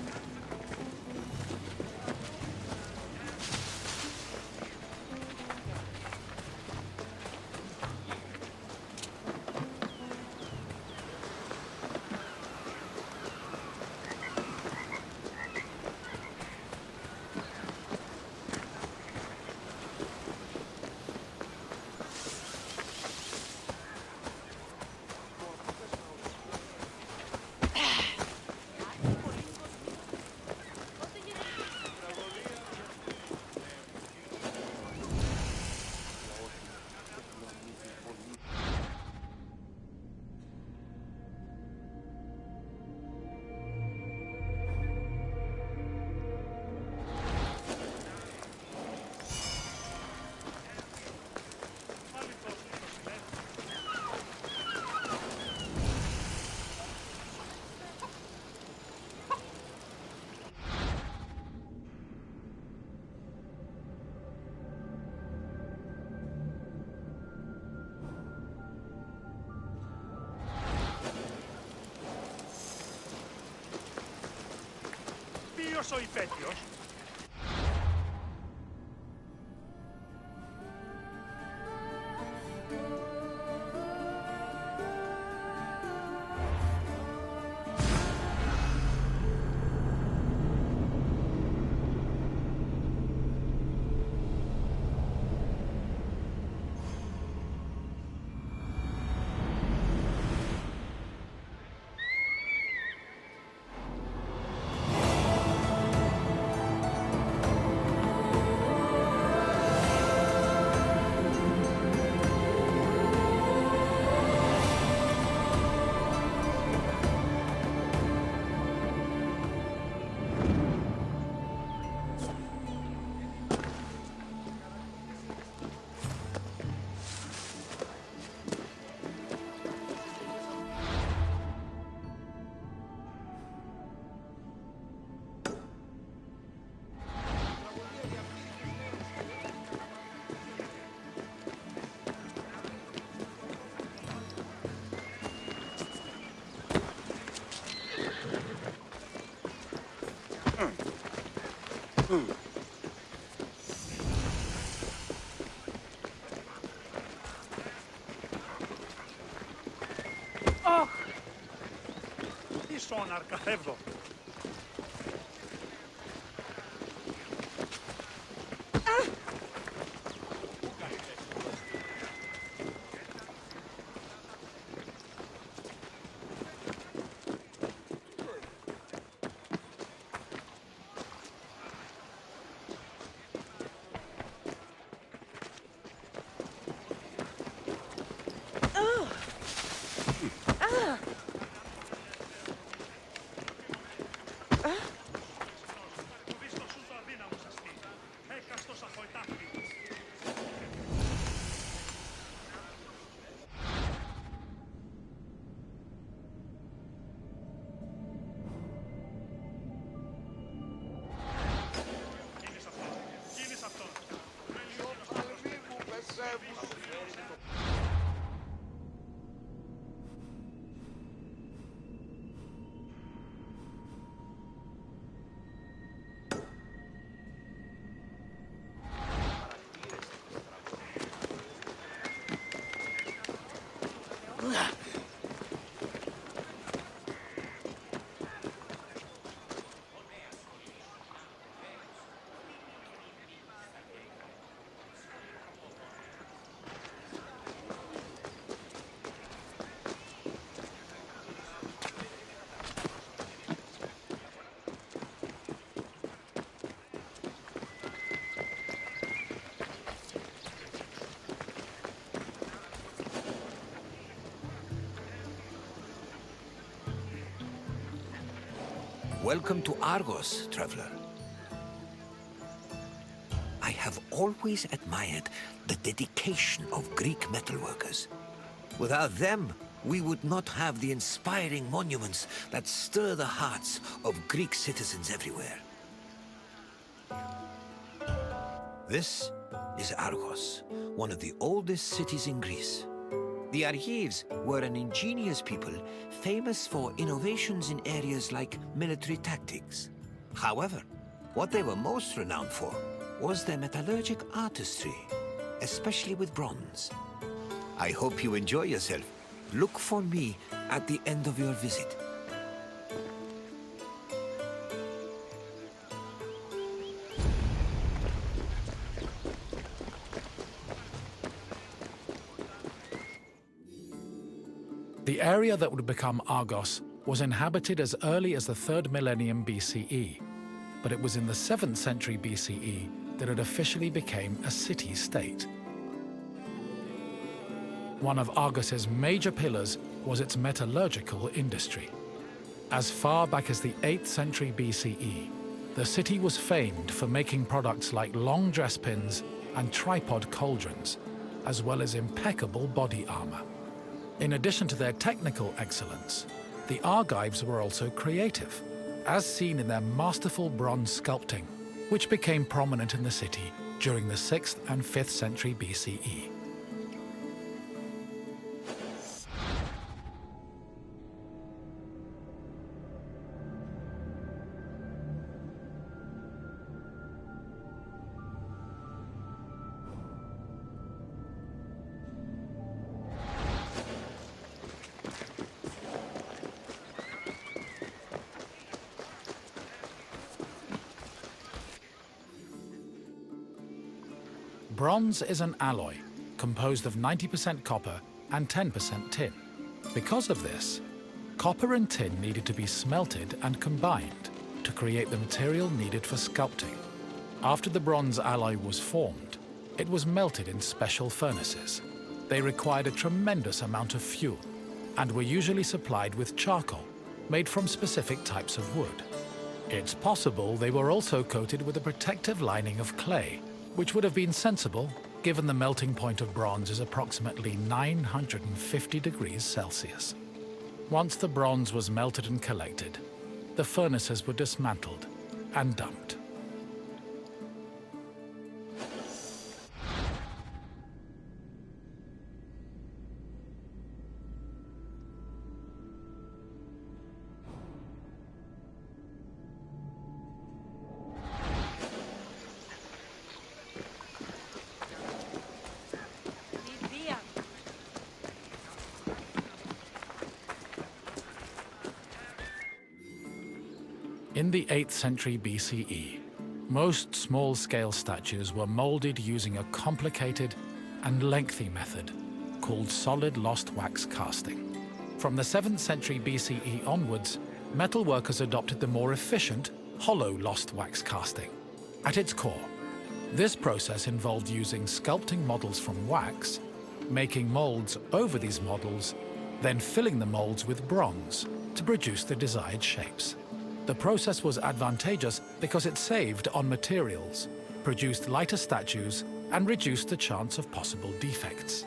Ποιος ο υπέτειος? Τι σόναρκα, εδώ. Welcome to Argos, traveler. I have always admired the dedication of Greek metalworkers. Without them, we would not have the inspiring monuments that stir the hearts of Greek citizens everywhere. This is Argos, one of the oldest cities in Greece. The Argives were an ingenious people famous for innovations in areas like military tactics. However, what they were most renowned for was their metallurgic artistry, especially with bronze. I hope you enjoy yourself. Look for me at the end of your visit. The area that would become Argos was inhabited as early as the 3rd millennium BCE, but it was in the 7th century BCE that it officially became a city-state. One of Argos's major pillars was its metallurgical industry. As far back as the 8th century BCE, the city was famed for making products like long dress pins and tripod cauldrons, as well as impeccable body armor. In addition to their technical excellence, the Argives were also creative, as seen in their masterful bronze sculpting, which became prominent in the city during the 6th and 5th century BCE. Bronze is an alloy composed of 90% copper and 10% tin. Because of this, copper and tin needed to be smelted and combined to create the material needed for sculpting. After the bronze alloy was formed, it was melted in special furnaces. They required a tremendous amount of fuel and were usually supplied with charcoal made from specific types of wood. It's possible they were also coated with a protective lining of clay, which would have been sensible given the melting point of bronze is approximately 950 degrees Celsius. Once the bronze was melted and collected, the furnaces were dismantled and dumped. In the 8th century BCE, most small-scale statues were molded using a complicated and lengthy method called solid lost wax casting. From the 7th century BCE onwards, metalworkers adopted the more efficient hollow lost wax casting. At its core, this process involved using sculpting models from wax, making molds over these models, then filling the molds with bronze to produce the desired shapes. The process was advantageous because it saved on materials, produced lighter statues, and reduced the chance of possible defects.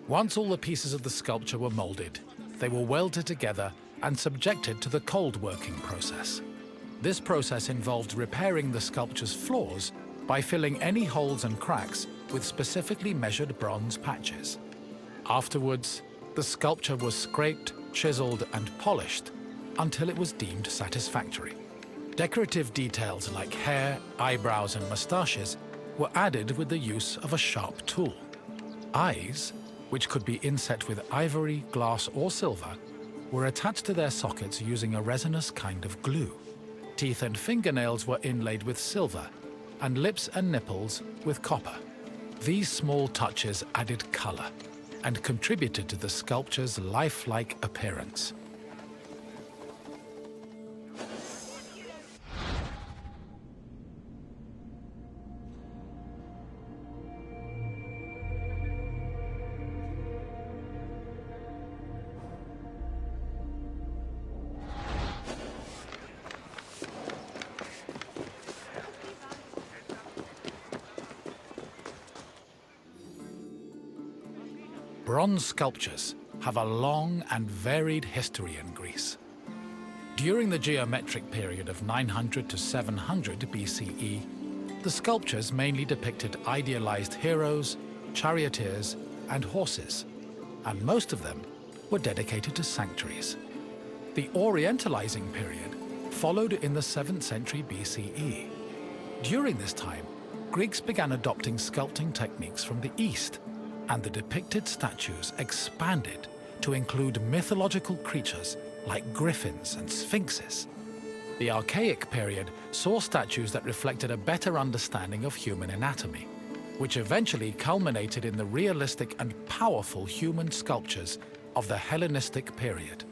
Once all the pieces of the sculpture were molded, they were welded together and subjected to the cold working process. This process involved repairing the sculpture's flaws by filling any holes and cracks with specifically measured bronze patches. Afterwards, the sculpture was scraped, chiseled, and polished until it was deemed satisfactory. Decorative details like hair, eyebrows, and mustaches were added with the use of a sharp tool. Eyes, which could be inset with ivory, glass, or silver, were attached to their sockets using a resinous kind of glue. Teeth and fingernails were inlaid with silver, and lips and nipples with copper. These small touches added color and contributed to the sculpture's lifelike appearance. Bronze sculptures have a long and varied history in Greece. During the geometric period of 900 to 700 BCE, the sculptures mainly depicted idealized heroes, charioteers, and horses, and most of them were dedicated to sanctuaries. The Orientalizing period followed in the 7th century BCE. During this time, Greeks began adopting sculpting techniques from the East, and the depicted statues expanded to include mythological creatures like griffins and sphinxes. The Archaic period saw statues that reflected a better understanding of human anatomy, which eventually culminated in the realistic and powerful human sculptures of the Hellenistic period.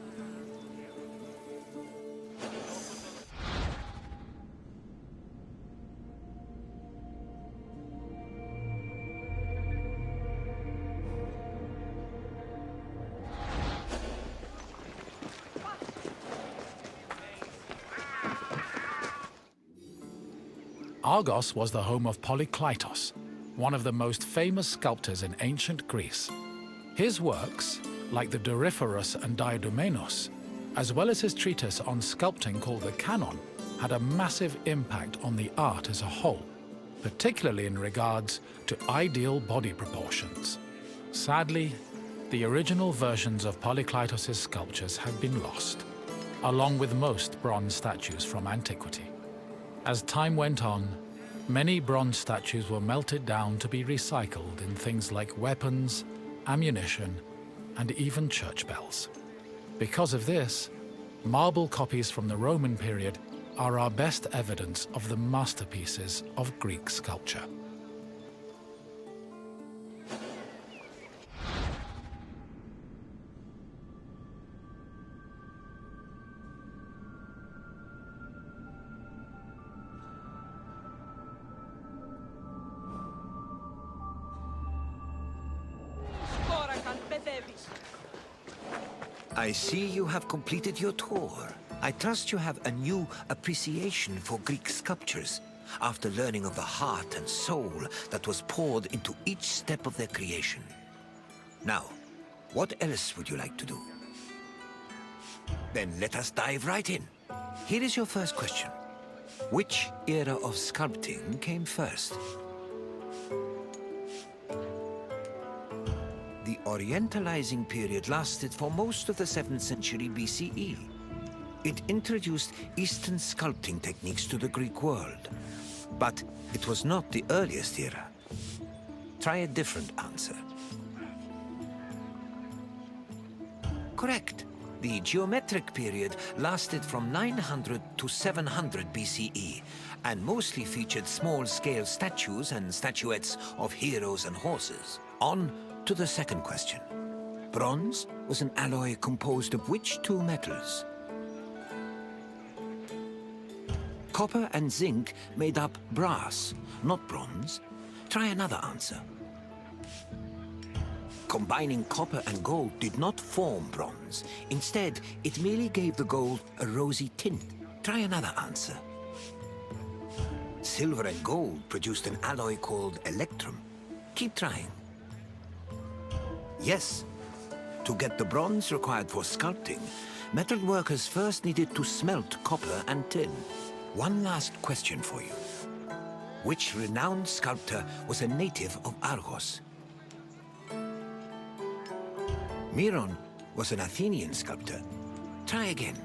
Argos was the home of Polykleitos, one of the most famous sculptors in ancient Greece. His works, like the Doryphorus and Diadomenos, as well as his treatise on sculpting called the Canon, had a massive impact on the art as a whole, particularly in regards to ideal body proportions. Sadly, the original versions of Polykleitos' sculptures have been lost, along with most bronze statues from antiquity. As time went on, many bronze statues were melted down to be recycled in things like weapons, ammunition, and even church bells. Because of this, marble copies from the Roman period are our best evidence of the masterpieces of Greek sculpture. I see you have completed your tour. I trust you have a new appreciation for Greek sculptures after learning of the heart and soul that was poured into each step of their creation. Now, what else would you like to do? Then let us dive right in. Here is your first question. Which era of sculpting came first? The Orientalizing period lasted for most of the 7th century BCE. It introduced Eastern sculpting techniques to the Greek world. But it was not the earliest era. Try a different answer. Correct. The geometric period lasted from 900 to 700 BCE, and mostly featured small-scale statues and statuettes of heroes and horses. On to the second question. Bronze was an alloy composed of which two metals? Copper and zinc made up brass, not bronze. Try another answer. Combining copper and gold did not form bronze. Instead, it merely gave the gold a rosy tint. Try another answer. Silver and gold produced an alloy called electrum. Keep trying. Yes. To get the bronze required for sculpting, metal workers first needed to smelt copper and tin. One last question for you. Which renowned sculptor was a native of Argos? Miron was an Athenian sculptor. Try again.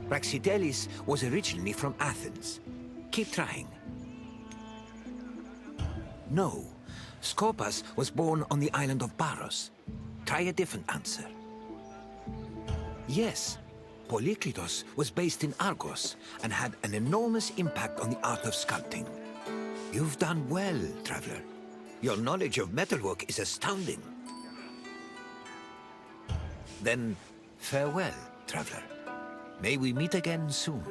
Praxiteles was originally from Athens. Keep trying. No. Scopas was born on the island of Paros. Try a different answer. Yes. Polykleitos was based in Argos and had an enormous impact on the art of sculpting. You've done well, traveler. Your knowledge of metalwork is astounding. Then, farewell, traveler. May we meet again soon.